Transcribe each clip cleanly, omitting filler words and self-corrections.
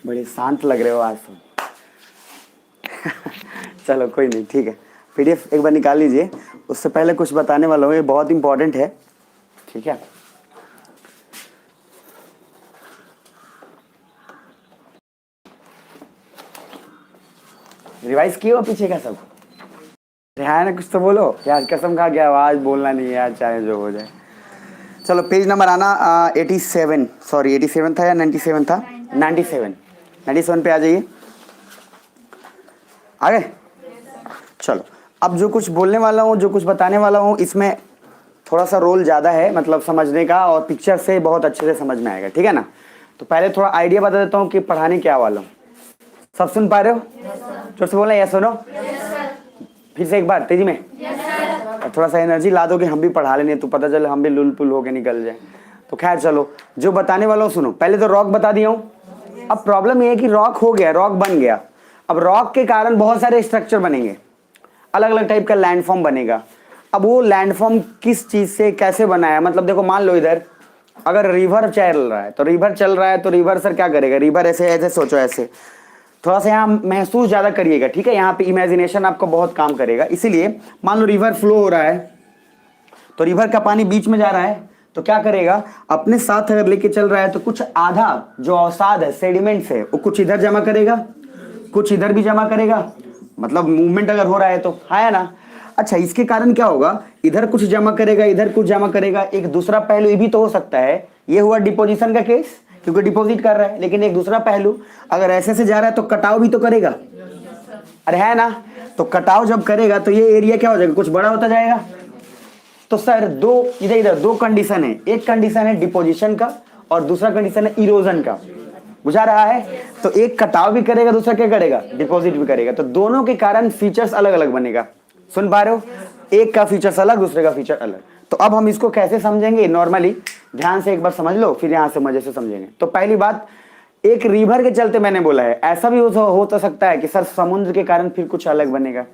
बड़े शांत लग रहे हो आज तो। चलो कोई नहीं, ठीक है। पीडीएफ एक बार निकाल लीजिए। उससे पहले कुछ बताने वाला हूँ, ये बहुत इंपॉर्टेंट है, ठीक है। रिवाइज किए हो पीछे का सब? है ना, कुछ तो बोलो यार, कसम खा के आवाज बोलना नहीं है यार, चाहे जो हो जाए। चलो पेज नंबर आना 87, सॉरी 87 था या 97 था? 97 पे आ जाइए। आ गए? चलो अब जो कुछ बोलने वाला हूँ, जो कुछ बताने वाला हूँ, इसमें थोड़ा सा रोल ज़्यादा है, मतलब समझने का, और पिक्चर से बहुत अच्छे से समझ में आएगा, ठीक है ना। तो पहले थोड़ा आइडिया बता देता हूँ कि पढ़ाने क्या वाला हूँ। सब सुन पा रहे हो? जोर से बोलना, यस सुनो। फिर से एक बार तेजी में। थोड़ा सा एनर्जी ला दो कि हम भी पढ़ा लेने, तो पता चले हम भी लुल पुल होके निकल जाए। तो खैर चलो, जो बताने वाला हूँ सुनो। पहले तो रॉक बता दिया हूँ। अब प्रॉब्लम ये है कि रॉक हो गया, रॉक बन गया। अब रॉक के कारण बहुत सारे स्ट्रक्चर बनेंगे, अलग अलग टाइप का लैंडफॉर्म बनेगा। अब वो लैंडफॉर्म किस चीज से कैसे बना है, मतलब देखो मान लो इधर अगर रिवर चल रहा है, तो रिवर चल रहा है तो रिवर सर क्या करेगा, रिवर ऐसे ऐसे सोचो, ऐसे थोड़ा सा यहाँ महसूस ज्यादा करिएगा, ठीक है। यहाँ पे इमेजिनेशन आपको बहुत काम करेगा। इसीलिए मान लो रिवर फ्लो हो रहा है, तो रिवर का पानी बीच में जा रहा है, तो क्या करेगा, अपने साथ अगर लेके चल रहा है तो कुछ आधा जो अवसाद है, सेडिमेंट्स है, वो कुछ इधर जमा करेगा, कुछ इधर भी जमा करेगा, मतलब मूवमेंट अगर हो रहा है तो, है ना। अच्छा, इसके कारण क्या होगा, इधर कुछ जमा करेगा, इधर कुछ जमा करेगा। एक दूसरा पहलू ये भी तो हो सकता है, ये हुआ डिपोजिशन का केस, क्योंकि डिपॉजिट कर रहा है। लेकिन एक दूसरा पहलू, अगर ऐसे से जा रहा है तो कटाव भी तो करेगा, अरे है ना। तो कटाव जब करेगा तो ये एरिया क्या हो जाएगा, कुछ बड़ा होता जाएगा। तो सर दो इधर इधर दो कंडीशन है, एक कंडीशन है डिपोजिशन का और दूसरा कंडीशन है इरोजन का, बुझा रहा है। तो एक कटाव भी करेगा, दूसरा क्या करेगा, डिपॉजिट भी करेगा। तो दोनों के कारण फीचर्स अलग अलग बनेगा, सुन पा रहे हो, एक का फीचर्स अलग, दूसरे का फीचर अलग। तो अब हम इसको कैसे समझेंगे, नॉर्मली ध्यान से एक बार समझ लो, फिर यहां से मजे से समझेंगे। तो पहली बात, एक रिवर के चलते मैंने बोला है, ऐसा भी हो तो सकता है कि सर समुद्र के कारण फिर कुछ अलग बनेगा,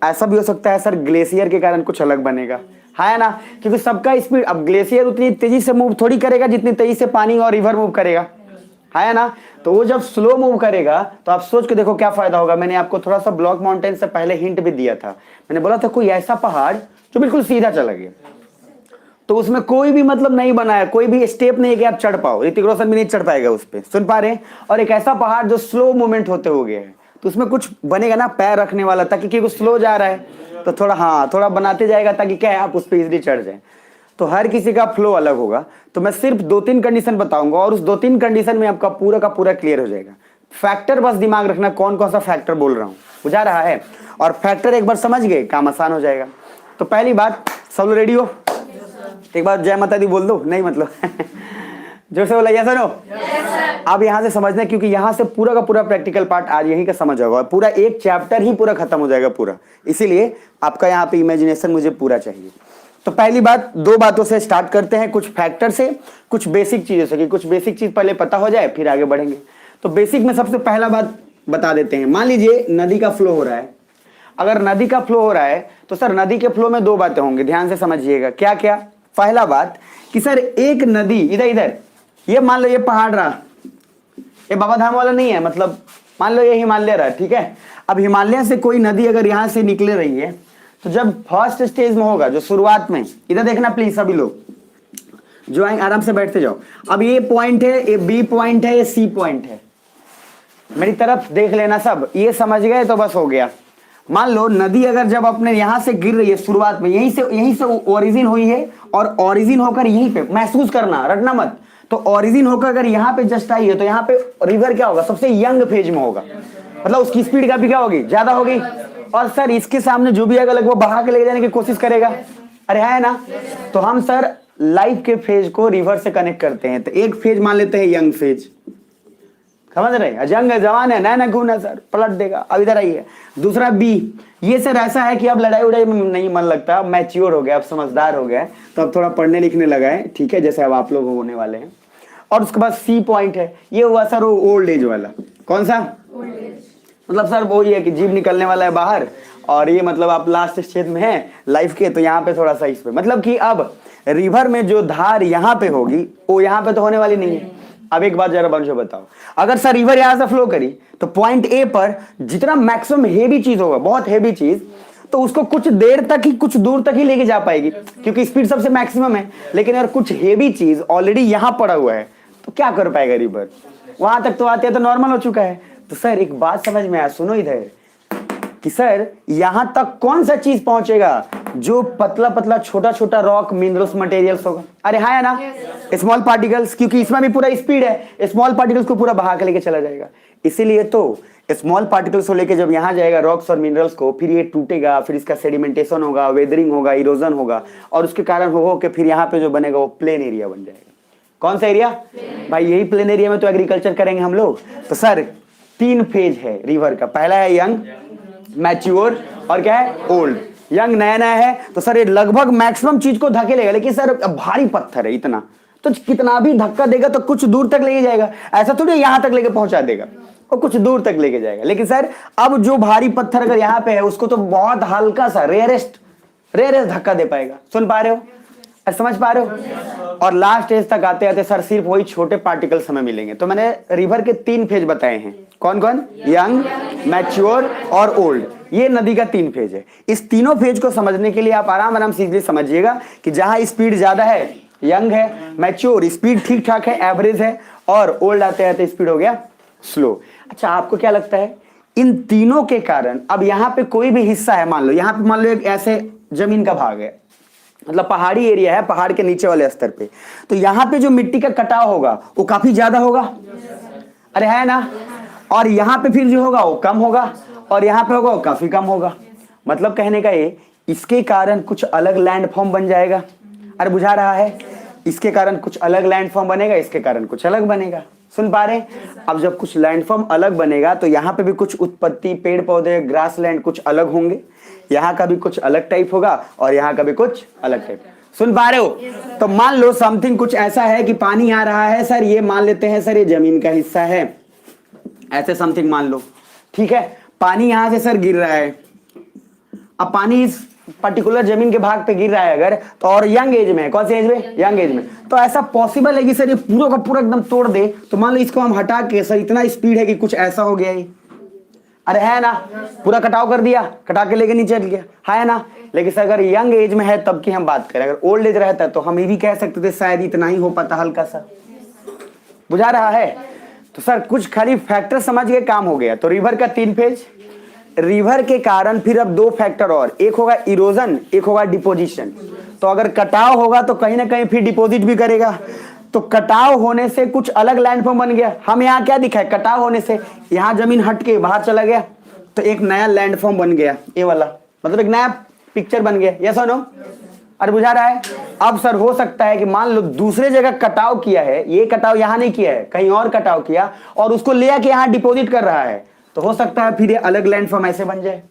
ऐसा भी हो सकता है सर ग्लेशियर के कारण कुछ अलग बनेगा, है ना। क्योंकि सबका स्पीड, अब ग्लेशियर उतनी तेजी से मूव थोड़ी करेगा जितनी तेजी से पानी और रिवर मूव करेगा, है ना। तो वो जब स्लो मूव करेगा तो आप सोच के देखो क्या फायदा होगा। मैंने आपको थोड़ा सा ब्लॉक माउंटेन से पहले हिंट भी दिया था, मैंने बोला था कोई ऐसा पहाड़ जो बिल्कुल सीधा चला गया, तो उसमें कोई भी मतलब नहीं बना है, कोई भी स्टेप नहीं है कि आप चढ़ पाओ, ऋतिक रोशन भी नहीं चढ़ पाएगा उस पर, सुन पा रहे हैं। और एक ऐसा पहाड़ जो स्लो मूवमेंट होते हो गया है, तो उसमें कुछ बनेगा ना पैर रखने वाला, ताकि क्योंकि स्लो जा रहा है तो थोड़ा, हाँ थोड़ा बनाते जाएगा ताकि क्या है आप उस पर इजिली चढ़ जाए। तो हर किसी का फ्लो अलग होगा। तो मैं सिर्फ 2-3 कंडीशन बताऊंगा और उस 2-3 कंडीशन में आपका पूरा का पूरा क्लियर हो जाएगा। फैक्टर बस दिमाग रखना, कौन कौन सा फैक्टर बोल रहा हूं, बुझा रहा है। और फैक्टर एक बार समझ गए, काम आसान हो जाएगा। तो पहली बात, सब लोग रेडी हो? एक बार जय माता दी बोल दो, नहीं मतलब जोर से बोला यस नो। अब यहां से समझना, क्योंकि यहां से पूरा का पूरा प्रैक्टिकल पार्ट आज यहीं का समझ होगा, पूरा एक चैप्टर ही पूरा खत्म हो जाएगा पूरा। इसीलिए आपका यहाँ पे इमेजिनेशन मुझे पूरा चाहिए। तो पहली बात, 2 बातों से स्टार्ट करते हैं, कुछ फैक्टर से, कुछ बेसिक चीजों से, कि कुछ बेसिक चीज पहले पता हो जाए फिर आगे बढ़ेंगे। तो बेसिक में सबसे पहला बात बता देते हैं। मान लीजिए नदी का फ्लो हो रहा है। अगर नदी का फ्लो हो रहा है तो सर नदी के फ्लो में 2 बातें होंगी, ध्यान से समझिएगा। क्या क्या? पहला बात कि सर एक नदी इधर इधर, ये मान लो ये पहाड़ रहा, ये बाबा धाम वाला नहीं है, मतलब मान लो ये हिमालय रहा, ठीक है। अब हिमालय से कोई नदी अगर यहां से निकले रही है, तो जब फर्स्ट स्टेज में होगा, जो शुरुआत में, इधर देखना प्लीज सभी लोग, जो आए आराम से बैठते जाओ। अब ये पॉइंट है, ये बी पॉइंट है, ये सी पॉइंट है, मेरी तरफ देख लेना सब, ये समझ गए तो बस हो गया। मान लो नदी अगर जब अपने यहां से गिर रही है शुरुआत में, यहीं से ओरिजिन हुई है, और ओरिजिन होकर यहीं पे, महसूस करना, रटना मत। तो ओरिजिन होकर अगर यहाँ पे जस्ट आई है, तो यहाँ पे रिवर क्या होगा, सबसे यंग फेज में होगा, मतलब उसकी स्पीड काफी क्या होगी, ज्यादा होगी। और सर इसके सामने जो भी आएगा लगभग बढ़ा के ले जाने की कोशिश करेगा, अरे है ना। तो हम सर लाइफ के फेज को रिवर से कनेक्ट करते हैं। तो एक फेज मान लेते हैं यंग फेज, समझ रहे, अजंग जवान है, नया खून है सर, पलट देगा। अब इधर आइए, दूसरा बी, ये सर ऐसा है कि अब लड़ाई उड़ाई में नहीं मन लगता, अब मैच्योर हो गया, अब समझदार हो गया, तो अब थोड़ा पढ़ने लिखने लगा है, ठीक है, जैसे अब आप लोग होने वाले हैं। और उसके बाद सी पॉइंट है, ये हुआ सर वो ओल्ड एज वाला। कौन सा? मतलब सर वो ही है कि जीभ निकलने वाला है बाहर, और ये मतलब आप लास्ट स्टेज में है लाइफ के, तो यहाँ पे थोड़ा सा इस पे, मतलब कि अब रिवर में जो धार यहाँ पे होगी वो यहाँ पे तो होने वाली नहीं है, अब एक बात जरा बंशो बताओ, अगर सर रिवर यहां से फ्लो करी तो पॉइंट ए पर जितना मैक्सिमम हेवी चीज होगा, बहुत हेवी चीज, तो उसको कुछ देर तक ही, कुछ दूर तक ही लेके जा पाएगी क्योंकि स्पीड सबसे मैक्सिमम है। लेकिन अगर कुछ हेवी चीज ऑलरेडी यहां पड़ा हुआ है तो क्या कर पाएगा रिवर, वहां तक तो आते हैं तो नॉर्मल हो चुका है। तो सर एक बात समझ में आया, सुनो इधर, कि सर यहां तक कौन सा चीज पहुंचेगा, जो पतला पतला छोटा छोटा रॉक मिनरल्स मटेरियल्स होगा। अरे हाँ है ना, स्मॉल पार्टिकल्स, क्योंकि इसमें भी पूरा स्पीड है, स्मॉल पार्टिकल्स को पूरा बहा के लेके चला जाएगा। इसीलिए तो स्मॉल पार्टिकल्स को लेके जब यहां जाएगा रॉक्स और मिनरल्स को, फिर ये टूटेगा, फिर इसका सेडिमेंटेशन होगा, वेदरिंग होगा, इरोजन होगा, और उसके कारण हो के फिर यहाँ पे जो बनेगा वो प्लेन एरिया बन जाएगा। कौन सा एरिया भाई, यही प्लेन एरिया में तो एग्रीकल्चर करेंगे हम लोग। तो सर 3 फेज है रिवर का, पहला है यंग, मैच्योर और क्या है, ओल्ड। यंग नया नया है तो सर ये लगभग मैक्सिमम चीज को धकेलेगा, लेकिन सर भारी पत्थर है इतना, तो कितना भी धक्का देगा तो कुछ दूर तक लेके जाएगा, ऐसा थोड़ी यहां तक लेके पहुंचा देगा, वो कुछ दूर तक लेके जाएगा। लेकिन सर अब जो भारी पत्थर अगर यहाँ पे है उसको तो बहुत हल्का सा रेयरेस्ट धक्का दे पाएगा। सुन पा रहे हो, समझ पा रहे हो। और लास्ट स्टेज तक आते आते सर सिर्फ वही छोटे पार्टिकल्स हमें मिलेंगे। तो मैंने रिवर के 3 फेज बताए हैं, कौन कौन, यंग, मैच्योर और ओल्ड। ये नदी का 3 फेज है। इस तीनों फेज को समझने के लिए आप आराम से समझिएगा कि जहां स्पीड ज्यादा है यंग है, मैच्योर स्पीड ठीक ठाक है, एवरेज है, और ओल्ड आते आते स्पीड हो गया स्लो। अच्छा आपको क्या लगता है इन तीनों के कारण, अब यहां पे कोई भी हिस्सा है, मान लो यहां पे, मान लो एक ऐसे जमीन का भाग है, मतलब पहाड़ी एरिया है, पहाड़ के नीचे वाले स्तर पे, तो यहां पे जो मिट्टी का कटाव होगा वो काफी ज्यादा होगा, अरे है ना, और यहां पे फिर जो होगा वो कम होगा, और यहां पे होगा वो काफी कम होगा। मतलब कहने का ये, इसके कारण कुछ अलग लैंडफॉर्म बन जाएगा। अरे बुझा रहा है, इसके कारण कुछ अलग लैंडफॉर्म बनेगा, इसके कारण कुछ अलग बनेगा। सुन पा रहे हैं। अब जब कुछ लैंडफॉर्म अलग बनेगा तो यहाँ पे भी कुछ उत्पत्ति, पेड़ पौधे, ग्रास लैंड कुछ अलग होंगे, यहाँ का भी कुछ अलग टाइप होगा और यहाँ का भी कुछ अलग टाइप। सुन पा रहे हो। तो मान लो समथिंग कुछ ऐसा है कि पानी आ रहा है सर, ये मान लेते हैं सर ये जमीन का हिस्सा है, ऐसे समथिंग मान लो, ठीक है। पानी यहां से सर गिर रहा है, अब पानी इस पर्टिकुलर जमीन के भाग पे गिर रहा है अगर, तो और यंग एज में, कौन से एज में, यंग एज में, तो ऐसा पॉसिबल है कि सर ये पूरा का पूरा एकदम तोड़ दे। तो मान लो इसको हम हटा के सर इतना स्पीड है कि कुछ ऐसा हो गया ये, अरे है ना, पूरा कटाव कर दिया, कटा के लेके नीचे चल गया, है ना। लेकिन सर अगर यंग एज में है तब की हम बात करें, अगर ओल्ड एज रहता है तो हम ये भी कह सकते थे शायद इतना ही हो पाता, हल्का सा। बुझा रहा है। तो सर कुछ खाली फैक्टर समझ के काम हो गया। तो रिवर का 3 फेज, रिवर के कारण फिर अब 2 फैक्टर और, एक होगा इरोजन, एक होगा डिपोजिशन। तो अगर कटाव होगा तो कहीं ना कहीं फिर डिपोजिट भी करेगा। तो कटाव होने से कुछ अलग लैंडफॉर्म बन गया। हम यहाँ क्या दिखा है, कटाव होने से यहाँ जमीन हट के बाहर चला गया तो एक नया लैंडफॉर्म बन गया, ये वाला, मतलब एक नया पिक्चर बन गया। यस और नो। अरे बुझा रहा है। अब सर हो सकता है कि मान लो दूसरे जगह कटाव किया है, ये कटाव यहाँ नहीं किया है, कहीं और कटाव किया और उसको ले आके यहाँ डिपोजिट कर रहा है, तो हो सकता है फिर ये अलग लैंडफॉर्म ऐसे बन जाए।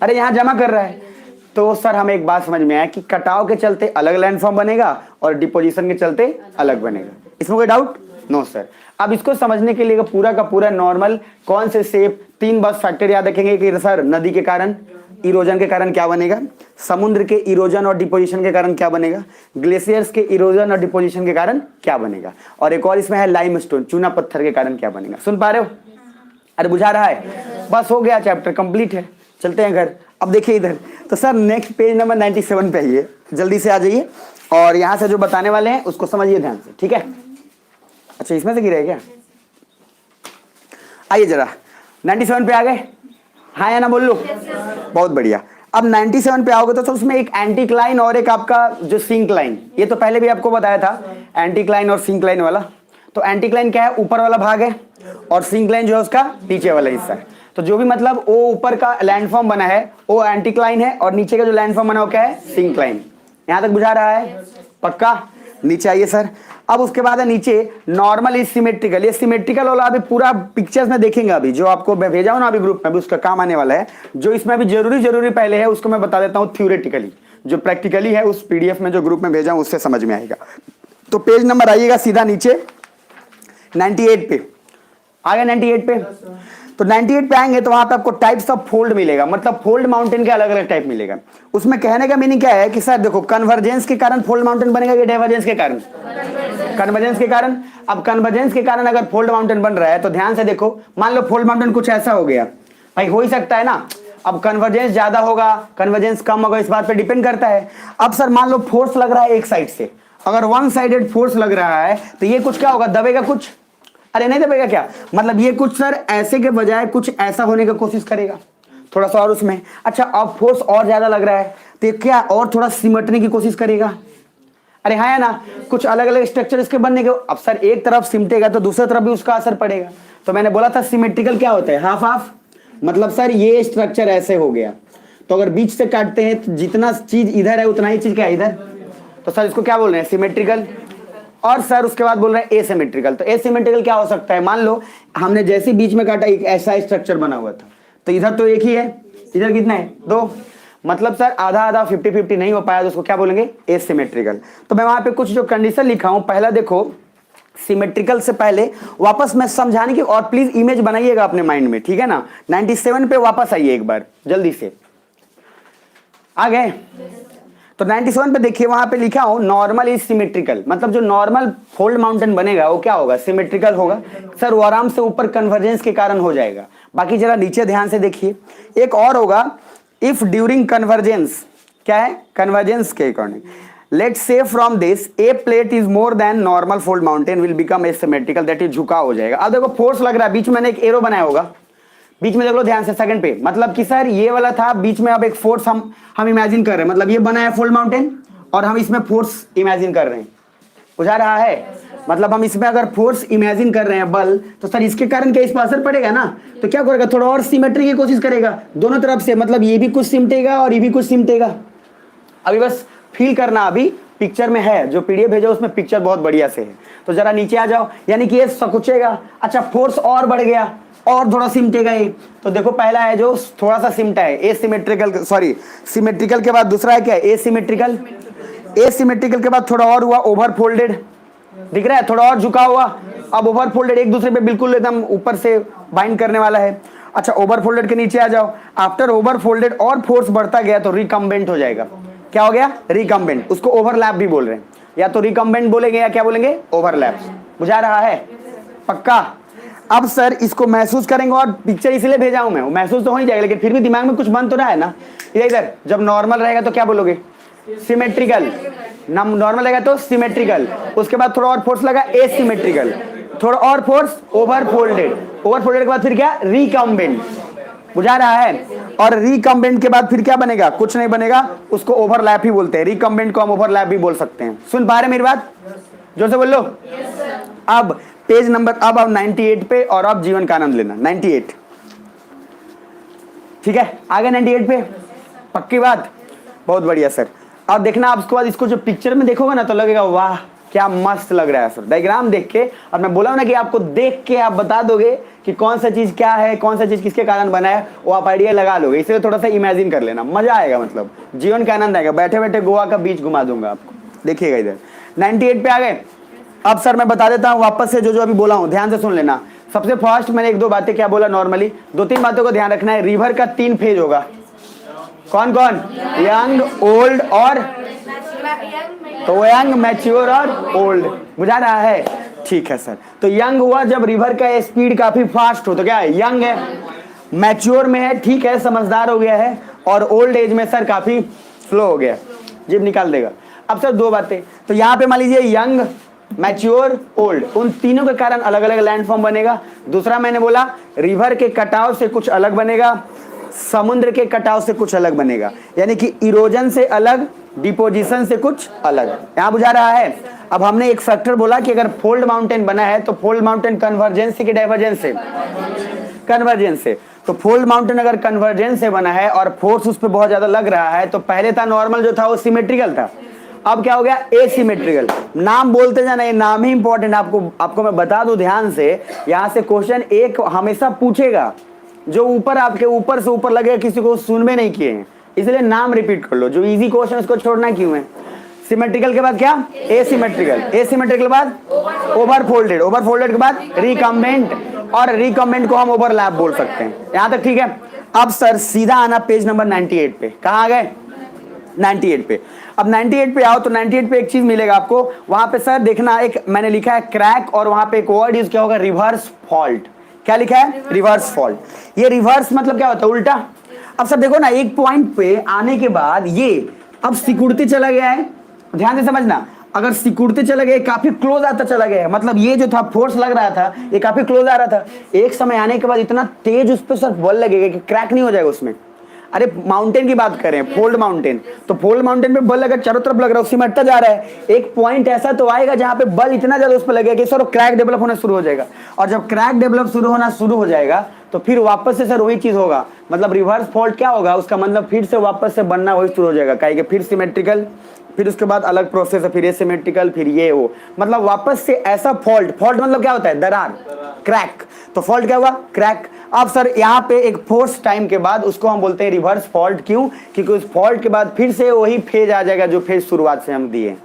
अरे यहाँ जमा कर रहा है। तो सर हमें एक बात समझ में आया कि कटाव के चलते अलग लैंडफॉर्म बनेगा और डिपोजिशन के चलते अलग बनेगा। इसमें कोई डाउट नो सर। अब इसको समझने के लिए पूरा का पूरा नॉर्मल कौन से शेप, 3 बस फैक्टर याद रखेंगे कि सर नदी के कारण, इरोजन के कारण क्या बनेगा, समुद्र के इरोजन और डिपोजिशन के कारण क्या बनेगा, ग्लेशियर्स के इरोजन और डिपोजिशन के कारण क्या बनेगा, और एक और इसमें है लाइमस्टोन, चूना पत्थर के कारण क्या बनेगा। सुन पा रहे हो। अरे बुझा रहा है। बस हो गया, चैप्टर कंप्लीट है, चलते हैं घर। अब देखिए इधर, तो सर नेक्स्ट पेज नंबर 97 पे आइए, जल्दी से आ जाइए और यहाँ से जो बताने वाले हैं उसको समझिए ध्यान से, ठीक है। अच्छा इसमें से गिरा है क्या, आइए जरा 97 पे आ गए, हाँ या ना बोल लो। बहुत बढ़िया। अब 97 पे आओगे तो उसमें एक एंटीक्लाइन और एक आपका जो सिंक्लाइन, ये तो पहले भी आपको बताया था, एंटीक्लाइन और सिंक्लाइन वाला। तो एंटीक्लाइन क्या है, ऊपर वाला भाग है, और सिंक्लाइन जो है उसका नीचे वाला हिस्सा है। तो जो भी मतलब वो ऊपर का लैंडफॉर्म बना है वो एंटीक्लाइन है, और नीचे का जो लैंडफॉर्म बना वो क्या है, सिंक्लाइन। यहां तक बुझा रहा है, पक्का। नीचे आइए सर। अब उसके बाद है नीचे नॉर्मल इज सिमेट्रिकल। ये सिमेट्रिकल वाला अभी पूरा पिक्चर्स में देखेंगे, अभी जो आपको मैं भेजा हूं ना अभी ग्रुप में, अभी उसका काम आने वाला है। जो इसमें अभी जरूरी पहले है उसको मैं बता देता हूं थ्योरेटिकली, जो प्रैक्टिकली है उस पीडीएफ में जो ग्रुप में भेजा हूं उससे समझ में आएगा। तो पेज नंबर आइएगा सीधा नीचे 98 पे आ गए। 98 पे, तो 98 पे आएंगे तो वहां पे आपको टाइप्स ऑफ फोल्ड मिलेगा, मतलब फोल्ड माउंटेन के अलग अलग टाइप मिलेगा। उसमें कहने का मीनिंग क्या है कि सर देखो, कन्वर्जेंस के कारण फोल्ड माउंटेन बनेगा कि डाइवर्जेंस के कारण, कन्वर्जेंस के कारण। अब कन्वर्जेंस के कारण अगर फोल्ड माउंटेन बन रहा है तो ध्यान से देखो, मान लो फोल्ड माउंटेन कुछ ऐसा हो गया, भाई हो ही सकता है ना। अब कन्वर्जेंस ज्यादा होगा, कन्वर्जेंस कम होगा, इस बात पे डिपेंड करता है। अब सर मान लो फोर्स लग रहा है एक साइड से, अगर वन साइडेड फोर्स लग रहा है तो ये कुछ क्या होगा, दबेगा कुछ, अरे नहीं दबेगा क्या, मतलब ये कुछ सर ऐसे के बजाय कुछ ऐसा होने की कोशिश करेगा, थोड़ा सा और उसमें। अच्छा अब फोर्स और ज्यादा लग रहा है तो ये क्या और थोड़ा सिमटने की कोशिश करेगा, अरे हाँ है ना, कुछ अलग अलग स्ट्रक्चर इसके बनने के। अब सर एक तरफ सिमटेगा तो दूसरी तरफ भी उसका असर पड़ेगा। तो मैंने बोला था सिमेट्रिकल क्या होता है, हाफ हाफ, मतलब सर ये स्ट्रक्चर ऐसे हो गया तो अगर बीच से काटते हैं तो जितना चीज इधर है उतना ही चीज क्या है इधर, तो सर इसको क्या बोल रहे हैं, सिमेट्रिकल। और सर उसके बाद बोल रहे हैं एसिमेट्रिकल। तो एसिमेट्रिकल क्या हो सकता है, मान लो हमने जैसे बीच में काटा एक ऐसा स्ट्रक्चर बना हुआ था, तो इधर तो एक ही है, इधर कितना है, दो, मतलब सर आधा आधा 50-50 नहीं हो पाया तो उसको क्या बोलेंगे, एसिमेट्रिकल। तो मैं वहां पे कुछ जो कंडीशन लिखा हूं, पहला देखो सिमेट्रिकल से पहले वापस मैं समझाने की, और प्लीज इमेज बनाइएगा अपने माइंड में, ठीक है ना। 97 पे वापस आइए एक बार जल्दी से, आ गए। तो 97 पे देखिए वहां पे लिखा हो नॉर्मल इज सिमेट्रिकल, मतलब जो नॉर्मल फोल्ड माउंटेन बनेगा वो क्या होगा, सिमेट्रिकल होगा। सर वो आराम से ऊपर कन्वर्जेंस के कारण हो जाएगा। बाकी जरा नीचे ध्यान से देखिए, एक और होगा, इफ ड्यूरिंग कन्वर्जेंस, क्या है, कन्वर्जेंस के according, let's say from this A plate is more than normal fold mountain will become asymmetrical, that is झुकाव हो जाएगा। अब देखो फोर्स लग रहा है, बीच में मैंने एक एरो बनाया होगा, बीच में देख लो ध्यान से सेकंड पे, मतलब कि सर ये वाला था बीच में, अब एक फोर्स हम इमेजिन कर रहे हैं, मतलब ये बना है फोल्ड माउंटेन और हम इसमें फोर्स इमेजिन कर रहे हैं, बुझा रहा है, मतलब हम इसमें अगर फोर्स इमेजिन कर रहे हैं बल, तो सर इसके कारण क्या इस पर असर पड़ेगा ना, तो क्या करेगा, थोड़ा और सिमेट्री की कोशिश करेगा दोनों तरफ से, मतलब ये भी कुछ सिमटेगा और ये भी कुछ सिमटेगा। अभी बस फील करना, अभी पिक्चर में है, जो पीडीएफ भेजा उसमें पिक्चर बहुत बढ़िया से है। तो जरा नीचे आ जाओ, यानी कि ये सकुचेगा, अच्छा फोर्स और बढ़ गया और थोड़ा सिमटेगा ये, तो देखो पहला है जो थोड़ा सा सिमटा है एसिमेट्रिकल, सॉरी सिमेट्रिकल के बाद दूसरा है क्या, एसिमेट्रिकल। एसिमेट्रिकल के बाद थोड़ा और हुआ ओवर फोल्डेड, दिख रहा है, थोड़ा और झुका हुआ। अब ओवर फोल्डेड एक दूसरे पे बिल्कुल एकदम ऊपर से बाइंड करने वाला है। अच्छा ओवर फोल्डेड के नीचे आ जाओ, आफ्टर ओवर फोल्डेड और फोर्स बढ़ता गया तो रिकम्बेंट हो जाएगा, क्या हो गया, रिकम्बेंट। उसको ओवरलैप भी बोल रहे हैं, या तो रिकम्बेंट बोलेंगे या क्या बोलेंगे, ओवरलैप। बुझा रहा है पक्का। अब सर इसको महसूस करेंगे, और पिक्चर इसलिए भेजा हूं मैं, महसूस तो हो ही जाएगा लेकिन फिर भी दिमाग में कुछ बन तो रहा है ना। इधर जब नॉर्मल रहेगा तो क्या बोलोगे, सिमेट्रिकल, नॉर्मल रहेगा तो सिमेट्रिकल, उसके बाद थोड़ा और फोर्स लगा एसिमेट्रिकल, थोड़ा और force over folded, over folded के बाद फिर क्या, रिकम्बेंट। बुझा रहा है। और रिकम्बेंट के बाद फिर क्या बनेगा, कुछ नहीं बनेगा, उसको ओवरलैप ही बोलते हैं, रिकम्बेंट को हम ओवरलैप भी बोल सकते हैं। सुन पा रहे मेरी बात, जोर से बोल लो। अब पेज नंबर, अब 98 पे, और अब जीवन का आनंद लेना 98, ठीक है, आगे 98 पे, पक्की बात, बहुत बढ़िया सर। अब देखना आप उसके बाद इसको जो पिक्चर में देखोगे ना तो लगेगा वाह क्या मस्त लग रहा है सर, डायग्राम देख के। और मैं बोला ना कि आपको देख के आप बता दोगे कि कौन सा चीज क्या है, कौन सा चीज किसके कारण बना है, वो आप आइडिया लगा लोगे, इसलिए थोड़ा सा इमेजिन कर लेना, मजा आएगा, मतलब जीवन का आनंद आएगा। बैठे बैठे गोवा का बीच घुमा दूंगा आपको, देखिएगा इधर 98 पे आ गए। अब सर मैं बता देता हूँ वापस से, जो जो अभी बोला हूँ ध्यान से सुन लेना। सबसे फर्स्ट मैंने एक दो बातें क्या बोला, नॉर्मली 2-3 बातों को ध्यान रखना है। रिवर का 3 फेज होगा, कौन कौन, यंग, ओल्ड और, तो यंग, मैच्योर और ओल्ड। बुझा रहा है, ठीक है सर। तो यंग हुआ जब रिवर का स्पीड काफी फास्ट हो, तो क्या है, यंग है। मैच्योर में है, ठीक है, समझदार हो गया है। और ओल्ड एज में सर काफी स्लो हो गया, जिब निकाल देगा। अब सर 2 बातें, तो यहाँ पे मान लीजिए यंग, मैच्योर, ओल्ड, उन तीनों के कारण अलग अलग लैंडफॉर्म बनेगा। दूसरा मैंने बोला रिवर के कटाव से कुछ अलग बनेगा, समुद्र के कटाव से कुछ अलग बनेगा, यानी कि इरोजन से अलग, डिपोजिशन से कुछ अलग। यहां बुझा रहा है। अब हमने एक फैक्टर बोला कि अगर फोल्ड माउंटेन बना है तो फोल्ड माउंटेन कन्वर्जेंस से कि डाइवर्जेंस से, कन्वर्जेंस से। तो फोल्ड माउंटेन अगर कन्वर्जेंस से बना है और फोर्स उस पर बहुत ज्यादा लग रहा है, तो पहले था नॉर्मल जो था वो सिमेट्रिकल था, अब क्या हो गया, एसिमेट्रिकल। नाम बोलते जाना, ये नाम ही इंपॉर्टेंट। आपको मैं बता दूं ध्यान से, यहां से क्वेश्चन एक हमेशा पूछेगा जो ऊपर आपके ऊपर से ऊपर लगे, किसी को सुन में नहीं किए हैं, इसलिए नाम रिपीट कर लो। जो इजी क्वेश्चन उसको छोड़ना क्यों है। सिमेट्रिकल के बाद क्या, एसिमेट्रिकल, एसिमेट्रिकल के बाद ओवर फोल्डेड, ओवर फोल्डेड के बाद रिकम्बेंट, और रिकम्बेंट को हम ओवरलैप बोल सकते हैं। यहां तक ठीक है। अब सर सीधा आना पेज नंबर 98 पे, कहां आ गए, 98 पे। अब 98 पे आओ तो 98 पे एक चीज मिलेगा आपको, वहां पे सर देखना, एक मैंने लिखा है क्रैक और वहां पे एक वर्ड यूज क्या होगा, रिवर्स फॉल्ट। क्या लिखा है, रिवर्स फॉल्ट। ये रिवर्स मतलब क्या होता है, उल्टा। अब सर देखो ना, एक पॉइंट पे आने के बाद ये अब सिकुड़ते चला गया है, ध्यान से समझना, अगर सिकुड़ते चला गया, काफी क्लोज आता चला गया, मतलब ये जो था फोर्स लग रहा था ये काफी क्लोज आ रहा था, एक समय आने के बाद इतना तेज उस पर सर बल लगेगा कि क्रैक नहीं हो जाएगा उसमें। अरे माउंटेन की बात करें, फोल्ड माउंटेन, तो फोल्ड माउंटेन पे बल अगर चारों तरफ लग रहा है, उसी में अटता जा रहा है, एक पॉइंट ऐसा तो आएगा जहां पे बल इतना ज्यादा उस पर लगेगा कि सर क्रैक डेवलप होना शुरू हो जाएगा। और जब क्रैक डेवलप शुरू हो जाएगा तो फिर वापस से सर वही चीज होगा, मतलब रिवर्स फॉल्ट क्या होगा, उसका मतलब फिर से वापस से बनना वही शुरू हो जाएगा, कहेंगे फिर सिमेट्रिकल, फिर उसके बाद अलग प्रोसेस है, फिर एसिमेट्रिकल, फिर ये वो, मतलब वापस से ऐसा फॉल्ट। फॉल्ट मतलब क्या होता है, दरार, क्रैक। तो फॉल्ट क्या हुआ, क्रैक। अब सर यहाँ पे एक फोर्स टाइम के बाद उसको हम बोलते हैं रिवर्स फॉल्ट। क्यों, क्योंकि उस फॉल्ट के बाद फिर से वही फेज आ जाएगा जो फेज शुरुआत से हम दिए,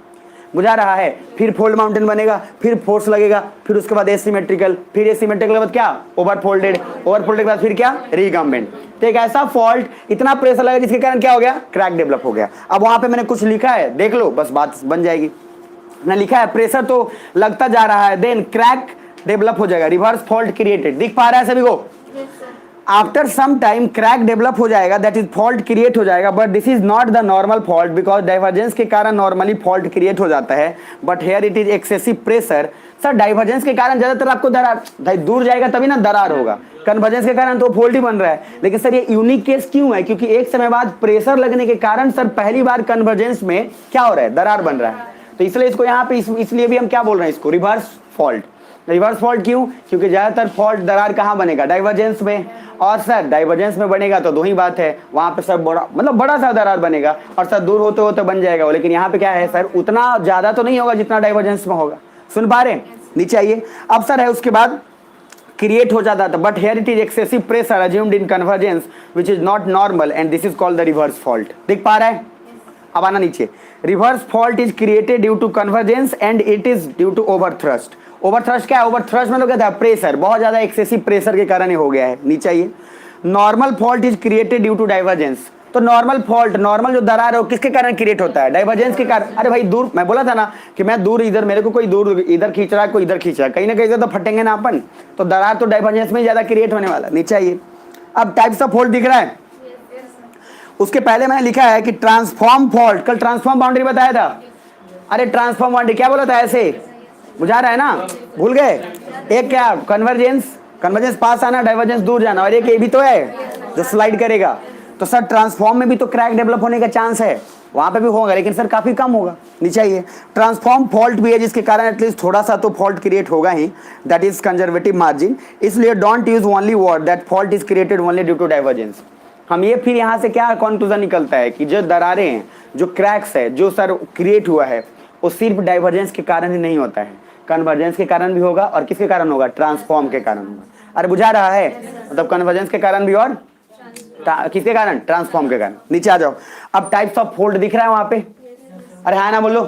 बुझा रहा है। फिर फोल्ड माउंटेन बनेगा, फिर फोर्स लगेगा, फिर उसके बाद एसिमेट्रिकल, फिर एसिमेट्रिकल के बाद क्या, ओवर फोल्डेड, ओवर फोल्डेड के बाद फिर क्या, रिकम्बेंट। तो एक ऐसा फॉल्ट, इतना प्रेशर लगा जिसके कारण क्या हो गया, क्रैक डेवलप हो गया। अब वहां पे मैंने कुछ लिखा है, देख लो, बस बात बन जाएगी। मैंने लिखा है प्रेशर तो लगता जा रहा है, देन क्रैक डेवलप हो जाएगा, रिवर्स फॉल्ट क्रिएटेड। दिख पा रहा है सभी को, after some time crack develop हो जाएगा, दैट इज फॉल्ट क्रिएट हो जाएगा, but this is not the normal fault, because divergence के कारण नॉर्मली फॉल्ट क्रिएट हो जाता है, but here it is excessive pressure. Sir divergence के कारण ज्यादातर आपको दरार, भाई दूर जाएगा तभी ना दरार होगा, कन्वर्जेंस के कारण तो फॉल्ट ही बन रहा है। लेकिन सर ये यूनिक केस क्यों है, क्योंकि एक समय बाद प्रेशर लगने के कारण सर पहली बार कन्वर्जेंस में क्या हो रहा है, दरार बन रहा है। तो इसलिए इसको यहाँ पे इसलिए भी हम क्या बोल रहे हैं, इसको रिवर्स फॉल्ट। रिवर्स फॉल्ट क्यों, क्योंकि ज्यादातर फॉल्ट दरार कहाँ बनेगा, डाइवर्जेंस में। और सर डाइवर्जेंस में बनेगा तो दो ही बात है, वहां पे सर बड़ा मतलब बड़ा सा दरार बनेगा, और सर दूर होते होते बन जाएगा वो। लेकिन यहाँ पे क्या है सर, उतना ज्यादा तो नहीं होगा जितना डाइवर्जेंस में होगा। सुन पा रहे हैं, नीचे आइए। अब सर है उसके बाद क्रिएट हो जाता था, but here it is excessive pressure assumed in convergence which is not normal and this is called the reverse fault. दिख पा रहा है, अब आना नीचे। Reverse fault is created due to convergence and it is due to over thrust. Over thrust क्या है, over thrust मतलब क्या था, प्रेशर, बहुत ज्यादा एक्सेसिव प्रेशर के कारण ही हो गया है। नीचे आइए। Normal fault is created due to divergence. तो नॉर्मल फॉल्ट, नॉर्मल जो दरार है वो किसके कारण क्रिएट होता है, डाइवर्जेंस के कारण। अरे भाई दूर, मैं बोला था ना कि मैं दूर इधर, मेरे को कोई दूर इधर खींच रहा है, कोई इधर खींच रहा है, कहीं ना कहीं से तो फटेंगे ना अपन, तो दरार तो डाइवर्जेंस में ज्यादा क्रिएट होने वाला। नीचे आइए। अब टाइप्स ऑफ फॉल्ट दिख रहा है, उसके पहले मैंने लिखा है कि ट्रांसफॉर्म फॉल्ट, कल ट्रांसफॉर्म बाउंड्री बताया था। अरे ट्रांसफॉर्म बाउंड्री क्या बोला था, ऐसे बुझा रहा है ना, भूल गए। एक क्या, कन्वर्जेंस, कन्वर्जेंस पास आना, डाइवर्जेंस दूर जाना, और एक ये भी तो है जो स्लाइड करेगा। तो सर ट्रांसफॉर्म में भी तो क्रैक डेवलप होने का चांस है, वहां पे भी होगा, लेकिन सर काफी कम होगा। नीचे आइए। ट्रांसफॉर्म फॉल्ट भी है जिसके कारण एटलीस्ट थोड़ा सा तो फॉल्ट क्रिएट होगा ही, दैट इज कंजर्वेटिव मार्जिन। इसलिए don't use only word that fault is created only due to divergence. हम ये फिर यहाँ से क्या कंक्लूजन निकलता है कि जो दरारें हैं, जो क्रैक्स है, जो सर क्रिएट हुआ है, वो सिर्फ डाइवर्जेंस के कारण ही नहीं होता है, कन्वर्जेंस के कारण भी होगा, और किसके कारण होगा, ट्रांसफॉर्म के कारण होगा। अरे बुझा रहा है, मतलब कन्वर्जेंस के कारण भी और किसके कारण, ट्रांसफॉर्म के कारण। नीचे आ जाओ। अब टाइप्स ऑफ फॉल्ट दिख रहा है वहां पे, अरे हाँ ना बोलो।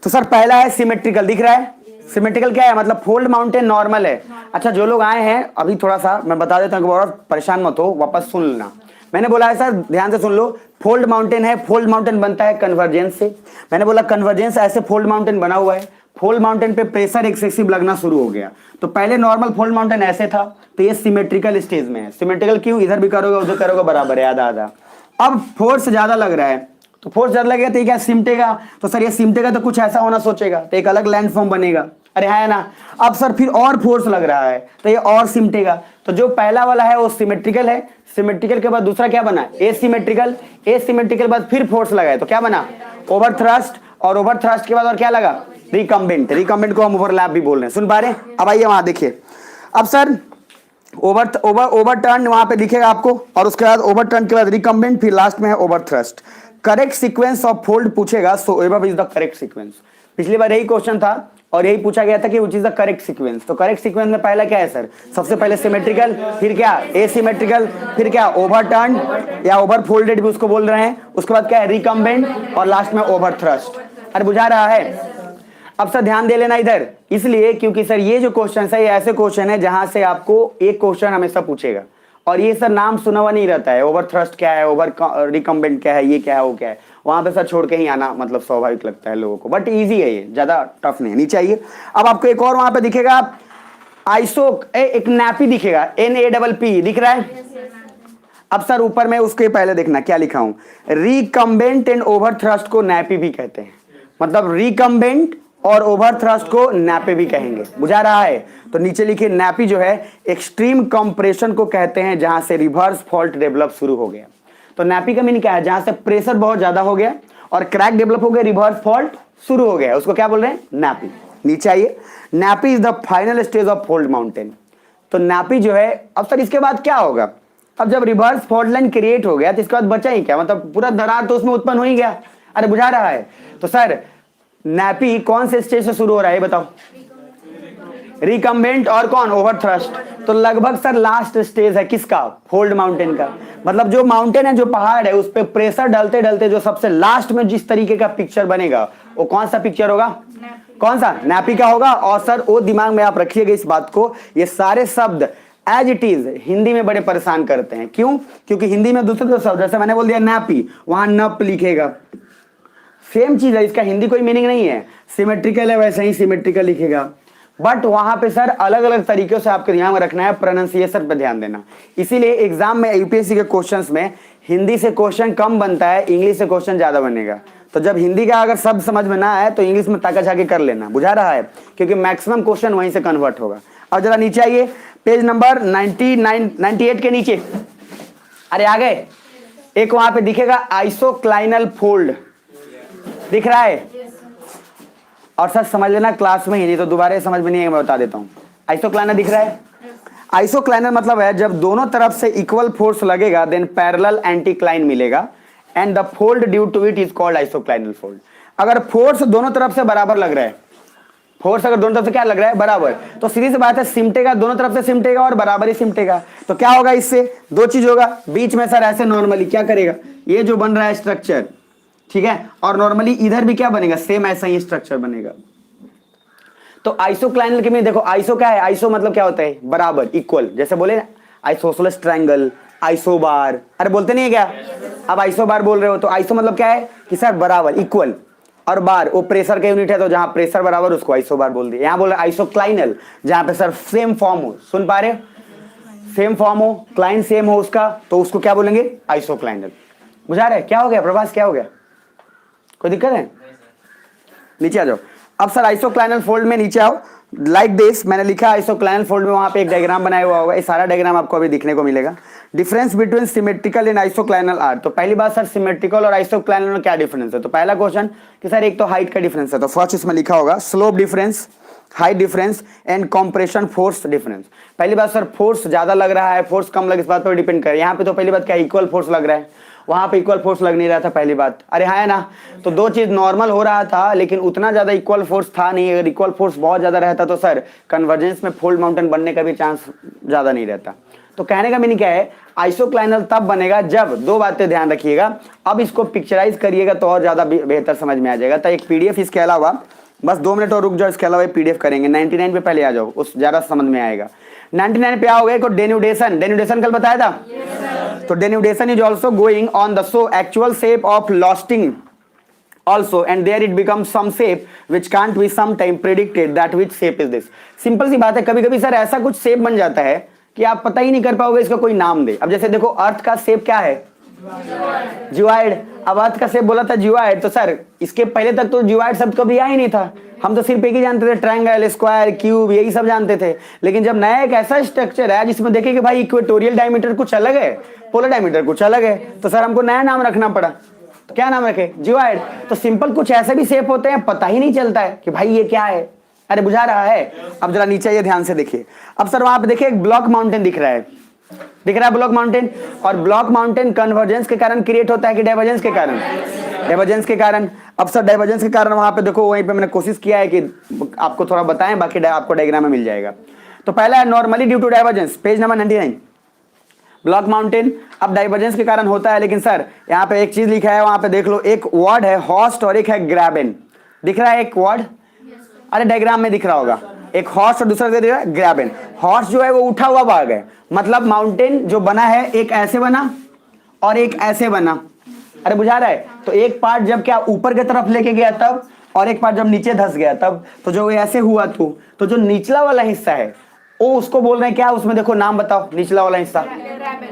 तो सर पहला है सिमेट्रिकल, दिख रहा है। सिमेट्रिकल क्या है, मतलब फोल्ड माउंटेन नॉर्मल है। अच्छा जो लोग आए हैं अभी थोड़ा सा मैं बता देता हूँ, बहुत परेशान मत हो, वापस सुन लेना। मैंने बोला है सर, ध्यान से सुन लो, फोल्ड माउंटेन है, फोल्ड माउंटेन बनता है कन्वर्जेंस से। मैंने बोला कन्वर्जेंस ऐसे फोल्ड माउंटेन बना हुआ है, फोल्ड माउंटेन पे प्रेशर एक्सेसिव लगना शुरू हो गया। तो पहले नॉर्मल फोल्ड माउंटेन ऐसे था, तो ये सिमेट्रिकल स्टेज में है। सिमेट्रिकल क्यों, इधर भी करोगे उधर करोगे बराबर है, आधा आधा। अब फोर्स ज्यादा लग रहा है, तो फोर्स ज्यादा लगेगा तो ये क्या सिमटेगा, तो सर ये सिमटेगा तो कुछ ऐसा होना सोचेगा, तो एक अलग लैंड फॉर्म बनेगा। अरे है ना। अब सर फिर और फोर्स लग रहा है तो ये और सिमटेगा। तो जो पहला वाला है वो सिमेट्रिकल है, सिमेट्रिकल के बाद दूसरा क्या बना, एसिमेट्रिकल, एसिमेट्रिकल बाद फिर फोर्स लगा है तो क्या बना, ओवर थ्रस्ट, और ओवर थ्रस्ट के बाद और क्या लगा, रिकम्बेंट। रिकम्बेंट को हम ओवरलैप भी बोल रहे हैं, सुन पा रहे हैं। अब आइए वहां देखिए। अब सर ओवरटर्न वहां पे दिखेगा आपको, और उसके बाद ओवरटर्न के बाद रिकम्बेंट, फिर लास्ट में है over thrust. Correct sequence of fold पूछेगा, so above is the correct sequence. पिछली बार यही क्वेश्चन था और यही पूछा गया था कि which is the correct sequence. तो करेक्ट सीक्वेंस में पहला क्या है सर, सबसे पहले सिमेट्रिकल, फिर क्या एसिमेट्रिकल, फिर क्या ओवरटर्न या ओवर फोल्डेड भी उसको बोल रहे हैं, उसके बाद क्या है रिकम्बेंट, और लास्ट में ओवर थ्रस्ट। अरे बुझा रहा है। अब सर ध्यान दे लेना इधर, इसलिए क्योंकि सर ये जो क्वेश्चन है ये ऐसे क्वेश्चन है जहां से आपको एक क्वेश्चन हमेशा पूछेगा, और ये सर नाम सुना हुआ नहीं रहता है, ओवर थ्रस्ट क्या है, ओवर रिकम्बेंट क्या है, ये क्या है, वो क्या है, वहां पे सर छोड़ के ही आना मतलब स्वाभाविक लगता है लोगों को, बट इजी है, ये ज्यादा टफ नहीं है। नीचे आइए, अब आपको एक और वहां पे दिखेगा आइसो, एक नैपी दिखेगा, NAPP दिख रहा है। अब सर ऊपर में उसके पहले देखना क्या लिखा हूं, रिकम्बेंट एंड ओवर थ्रस्ट को नैपी भी कहते हैं, मतलब रिकम्बेंट और ओवर थ्रस्ट को नैपी भी कहेंगे, बुझा रहा है। तो नीचे लिखिए नैपी जो है एक्सट्रीम कंप्रेशन को कहते हैं जहां से रिवर्स फॉल्ट डेवलप शुरू हो गया। तो नैपी का मीनिंग क्या है, जहां से प्रेशर बहुत ज्यादा हो गया और क्रैक डेवलप हो गया, रिवर्स फॉल्ट शुरू हो गया, उसको क्या बोल रहे हैं, नैपी। नीचे आइए, nappy is the final stage of fold mountain. तो नैपी जो है, अब सर इसके बाद क्या होगा, अब जब रिवर्स फॉल्ट लाइन क्रिएट हो गया तो इसके बाद बचा ही क्या, मतलब पूरा दरार तो उसमें उत्पन्न हो ही गया। अरे बुझा रहा है। तो सर नैपी कौन से स्टेज से शुरू हो रहा है बताओ, रिकम्बेंट और कौन, ओवर थ्रस्ट। तो लगभग सर लास्ट स्टेज है किसका, फोल्ड माउंटेन का। मतलब जो माउंटेन है, जो पहाड़ है, उस पर प्रेशर डालते डालते जो सबसे लास्ट में जिस तरीके का पिक्चर बनेगा वो कौन सा पिक्चर होगा, कौन सा, नैपी का होगा। और सर वो दिमाग में आप रखिएगा इस बात को, ये सारे शब्द एज इट इज हिंदी में बड़े परेशान करते हैं। क्यों, क्योंकि हिंदी में दूसरे दो शब्द, जैसे मैंने बोल दिया नैपी, वहां नप लिखेगा, सेम चीज है, इसका हिंदी कोई मीनिंग नहीं है। सिमेट्रिकल है, वैसे ही सिमेट्रिकल लिखेगा, बट वहां पे सर अलग अलग तरीकों से आपको ध्यान में रखना है, प्रोनाउंसिएशन पे ध्यान देना। इसीलिए एग्जाम में यूपीएससी के क्वेश्चंस में हिंदी से क्वेश्चन कम बनता है, इंग्लिश से क्वेश्चन ज्यादा बनेगा। तो जब हिंदी का अगर शब्द समझ में ना आए तो इंग्लिश में ताका झाके कर लेना, बुझा रहा है, क्योंकि मैक्सिमम क्वेश्चन वहीं से कन्वर्ट होगा। अब जरा नीचे आइए, पेज नंबर 98 के नीचे, अरे आ गए, एक वहां पे दिखेगा आइसोक्लाइनल फोल्ड, दिख रहा है। और सर समझ लेना क्लास में ही, नहीं तो दोबारा समझ में नहीं आएगा, मैं बता देता हूं। आइसोक्लाइनल दिख रहा है, आइसोक्लाइनल मतलब है जब दोनों तरफ से इक्वल फोर्स लगेगा देन पैरेलल एंटीक्लाइन मिलेगा and the fold due to it is called isoclinal fold. अगर फोर्स दोनों तरफ से बराबर लग रहा है, फोर्स अगर दोनों तरफ से क्या लग रहा है, बराबर, तो सीधी सी बात है सिमटेगा, दोनों तरफ से सिमटेगा और बराबर ही सिमटेगा। तो क्या होगा, इससे दो चीज होगा, बीच में सर ऐसे नॉर्मली क्या करेगा, ये जो बन रहा है स्ट्रक्चर, ठीक है, और नॉर्मली इधर भी क्या बनेगा, सेम ऐसा ही स्ट्रक्चर बनेगा। तो आइसोक्लाइनल के में देखो, आइसो क्या है, आइसो मतलब क्या होता है, बराबर, इक्वल, जैसे बोले आइसोसेलेस ट्रायंगल, आइसोबार, अरे बोलते नहीं है क्या, अब आइसोबार बोल रहे हो, तो आइसो मतलब क्या है कि सर बराबर, इक्वल, और बार वो प्रेशर का यूनिट है, तो जहां प्रेशर बराबर उसको आइसोबार बोल दिया। यहां बोल रहे आइसोक्लाइनल, जहां पे सर सेम फॉर्म हो, सुन पा रहे, सेम फॉर्म हो, क्लाइन सेम हो उसका, तो उसको क्या बोलेंगे, आइसोक्लाइनल। बुझा रहे, क्या हो गया प्रभास, क्या हो गया, कोई दिक्कत है, नीचे आ जाओ। अब सर आइसोक्लाइनल फोल्ड में नीचे आओ, लाइक दिस, मैंने लिखा आइसोक्लाइनल फोल्ड में, वहां पे एक डायग्राम बनाया हुआ होगा, ये सारा डायग्राम आपको अभी दिखने को मिलेगा। Difference between symmetrical and isoclinal are. तो पहली बात सर सिमेट्रिकल और आइसोक्लाइनल में क्या डिफरेंस है, तो पहला क्वेश्चन कि सर एक तो हाइट का डिफरेंस है, तो फर्स्ट इसमें लिखा होगा slope difference, height difference and compression force difference. पहली बात सर फोर्स ज्यादा लग रहा है, फोर्स कम लग, इस बात पर डिपेंड करे। यहाँ पे तो पहली बात क्या, इक्वल फोर्स लग रहा है, वहां पे इक्वल फोर्स लग नहीं रहा था, पहली बात, अरे है ना। तो दो चीज नॉर्मल हो रहा था लेकिन उतना ज्यादा इक्वल फोर्स था नहीं। अगर इक्वल फोर्स बहुत ज्यादा रहता तो सर कन्वर्जेंस में फोल्ड माउंटेन बनने का भी चांस ज्यादा नहीं रहता। तो कहने का मीनिंग क्या है, आइसोक्लाइनल तब बनेगा जब, दो बातें ध्यान रखिएगा, अब इसको पिक्चराइज करिएगा तो और ज्यादा बेहतर समझ में आ जाएगा। तो एक पीडीएफ इसके अलावा, बस 2 मिनट और रुक जाओ, इसके अलावा पीडीएफ करेंगे। 99 पे पहले आ जाओ, उस ज्यादा समझ में आएगा। 99 पे आओगे तो डेन्यूडेशन, डेन्यूडेशन कल बताया था। तो denudation is also going on the so actual shape of losting also and there it becomes some shape which can't be sometime predicted that which shape is this। Simple सी बात है, कभी कभी sir ऐसा कुछ शेप बन जाता है कि आप पता ही नहीं कर पाओगे इसका कोई नाम दे। अब जैसे देखो अर्थ का शेप क्या है, जिवाइड। अब अर्थ का शेप बोला था जिवाइड, तो सर इसके पहले तक तो जिवाइड शब्द कभी आया ही नहीं था, हम तो सिर्फ एक ही जानते थे, ट्रायंगल, स्क्वायर, क्यूब, यही सब जानते थे। लेकिन जब नया एक ऐसा स्ट्रक्चर है जिसमें देखे कि भाई इक्वेटोरियल डायमीटर कुछ अलग है, पोलर डायमीटर कुछ अलग है, तो सर हमको नया नाम रखना पड़ा। तो क्या नाम रखे, जिवाइड। तो सिंपल कुछ ऐसे भी शेप होते हैं पता ही नहीं चलता है कि भाई ये क्या है। अरे बुझा रहा है। अब जरा नीचे ये ध्यान से देखिए। अब सर वहां पे देखिए एक ब्लॉक माउंटेन दिख रहा है, दिख रहा है ब्लॉक माउंटेन। और ब्लॉक माउंटेन कन्वर्जेंस के कारण क्रिएट होता है कि डाइवर्जेंस के कारण, डाइवर्जेंस के कारण। अब सर डाइवर्जेंस के कारण वहां पे देखो, वहीं पे मैंने कोशिश किया है कि आपको थोड़ा बताएं, बाकी आपको डायग्राम में मिल जाएगा। तो पहला है normally due to divergence, page number 99, block mountain. अब डाइवर्जेंस के कारण होता है, लेकिन सर यहाँ पे एक चीज लिखा है, वहां पे देख लो, एक वर्ड है हॉस्ट और एक है ग्रैबन। दिख रहा है एक वर्ड, अरे डायग्राम में दिख रहा होगा, एक हॉर्स और दूसरा दिख रहा है ग्रैबन। हॉर्स जो है वो उठा हुआ भाग है, मतलब माउंटेन जो बना है एक ऐसे बना और एक ऐसे बना, अरे बुझा रहा है? तो एक पार्ट जब क्या ऊपर की तरफ लेके गया तब, और एक पार्ट जब नीचे धस गया तब। तो जो ऐसे हुआ तो जो निचला वाला हिस्सा है वो उसको बोल रहे हैं क्या, उसमें देखो नाम बताओ, निचला वाला हिस्सा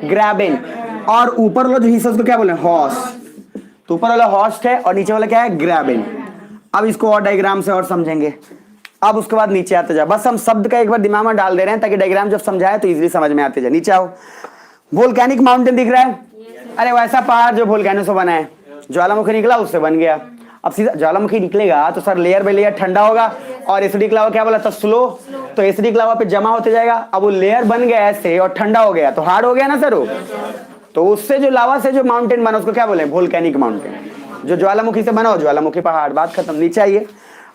ग्रैबेन, और ऊपर वाला जो हिस्सा उसको क्या बोले, हॉस्ट। तो ऊपर वाला हॉस्ट है और नीचे वाला क्या है, ग्रैबेन। अब इसको और डायग्राम से और समझेंगे। अब उसके बाद नीचे आते जाओ, बस हम शब्द का एक बार दिमाग में डाल दे रहे हैं ताकि डायग्राम जब समझाए तो इजीली समझ में आते जाए। नीचे आओ, वोल्केनिक माउंटेन दिख रहा है? अरे वैसा पहाड़ जो वोल्केनो से बना है, ज्वालामुखी निकला उससे बन गया। अब सीधा ज्वालामुखी निकलेगा तो सर लेयर बाय लेयर ठंडा होगा, और एसिडिक लावा क्या बोला था, स्लो। तो एसिडिक लावा पे जमा होते जाएगा। अब वो लेयर बन गया ऐसे और ठंडा हो गया तो हार्ड हो गया ना सर वो। तो उससे जो लावा से जो माउंटेन बना उसको क्या बोले, वोल्केनिक माउंटेन। जो ज्वालामुखी से बना हो ज्वालामुखी पहाड़, बात खत्म। नीचे आइए।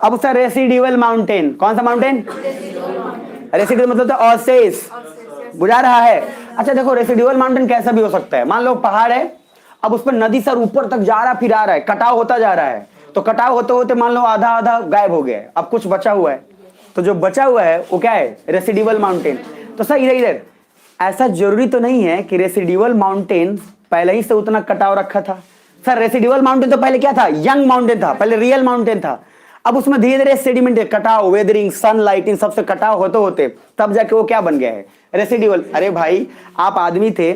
अब उसका रेसिडुअल माउंटेन, कौन सा माउंटेन? रेसिडुअल मतलब तो अवशेष, बुझा रहा है? अच्छा देखो, रेसिडुअल माउंटेन कैसा भी हो सकता है। मान लो पहाड़ है, अब उस पर नदी सर ऊपर तक जा रहा, फिर आ रहा है, कटाव होता जा रहा है। तो कटाव होते होते मान लो आधा आधा गायब हो गया है, अब कुछ बचा हुआ है। तो जो बचा हुआ है वो क्या है, रेसिडुअल माउंटेन। तो सर इधर इधर ऐसा जरूरी तो नहीं है कि रेसिडुअल माउंटेन पहले ही से उतना कटाव रखा था। सर रेसिडुअल माउंटेन तो पहले क्या था, यंग माउंटेन था, पहले रियल माउंटेन था। अब उसमें धीरे धीरे सेडिमेंट, कटाव, वेदरिंग, सनलाइट, इन सबसे कटाव होते होते तब जाके वो क्या बन गया है, रेसिडुअल। अरे भाई आप आदमी थे,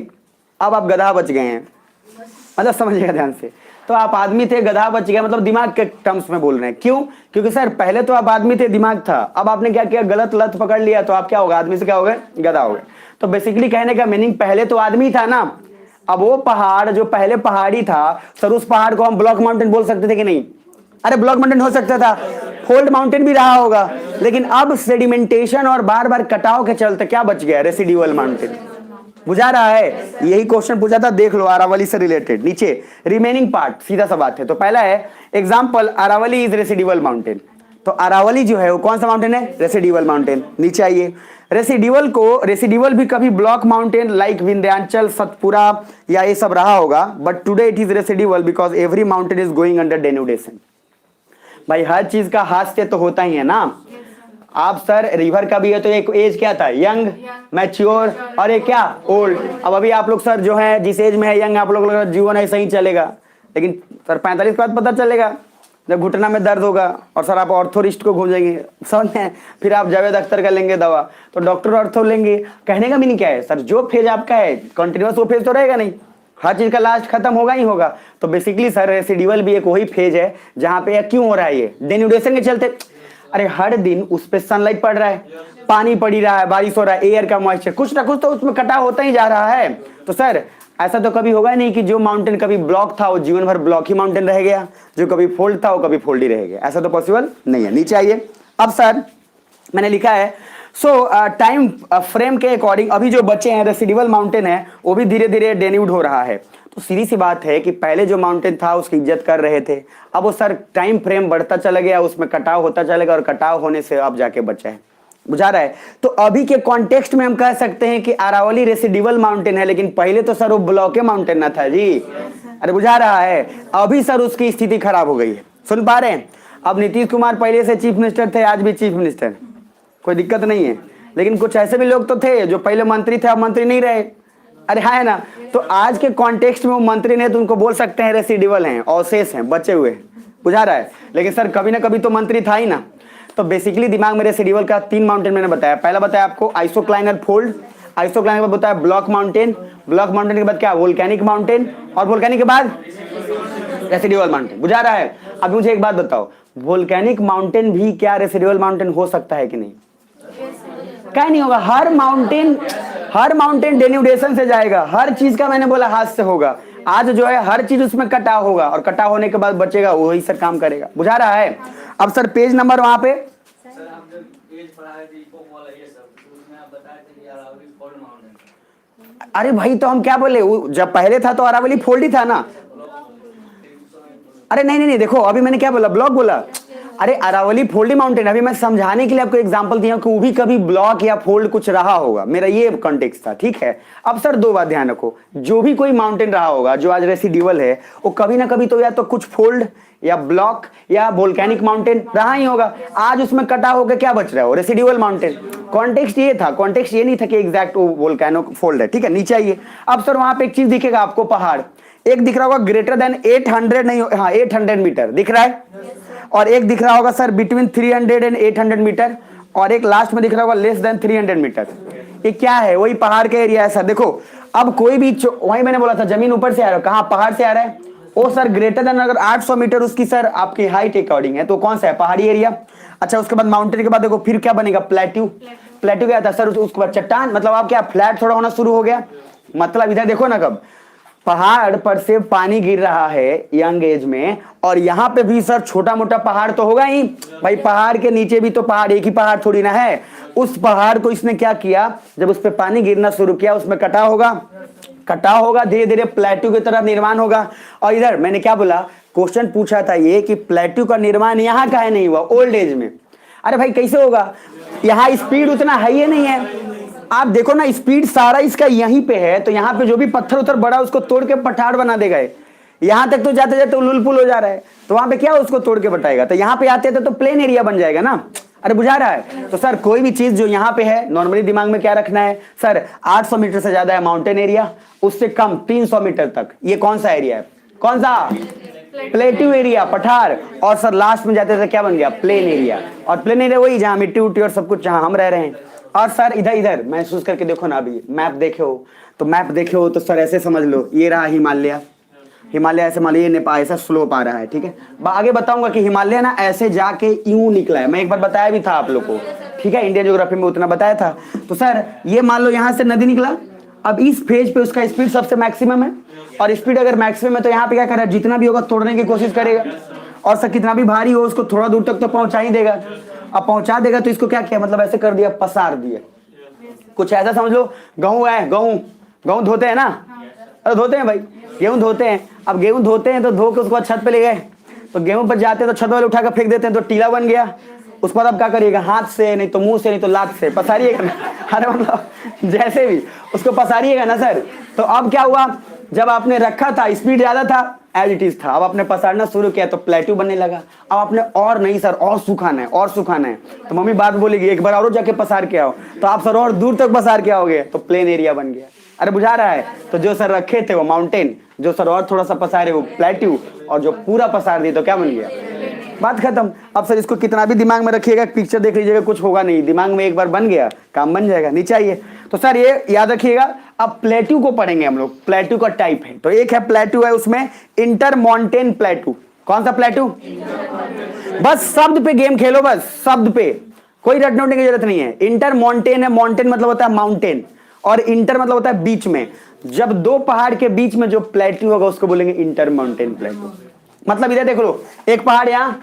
अब आप गधा बच गए हैं, मतलब समझिएगा ध्यान से। तो आप आदमी थे, गधा बच गया, मतलब दिमाग के टर्म्स में बोल रहे हैं। क्यों? क्योंकि सर पहले तो आप आदमी थे, दिमाग था, अब आपने क्या किया, गलत लत पकड़ लिया, तो आप क्या होगा, आदमी से क्या हो गए, गधा हो गए। तो बेसिकली कहने का मीनिंग पहले तो आदमी था ना। अब वो पहाड़ जो पहले पहाड़ी था सर, उस पहाड़ को हम ब्लॉक माउंटेन बोल सकते थे कि नहीं? अरे ब्लॉक माउंटेन हो सकता था, फोल्ड माउंटेन भी रहा होगा, लेकिन अब सेडिमेंटेशन और बार बार कटाव के चलते क्या बच गया, रेसिडुअल माउंटेन। बुझा रहा है? यही क्वेश्चन पूछा था, देख लो अरावली से रिलेटेड। नीचे रिमेनिंग पार्ट, सीधा सा बात है। तो पहला है example, Aravalli is residual mountain. तो अरावली जो है वो कौन सा माउंटेन है, रेसिडुअल माउंटेन। नीचे आइए। रेसिडुअल भी कभी block mountain like Vindhyachal, Satpura या ये सब रहा होगा, but today it is residual because every mountain is going under denudation. भाई हर चीज का हास्य तो होता ही है ना। आप सर रिवर का भी है तो एक एज क्या था, यंग, मैच्योर, और एक क्या, ओल्ड। अब अभी आप लोग सर जो है जिस एज में है यंग, आप लोग का जीवन ऐसा ही चलेगा, लेकिन सर 45 के बाद पता चलेगा जब घुटना में दर्द होगा और सर आप ऑर्थोरिस्ट को घूमेंगे, समझ में? फिर आप जावेद अख्तर का लेंगे दवा, तो डॉक्टर ऑर्थो लेंगे। कहने का मीनिंग क्या है सर, जो फेज आपका है कंटिन्यूअस वो फेज तो रहेगा नहीं, हर चीज का लास्ट खत्म होगा ही होगा। तो बेसिकली सर रेसिडुअल भी एक वही फेज है जहां पे क्यों हो रहा है ये, डेन्यूडेशन के चलते। अरे हर दिन उस पे सनलाइट पड़ रहा है, पानी पड़ी रहा है, बारिश हो रहा है, एयर का मॉइस्चर, कुछ ना कुछ तो उसमें कटाव होता ही जा रहा है। तो सर ऐसा तो कभी होगा नहीं कि जो माउंटेन कभी ब्लॉक था वो जीवन भर ब्लॉक ही माउंटेन रह गया, जो कभी फोल्ड था वो कभी फोल्ड ही रह गया, ऐसा तो पॉसिबल नहीं है। नीचे आइए। अब सर मैंने लिखा है टाइम फ्रेम के अकॉर्डिंग अभी जो बचे हैं रेसिडुअल माउंटेन है वो भी धीरे धीरे डेन्यूड हो रहा है। तो सीधी सी बात है कि पहले जो माउंटेन था उसकी इज्जत कर रहे थे, अब वो सर टाइम फ्रेम बढ़ता चला गया, उसमें कटाव होता चलेगा और कटाव होने से अब जाके बचा है। बुझा रहा है? तो अभी के कॉन्टेक्स्ट में हम कह सकते हैं कि अरावली रेसिडुअल माउंटेन है, लेकिन पहले तो सर वो ब्लॉके माउंटेन ना था जी। अरे बुझा रहा है? अभी सर उसकी स्थिति खराब हो गई है। सुन पा रहे हैं? अब नीतीश कुमार पहले से चीफ मिनिस्टर थे, आज भी चीफ मिनिस्टर, कोई दिक्कत नहीं है। लेकिन कुछ ऐसे भी लोग तो थे जो पहले मंत्री थे अब मंत्री नहीं रहे। अरे हाँ है ना? तो आज के कॉन्टेक्स्ट में वो मंत्री नहीं तो उनको बोल सकते हैं रेसिडुअल हैं, अवशेष हैं, बचे हुए। बुझा रहा है? लेकिन सर कभी ना कभी तो मंत्री था ही ना। तो बेसिकली दिमाग में रेसिडुअल का 3 माउंटेन मैंने बताया। पहला बताया आपको आइसोक्लाइनर फोल्ड, आइसोक्लाइनर के बाद बताया ब्लॉक माउंटेन, ब्लॉक माउंटेन के बाद क्या, वोल्केनिक माउंटेन, और वोल्केनिक के बाद रेसिडुअल माउंटेन। बुझा रहा है? अब मुझे एक बात बताओ, वोल्केनिक माउंटेन भी क्या रेसिडुअल माउंटेन हो सकता है कि नहीं? क्या नहीं होगा? हर माउंटेन डेन्यूडेशन से जाएगा, हर चीज का मैंने बोला हाथ से होगा। आज जो है हर चीज उसमें कटाव होगा और कटाव होने के बाद बचेगा वही सर काम करेगा। बुझा रहा है? अब सर पेज नंबर वहां पे अरे भाई तो हम क्या बोले, जब पहले था तो अरावली फोल्ड ही था ना। अरे नहीं देखो अभी मैंने क्या बोला, ब्लॉक बोला। अरे अरावली फोल्डी माउंटेन, अभी मैं समझाने के लिए आपको एग्जांपल दिया कि वो भी कभी ब्लॉक या फोल्ड कुछ रहा होगा, मेरा ये कॉन्टेक्स्ट था, ठीक है। अब सर 2 बात ध्यान रखो, जो भी कोई माउंटेन रहा होगा जो आज रेसिडुअल है वो कभी ना कभी तो या तो कुछ फोल्ड या ब्लॉक या वोल्केनिक माउंटेन रहा ही होगा। आज उसमें कटा होकर क्या बच रहा है, रेसिडुअल माउंटेन। कॉन्टेक्स्ट ये था, कॉन्टेक्स्ट ये नहीं था कि एग्जैक्ट वो वोल्केनो फोल्ड है, ठीक है। नीचे आइए। अब सर वहां पे एक चीज दिखेगा आपको, पहाड़। एक दिख रहा होगा ग्रेटर देन 800, नहीं, हाँ 800 मीटर दिख रहा है, और एक दिख रहा होगा सर बिटवीन 300 एंड 800 मीटर, और एक लास्ट में दिख रहा होगा लेस देन 300 मीटर। ये क्या है? वही पहाड़ का एरिया है सर। देखो अब कोई भी, वही मैंने बोला था जमीन ऊपर से आ रहा है, कहाँ पहाड़ से आ रहा है, ओ सर ग्रेटर देन अगर 800 मीटर उसकी सर आपकी हाइट अकॉर्डिंग है, तो कौन सा है? पहाड़ी एरिया। अच्छा उसके बाद माउंटेन के बाद देखो फिर क्या बनेगा? प्लेट्यू। प्लेट्यू क्या था सर? उसके बाद चट्टान, मतलब आप क्या फ्लैट थोड़ा होना शुरू हो गया। मतलब इधर देखो ना, कब पहाड़ पर से पानी गिर रहा है यंग एज में, और यहाँ पे भी सर छोटा मोटा पहाड़ तो होगा ही भाई, पहाड़ के नीचे भी तो पहाड़, एक ही पहाड़ थोड़ी ना है। उस पहाड़ को इसने क्या किया, जब उस पर पानी गिरना शुरू किया, उसमें कटाव होगा, धीरे धीरे प्लेट्यू की तरह निर्माण होगा। और इधर मैंने क्या बोला, क्वेश्चन पूछा था ये कि प्लेट्यू का निर्माण यहाँ का है नहीं हुआ, ओल्ड एज में। अरे भाई कैसे होगा? यहाँ स्पीड उतना हाई है नहीं है, आप देखो ना स्पीड सारा इसका यहीं पे है, तो यहाँ पे जो भी पत्थर उतर बड़ा उसको तोड़ के पठार बना देगा। यहाँ तक तो जाते जाते उलुल पुल हो जा रहा है, तो वहां पे क्या उसको तोड़ के बताएगा? तो यहाँ पे आते थे तो प्लेन एरिया बन जाएगा ना। अरे बुझा रहा है? तो सर कोई भी चीज जो यहाँ पे है, नॉर्मली दिमाग में क्या रखना है सर? 800 मीटर से ज्यादा है माउंटेन एरिया, उससे कम 300 मीटर तक ये कौन सा एरिया है? कौन सा? प्लेट्यू एरिया, पठार। और सर लास्ट में जाते थे क्या बन गया? Plain area. और प्लेन एरिया वही जहाँ मिट्टी उट्टी और सब कुछ जहाँ हम रह रहे हैं। और सर इधर महसूस करके देखो ना, अभी मैप देखे हो तो सर ऐसे समझ लो, ये रहा हिमालय ऐसे मान लीजिए, नेपाल ऐसा स्लोप आ रहा है, ठीक है। आगे बताऊंगा कि हिमालय ना ऐसे जाके यूं निकला है, मैं एक बार बताया भी था आप लोग को, ठीक है, इंडियन ज्योग्राफी में उतना बताया था। तो सर ये मान लो यहाँ से नदी निकला, अब इस फेज पे उसका स्पीड सबसे मैक्सिमम है, और स्पीड अगर मैक्सिमम है तो यहाँ पे क्या कर रहा है? जितना भी होगा तोड़ने की कोशिश करेगा, और सर कितना भी भारी हो उसको थोड़ा दूर तक तो पहुंचा ही देगा। अब पहुंचा देगा तो इसको क्या किया, मतलब ऐसे कर दिया, पसार दिया। कुछ ऐसा समझ लो, गेहूं है, गेहूं धोते हैं ना, अरे धोते हैं भाई, गेहूं धोते हैं। अब गेहूं धोते हैं तो धो के उसको छत पे ले गए, तो गेहूं पर जाते हैं तो छत वाले उठा कर फेंक देते हैं, तो टीला बन गया। उसके बाद अब क्या करिएगा? हाथ से नहीं तो मुंह से नहीं तो लात से पसारिएगा। अरे मतलब जैसे भी उसको पसारिएगा ना सर। तो अब क्या हुआ, जब आपने रखा था स्पीड ज्यादा था, एज इट इज था, अब आपने पसारना शुरू किया तो प्लेट्यू बनने लगा। अब आपने और नहीं सर और सुखाना है, तो मम्मी बात बोलेगी एक बार और जाके पसार के आओ, तो आप सर और दूर तक पसार के आओगे तो प्लेन एरिया बन गया। अरे बुझा रहा है? तो जो सर रखे थे वो माउंटेन, जो सर और थोड़ा सा पसारे वो प्लेट्यू, और जो पूरा पसार दिए तो क्या बन गया? बात खत्म। अब सर इसको कितना भी दिमाग में रखिएगा, पिक्चर देख लीजिएगा, कुछ होगा नहीं, दिमाग में एक बार बन गया काम बन जाएगा। नीचे आइए, तो सर ये याद रखिएगा। अब प्लेट्यू को पढ़ेंगे हम लोग, प्लेट्यू का टाइप है, तो एक है प्लेट्यू है उसमें इंटरमॉन्टेन प्लेट्यू। कौन सा प्लेट्यू? बस शब्द पे गेम खेलो, बस शब्द पे, कोई रट नोटने की जरूरत नहीं है। इंटरमॉन्टेन है, मॉन्टेन मतलब होता है माउंटेन, और इंटर मतलब होता है बीच में। जब दो पहाड़ के बीच में जो प्लेट्यू होगा उसको बोलेंगे इंटरमॉन्टेन प्लेट्यू। मतलब इधर देख लो, एक पहाड़ यहाँ,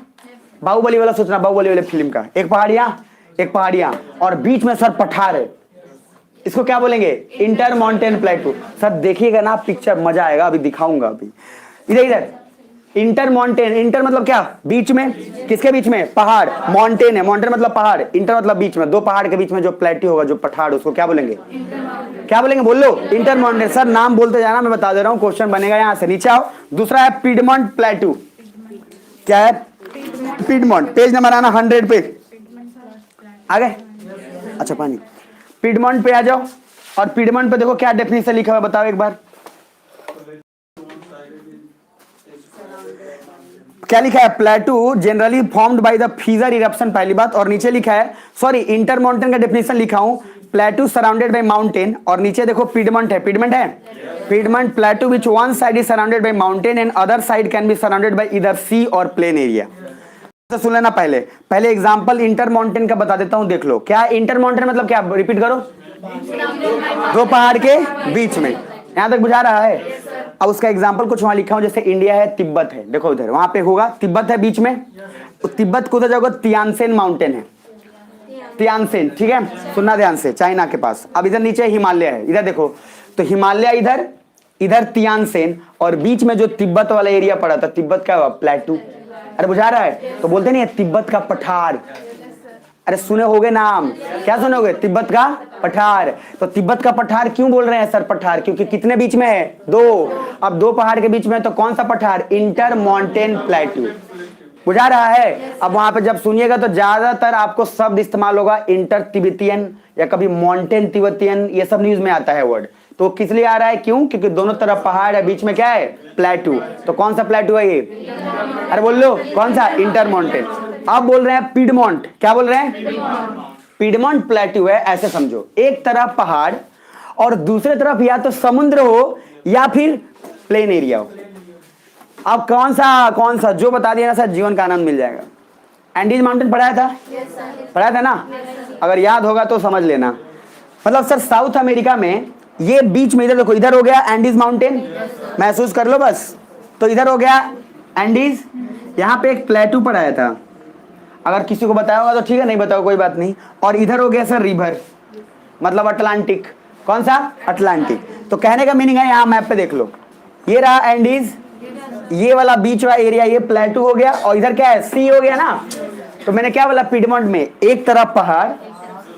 बाहुबली वाला सोचना, बाहुबली वाले फिल्म का, एक पहाड़ यहाँ, एक पहाड़ यहाँ, और बीच में सर पठार है, इसको क्या बोलेंगे? इंटरमॉन्टेन प्लेट्यू। सर देखिएगा ना पिक्चर, मजा आएगा, अभी दिखाऊंगा। अभी इधर इंटरमॉन्टेन, इंटर मतलब क्या? बीच में, किसके बीच में? पहाड़। मॉन्टेन है, मॉन्टेन मतलब पहाड़, इंटर मतलब बीच में, दो पहाड़ के बीच में जो प्लेट्यू होगा, जो पठार, उसको क्या बोलेंगे? क्या बोलेंगे? बोल लो, इंटरमॉन्टेन। सर नाम बोलते जाना, मैं बता दे रहा हूँ, क्वेश्चन बनेगा यहाँ से। नीचे आओ, दूसरा है पिडमॉन्ट प्लेट्यू। क्या है? पिडमॉन्ट। पेज नंबर आना 100 पे आ गए? अच्छा पानी, पिडमॉन्ट पे आ जाओ, और पिडमॉन्ट पे देखो क्या डेफिनेशन लिखा हुआ, बताओ एक बार क्या लिखा है? Plateau generally formed by the फिजर eruption, पहली बात। और नीचे लिखा है, सॉरी इंटरमॉन्टेन का डेफिनेशन लिखा हूं, प्लेट्यू सराउंडेड बाय माउंटेन, और नीचे देखो पिडमॉन्ट है, piedmont plateau which one side is surrounded by mountain and other side can be surrounded by either sea or plain area. तो सुन लेना, पहले एग्जांपल इंटरमॉन्टेन का बता देता हूं, देख लो। क्या इंटरमॉन्टेन मतलब? क्या, रिपीट करो। दो पहाड़ के बीच में, यहां तक बुझा रहा है? अब उसका एग्जांपल कुछ वहां लिखा हूं, जैसे इंडिया है, तिब्बत है, देखो उधर, वहां पे होगा तिब्बत है बीच में, तो तिब्बत को उधर जाओगे, तियानसेन माउंटेन है, तियानसेन, ठीक है, सुनना ध्यान से, चाइना के पास। अब इधर नीचे हिमालय है, इधर देखो, तो हिमालय इधर तियानसेन, और बीच में जो तिब्बत वाला एरिया पड़ा था, तिब्बत का प्लेट्यू। अरे बुझा रहा है? तो बोलते नहीं तिब्बत का पठार। अरे सुने होगे नाम, क्या सुनोगे? तिब्बत का पठार। तो तिब्बत का पठार क्यों बोल रहे हैं सर पठार? क्योंकि कितने बीच में है? दो। अब दो पहाड़ के बीच में है, तो कौन सा पठार? इंटरमॉन्टेन प्लेट्यू। बुझा रहा है? अब वहां पे जब सुनिएगा तो ज्यादातर आपको शब्द इस्तेमाल होगा इंटर तिब्बतियन, या कभी माउंटेन तिब्बतियन, ये सब न्यूज में आता है वर्ड, तो किस लिए आ रहा है, क्यों, क्योंकि दोनों तरफ पहाड़ है, बीच में क्या है, प्लेटू। तो कौन सा प्लेटू है ये, अरे बोल लो कौन सा, इंटरमॉन्टेन। अब बोल रहे हैं पीडमोंट, क्या बोल रहे हैं, पीडमोंट प्लेटू है, ऐसे समझो, एक तरफ पहाड़ और दूसरे तरफ या तो समुद्र हो या फिर प्लेन एरिया हो। अब कौन सा जो बता दिया ना सर, जीवन का आनंद मिल जाएगा। एंडीज माउंटेन पढ़ाया था, पढ़ाया था ना, अगर याद होगा तो समझ लेना। मतलब सर साउथ अमेरिका में ये बीच में, इधर देखो, इधर हो गया एंडीज माउंटेन, महसूस कर लो बस, तो इधर हो गया एंडीज, यहाँ पे एक प्लेटू पढ़ाया था, अगर किसी को बताया होगा तो ठीक है, नहीं बताओ कोई बात नहीं। और इधर हो गया सर रिवर, मतलब अटलांटिक, कौन सा, अटलांटिक। तो कहने का मीनिंग है, यहाँ मैप पे देख लो, ये रहा एंडीज, ये वाला बीच वाला एरिया ये प्लेटू हो गया, और इधर क्या है, सी हो गया ना। तो मैंने क्या बोला, पिडमोंट में एक तरफ पहाड़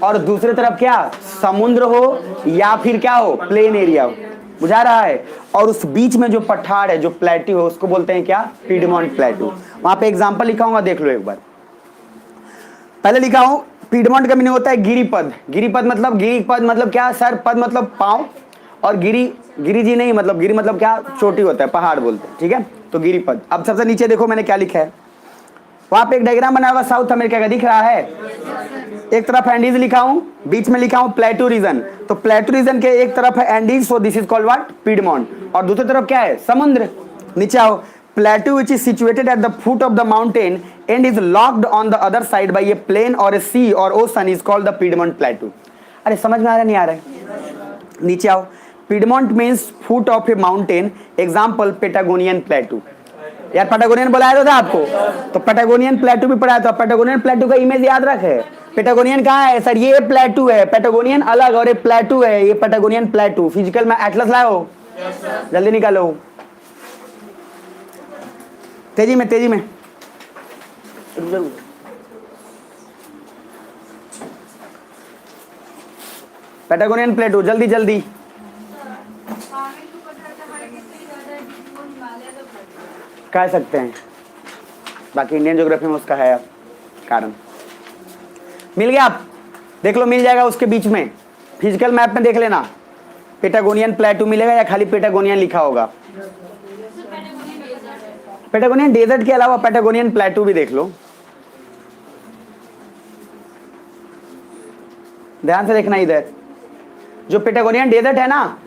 और दूसरी तरफ क्या, समुद्र हो या फिर क्या हो, प्लेन एरिया हो, बुझा रहा है। और उस बीच में जो पठार है, जो प्लेटू हो, उसको बोलते हैं क्या, पिडमोंट प्लेटू। वहां पे एग्जांपल लिखा हूँ, देख लो एक बार। पहले लिखा हूं, पिडमोंट का मीनिंग होता है गिरिपद। गिरिपद मतलब, गिरिपद मतलब क्या सर, पद मतलब पांव, और गिरी जी नहीं, मतलब गिरी मतलब क्या, चोटी होता है, पहाड़ बोलते हैं, ठीक है, तो गिरिपद। अब सबसे नीचे देखो मैंने क्या लिखा है, वहां पे एक डायग्राम बना हुआ साउथ अमेरिका का, दिख रहा है, एक तरफ एंडीज लिखा हूं, बीच में लिखा हूं प्लेटू रीजन। तो प्लेटू रीजन के एक तरफ है Andes, so this is called what, Piedmont, और दूसरी तरफ क्या है, समुद्र। नीचे आओ, plateau which is situated at the foot of the mountain and is locked on the other side by a plain or a sea or ocean is called the Piedmont Plateau। अरे समझ में आ रहा नहीं आ रहा है, नीचे आओ, Piedmont means foot of a mountain, example Patagonian Plateau। यार पैटागोनियन बोलाया था आपको, तो पैटागोनियन प्लेटू भी पढ़ाया था। पैटागोनियन प्लेटू का इमेज याद रखे, पैटागोनियन कहाँ है सर, ये प्लेटू है, पैटागोनियन अलग और ये प्लेटू है, ये पैटागोनियन प्लेटू। फिजिकल में एटलस लाए हो, जल्दी निकालो, तेजी में तेजी में, पैटागोनियन प्लेटू, जल्दी जल्दी। कह सकते हैं, बाकी इंडियन ज्योग्राफी में उसका है कारण। मिल गया, आप देख लो, मिल जाएगा उसके बीच में, फिजिकल मैप में देख लेना, पैटागोनियन प्लेटू मिलेगा या खाली पैटागोनियन लिखा होगा। पैटागोनियन डेजर्ट के अलावा पैटागोनियन प्लेटू भी देख लो, ध्यान से देखना। इधर जो पैटागोनियन डेजर्ट है ना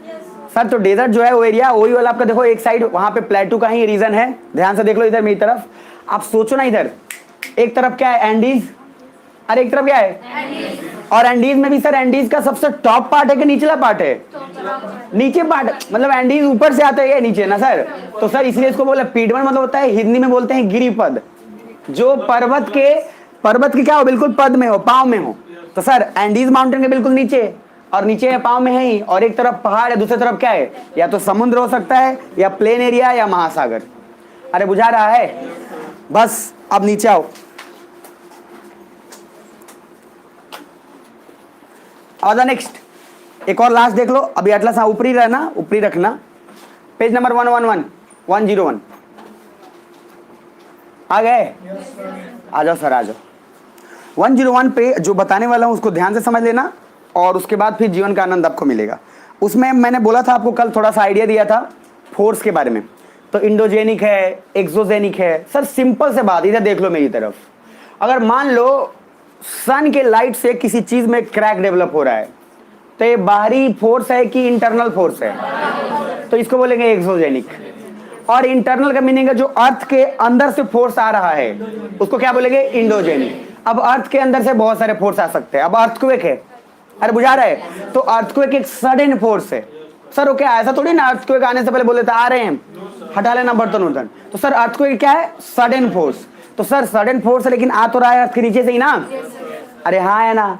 सर, तो डेजर्ट जो है वो एरिया वही वाला आपका, देखो एक साइड वहां पे प्लेटू का ही रीजन है, ध्यान से देख लो इधर मेरी तरफ। आप सोचो ना, इधर एक तरफ क्या है, एंडीज, अरे एक तरफ क्या है एंडीज। और एंडीज में भी सर, एंडीज का सबसे टॉप पार्ट है कि निचला पार्ट है, नीचे पार्ट, मतलब एंडीज ऊपर से आता है नीचे ना सर। तो सर इसलिए इसको बोला पिडमोंट, मतलब होता है, हिंदी में बोलते हैं गिरिपद, जो पर्वत के क्या हो, बिल्कुल पद में हो, पांव में हो। तो सर एंडीज माउंटेन के बिल्कुल नीचे, और नीचे है पांव में है ही, और एक तरफ पहाड़ है, दूसरी तरफ क्या है, या तो समुद्र हो सकता है या प्लेन एरिया या महासागर। अरे बुझा रहा है, बस अब नीचे आओ, और नेक्स्ट एक और लास्ट देख लो। अभी एटलस ऊपरी रहना, ऊपरी रखना, पेज नंबर 101 आ गए, आ जाओ सर, आ जाओ। 101 पे जो बताने वाला हूं उसको ध्यान से समझ लेना, और उसके बाद फिर जीवन का आनंद आपको मिलेगा। उसमें मैंने बोला था आपको, कल थोड़ा सा आइडिया दिया था फोर्स के बारे में। तो इंडोजेनिक है, एक्सोजेनिक है। सर सिंपल से बात, इधर देख लो मेरी तरफ, अगर मान लो सन के लाइट से किसी चीज में क्रैक डेवलप हो रहा है, तो ये बाहरी फोर्स है कि इंटरनल फोर्स है, तो इसको बोलेंगे एक्सोजेनिक। और इंटरनल का मीनिंग है जो अर्थ के अंदर से फोर्स आ रहा है, उसको क्या बोलेंगे, इंडोजेनिक। अब अर्थ के अंदर से बहुत सारे फोर्स आ सकते हैं। अब अर्थक्वेक है, अरे बुझा रहा है, तो अर्थक्वेक एक सडन फोर्स है। सर वो क्या, ऐसा थोड़ी ना अर्थक्वेक आने से पहले बोले थे आ रहे हैं, हटा लेना बर्तन उर्तन। तो सर अर्थक्वेक क्या है, सडन फोर्स। तो सर सडन फोर्स है, लेकिन आ तो रहा है अर्थ के नीचे से ही ना, अरे हाँ है ना।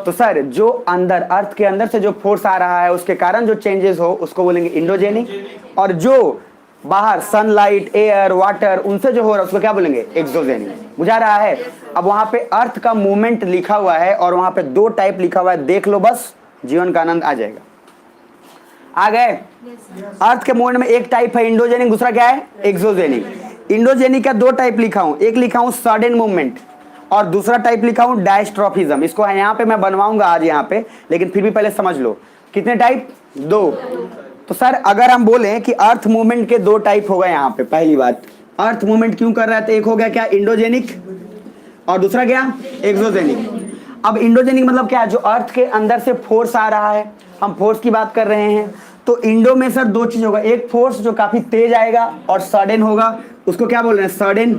तो सर जो अंदर, अर्थ के अंदर से जो फोर्स आ रहा है, उसके कारण जो चेंजेस हो, उसको बोलेंगे इंडोजेनिक। और जो बाहर सनलाइट, एयर, वाटर, उनसे जो हो रहा है, उसको क्या बोलेंगे, एक्सोजेनिक। बुझा रहा है। अब वहां पे अर्थ का मूवमेंट लिखा हुआ है, और वहां पे 2 टाइप लिखा हुआ है, देख लो बस, जीवन का आनंद आ जाएगा। आ गए। अर्थ के मूवमेंट में एक टाइप है इंडोजेनिक, दूसरा क्या है, एक्सोजेनिक। इंडोजेनिक का 2 टाइप लिखा हूं, एक लिखा हूं सडन मूवमेंट, और दूसरा टाइप लिखा हूं डायस्ट्रॉफिज्म। इसको यहाँ पे मैं बनवाऊंगा आज यहाँ पे, लेकिन फिर भी पहले समझ लो कितने टाइप, 2। तो सर अगर हम बोलें कि अर्थ मूवमेंट के 2 टाइप हो गए यहाँ पे, पहली बात अर्थ मूवमेंट क्यों कर रहा है, तो एक हो गया क्या इंडोजेनिक और दूसरा क्या एक्सोजेनिक। अब इंडोजेनिक मतलब क्या, जो अर्थ के अंदर से फोर्स आ रहा है, हम फोर्स की बात कर रहे हैं। तो इंडो में सर 2 चीज होगा, एक फोर्स जो काफी तेज आएगा और सडन होगा, उसको क्या बोल रहे हैं सडन,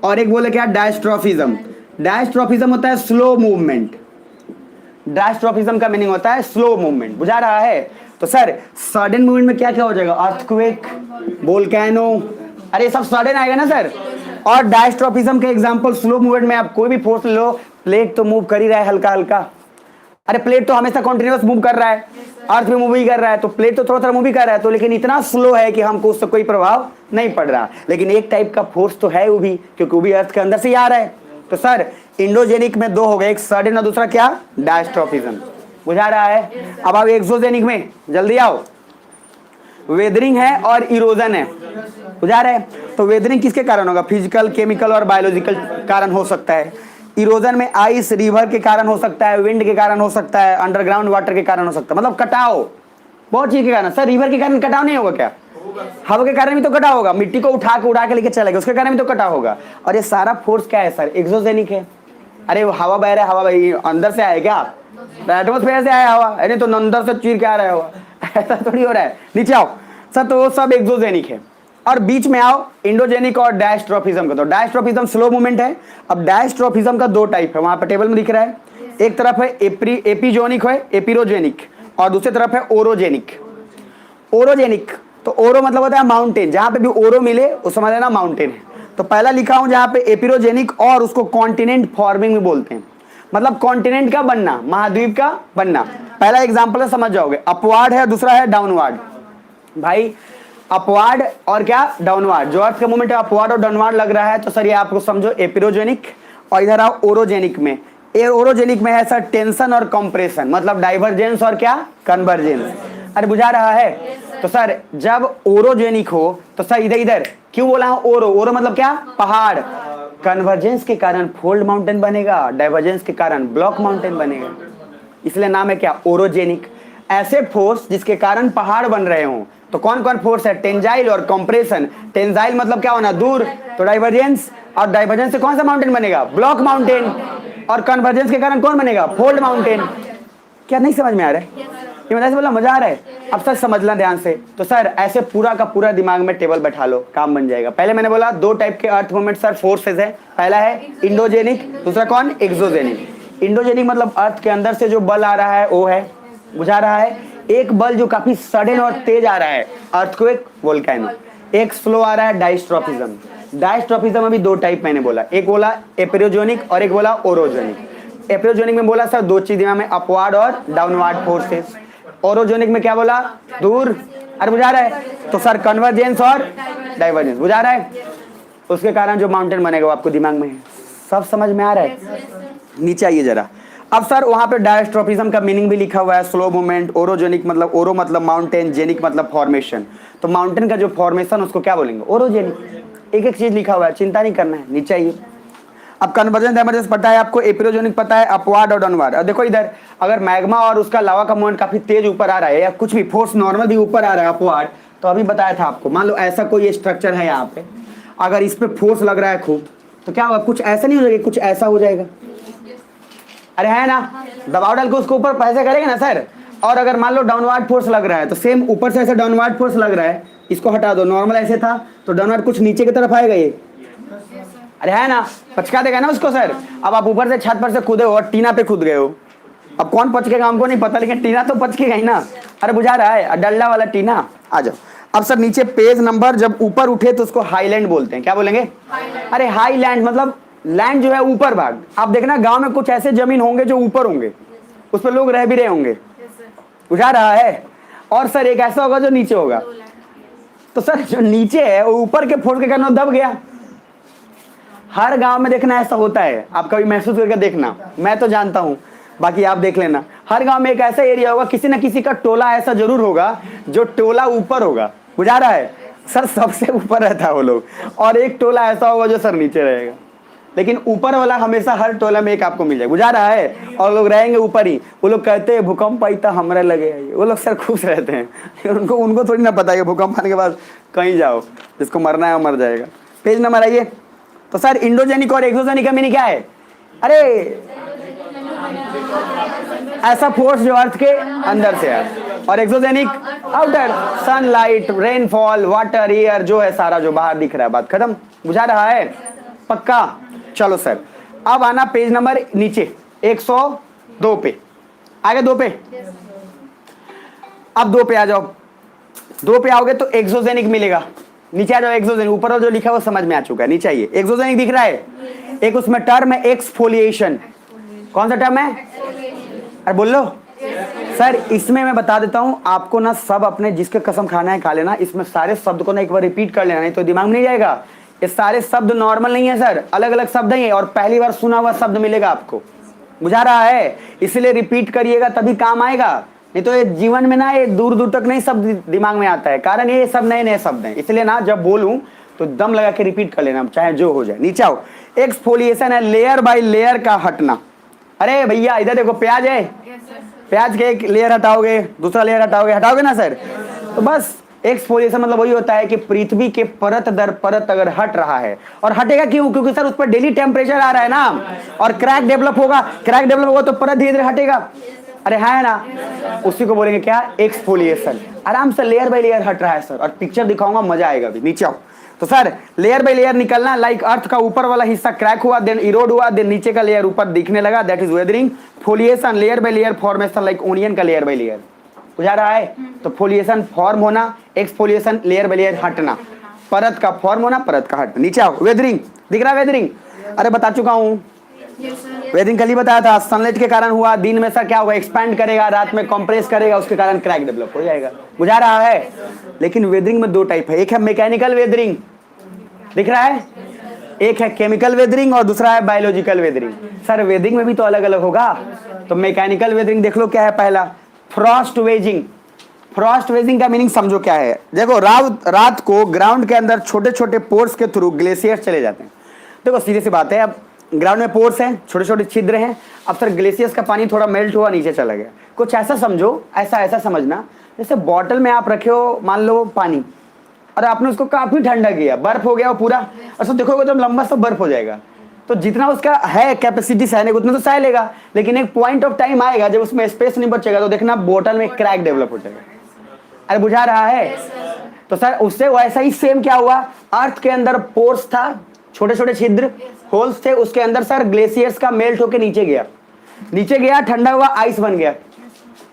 और एक बोले क्या डायस्ट्रॉफिज्म। डायस्ट्रॉफिज्म होता है स्लो मूवमेंट, डायस्ट्रॉफिज्म का मीनिंग होता है स्लो मूवमेंट, बुझा रहा है। तो सर सडन मूवमेंट में क्या क्या हो जाएगा, अर्थक्वेक, वोल्केनो, अरे सब सडन आएगा ना सर। और डायस्ट्रॉफिज्म के एग्जांपल स्लो मूवमेंट में आप कोई भी फोर्स लो, प्लेट तो मूव कर ही रहा है हल्का हल्का, अरे प्लेट तो हमेशा कॉन्टिन्यूअस मूव कर रहा है, अर्थ भी मूव ही कर रहा है, तो प्लेट तो थोड़ा थोड़ा मूव ही कर रहा है, तो लेकिन इतना स्लो है कि हमको उससे कोई प्रभाव नहीं पड़ रहा। लेकिन एक टाइप का फोर्स तो है वो भी, क्योंकि वो भी अर्थ के अंदर से ही आ रहा है। तो सर इंडोजेनिक में 2 हो गए, एक सडन और दूसरा क्या डायस्ट्रॉफिज्म, बुझा रहा है। अब आप एक्सोजेनिक में जल्दी आओ, वेदरिंग है और इरोजन है, बुझा रहे हैं। तो वेदरिंग किसके कारण होगा, फिजिकल, केमिकल और बायोलॉजिकल कारण हो सकता है। इरोजन में आइस, रिवर के कारण हो सकता है, विंड के कारण हो सकता है, अंडरग्राउंड वाटर के कारण हो सकता है, मतलब कटाव बहुत चीज के कारण। सर रिवर के कारण कटाव नहीं होगा क्या, हवा के कारण भी तो कटाव होगा, मिट्टी को उड़ा के लेके चलेगा उसके कारण भी तो कटाव होगा। और ये सारा फोर्स क्या है सर, एक्सोजेनिक है। अरे वो हवा बह रहा है, हवा भाई अंदर से आया क्या, एटमोस्फेयर से आया हवा, अरे तो अंदर से चीर के आ रहा है हवा, ऐसा थोड़ी हो रहा है। नीचे आओ सर, तो वो सब एक्सोजेनिक है। और बीच में आओ इंडोजेनिक और डायस्ट्रॉफिज्म का। तो डायस्ट्रॉफिज्म स्लो मूवमेंट है। अब डायस्ट्रॉफिज्म का 2 टाइप है, वहां पर टेबल में दिख रहा है, एक तरफ है एपिजोनिक है, एपिरोजेनिक, और दूसरी तरफ है ओरोजेनिक। ओरोजेनिक तो ओरो मतलब होता है माउंटेन, जहां पे भी ओरो मिले उस समझ लेना माउंटेन है। तो पहला लिखा हूं जहां पे एपिरोजेनिक, और उसको कॉन्टिनेंट फॉर्मिंग में बोलते हैं, मतलब कॉन्टिनेंट का बनना, महाद्वीप का बनना। पहला एग्जांपल है, समझ जाओगे, अपवार्ड है, दूसरा है डाउनवार्ड। भाई अपवार्ड और क्या डाउनवार्ड, जो अर्थ का मूवमेंट है अपवार्ड और डाउनवार्ड लग रहा है, तो सर ये आपको समझो एपिरोजेनिक। और इधर आओ ओरोजेनिक में, ओरोजेनिक में है सर टेंशन और कंप्रेशन, मतलब डाइवर्जेंस और क्या कन्वर्जेंस। अरे बुझा रहा है। तो सर जब ओरोजेनिक हो तो सर इधर इधर क्यों बोला हूं ओरो, ओरो मतलब क्या पहाड़, कन्वर्जेंस के कारण फोल्ड माउंटेन बनेगा, डाइवर्जेंस के कारण ब्लॉक माउंटेन बनेगा, इसलिए नाम है क्या ओरोजेनिक। ऐसे फोर्स जिसके कारण पहाड़ बन रहे हो, तो कौन कौन फोर्स है, टेंजाइल और कंप्रेशन। टेंजाइल मतलब क्या होना दूर, तो डाइवर्जेंस, और डाइवर्जेंस से कौन सा माउंटेन बनेगा ब्लॉक माउंटेन, और कन्वर्जेंस के कारण कौन बनेगा फोल्ड माउंटेन। क्या नहीं समझ में आ रहा है, ये मतलब बोला मजा आ रहा है, अब सर समझना ध्यान से। तो सर ऐसे पूरा का पूरा दिमाग में टेबल बैठा लो, काम बन जाएगा। पहले मैंने बोला 2 टाइप के अर्थ मूवमेंट सर फोर्सेस है, पहला है इंडोजेनिक, दूसरा कौन एक्सोजेनिक। इंडोजेनिक मतलब अर्थ के अंदर से जो बल आ रहा है वो है, बुझा रहा है। एक बल जो काफी सडन और तेज आ रहा है, अर्थक्वेक, वोल्केनो। एक स्लो आ रहा है डायस्ट्रॉफिज्म। डायस्ट्रॉफिज्म अभी 2 टाइप मैंने बोला, एक बोला एपिरोजेनिक और एक बोला ओरोजेनिक। एपिरोजेनिक में बोला सर 2 चीज में अपवार्ड और डाउनवार्ड फोर्सेस। ओरोजेनिक में क्या बोला दूर, अरे बुझा रहा है। तो सर कन्वर्जेंस और डाइवर्जेंस, बुझा रहा है, उसके कारण जो माउंटेन बनेगा वो आपको दिमाग में है। सब समझ में आ रहा है। नीचे आइए जरा। अब सर वहां पे डायस्ट्रॉफिज्म का मीनिंग भी लिखा हुआ है, स्लो मूवमेंट। ओरोजेनिक मतलब ओरो मतलब माउंटेन, जेनिक मतलब फॉर्मेशन। तो माउंटेन का जो फॉर्मेशन उसको क्या बोलेंगे ओरोजेनिक। एक एक चीज लिखा हुआ है, चिंता नहीं करना है। नीचे आइए। अब कन्वर्जेंस डाइवर्जेंस पता है आपको, एपिरोजेनिक पता है, अपवार्ड और डाउनवार्ड। अब देखो इधर अगर मैग्मा और उसका लावा का मूवमेंट काफी तेज ऊपर आ रहा है, या कुछ भी फोर्स नॉर्मल भी ऊपर आ रहा है अपवार्ड, तो अभी बताया था आपको, मान लो ऐसा कोई स्ट्रक्चर है यहाँ पे, अगर इस पे फोर्स लग रहा है खूब, तो क्या होगा, कुछ ऐसा नहीं हो जाएगा, कुछ ऐसा हो जाएगा। अरे है ना, दबाव डाल के उसको ऊपर पैसे करेगा ना सर। और अगर मान लो डाउनवार्ड फोर्स लग रहा है, तो सेम ऊपर से ऐसे डाउनवार्ड फोर्स लग रहा है, इसको हटा दो, नॉर्मल ऐसे था तो डाउनवार्ड कुछ नीचे की तरफ आएगा ये, अरे है ना, पचका देगा ना उसको सर। अब आप ऊपर से छत पर से कूदे हो और टीना पे कूद गए हो, अब कौन पचकेगा हमको नहीं पता, लेकिन टीना तो पचकेगा ही ना। अरे बुझा रहा है, डल्ला वाला टीना। आ जाओ अब सर नीचे, पेज नंबर जब ऊपर उठे तो उसको हाईलैंड बोलते हैं। क्या बोलेंगे, अरे हाईलैंड मतलब लैंड जो है ऊपर भाग। आप देखना गांव में कुछ ऐसे जमीन होंगे जो ऊपर होंगे, उस पर लोग रह भी रहे होंगे, बुझा रहा है। और सर एक ऐसा होगा जो नीचे होगा, तो सर जो नीचे है वो ऊपर के फोर्स के कारण दब गया। हर गांव में देखना ऐसा होता है, आप कभी महसूस करके देखना, मैं तो जानता हूं, बाकी आप देख लेना। हर गांव में एक ऐसा एरिया होगा, किसी न किसी का टोला ऐसा जरूर होगा जो टोला ऊपर होगा, बुझा रहा है सर, सबसे ऊपर रहता है वो लोग, और एक टोला ऐसा होगा जो सर नीचे रहेगा। लेकिन ऊपर वाला हमेशा हर टोला में एक आपको मिल जाएगा, बुझा रहा है, और लोग रहेंगे ऊपर ही। वो लोग कहते हैं भूकंप आई तो हमारे लगे है, वो लोग सर खुश रहते हैं। उनको थोड़ी ना पता है भूकंप आने के बाद कहीं जाओ, जिसको मरना है वो मर जाएगा। पेज नंबर आइए। तो सर इंडोजेनिक और एक्सोजेनिक का मीनिंग क्या है? अरे ऐसा फोर्स जो अर्थ के अंदर से है, और exogenic outer, sunlight, rainfall, water, air, जो है सारा जो बाहर दिख रहा है। बात खत्म, बुझा रहा है? पक्का? चलो सर, अब आना पेज नंबर नीचे 102 पे। आगे 2 पे, अब 2 पे आ जाओ। 2 पे आओगे तो एक्सोजेनिक मिलेगा। नीचे आ जाओ, एक्सोजेनिक ऊपर जो लिखा है वो समझ में आ चुका है, नीचे आइए। एक्सोजेनिक दिख रहा है, एक उसमें टर्म है एक्सफोलिएशन। कौन सा टर्म है? अरे बोल लो सर। इसमें मैं बता देता हूं आपको ना, सब अपने जिसके कसम खाना है खा लेना। इसमें सारे शब्द को ना एक बार रिपीट कर लेना, नहीं तो दिमाग में नहीं जाएगा। ये सारे शब्द नॉर्मल नहीं है सर, अलग अलग शब्द ही है, और पहली बार सुना हुआ शब्द मिलेगा आपको, बुझा रहा है? इसलिए रिपीट करिएगा तभी काम आएगा, नहीं तो ये जीवन में ना ये दूर दूर तक नहीं शब्द दिमाग में आता है। कारण ये सब नए नए शब्द हैं, इसलिए ना जब बोलूं तो दम लगा के रिपीट कर लेना, चाहे जो हो जाए। नीचे आओ। एक्सफोलिएशन है लेयर बाय लेयर का हटना। अरे भैया इधर देखो, प्याज है, प्याज के एक लेयर हटाओगे, दूसरा लेयर हटाओगे, हटाओगे ना सर? तो बस एक्सफोलिएशन मतलब वही होता है कि पृथ्वी के परत दर परत अगर हट रहा है, और हटेगा क्यों? क्योंकि सर उस पर डेली टेम्परेचर आ रहा है ना, और क्रैक डेवलप होगा। क्रैक डेवलप होगा तो परत धीरे धीरे हटेगा। अरे है ना, उसी को बोलेंगे क्या? एक्सफोलिएशन। आराम से लेयर बाय लेयर हट रहा है सर, और पिक्चर दिखाऊंगा, मजा आएगा भी। नीचे आओ। तो सर लेयर बाय लेयर निकलना, लाइक अर्थ का ऊपर वाला हिस्सा क्रैक हुआ, देन इरोड हुआ, देन नीचे का लेयर ऊपर दिखने लगा, that is weathering. Foliation layer by layer formation, like onion का लेयर बाय लेयर, बुझा रहा है? तो फोलिएशन फॉर्म होना, एक्सफोलिएशन लेयर बाय लेयर हटना, परत का फॉर्म होना, परत का हटना। नीचे आओ। वेदरिंग दिख रहा है? वेदरिंग अरे बता चुका हूं, वेदरिंग कल ही बताया था। सनलाइट के कारण हुआ, दिन में सर क्या होगा? एक्सपैंड करेगा, रात में कंप्रेस करेगा, उसके कारण क्रैक डेवलप हो जाएगा, बुझा रहा है? लेकिन वेदरिंग में 2 टाइप है, एक है मैकेनिकल वेदरिंग, दिख रहा है? एक है केमिकल वेदरिंग और दूसरा है बायोलॉजिकल वेदरिंग। सर वेदरिंग में भी तो अलग अलग होगा। तो मैकेनिकल वेदरिंग देख लो क्या है। पहला फ्रॉस्ट वेजिंग। फ्रॉस्ट वेजिंग का मीनिंग समझो क्या है। देखो रात को ग्राउंड के अंदर छोटे छोटे पोर्स के थ्रू ग्लेशियर चले जाते हैं। देखो सीधी सी बात है, अब ग्राउंड में पोर्स हैं, छोटे छोटे छिद्र हैं। अब सर ग्लेशियर्स का पानी थोड़ा मेल्ट हुआ, नीचे चला गया। कुछ ऐसा समझो, ऐसा समझना जैसे बॉटल में आप रखे हो मान लो पानी, और आपने उसको काफी ठंडा किया, बर्फ हो गया वो पूरा, और सब देखोगे तो लंबा सा बर्फ हो जाएगा। तो जितना उसका है कैपेसिटी सहने उतना तो सह लेगा, लेकिन एक पॉइंट ऑफ टाइम आएगा जब उसमें स्पेस नहीं बचेगा, तो देखना बोतल में क्रैक डेवलप हो जाएगा। अरे बुझा रहा है? तो सर उससे वैसा ही सेम क्या हुआ, अर्थ के अंदर पोर्स था, छोटे छोटे छिद्र होल्स थे, उसके अंदर सर ग्लेशियर्स का मेल्ट होके नीचे गया, ठंडा हुआ, आइस बन गया।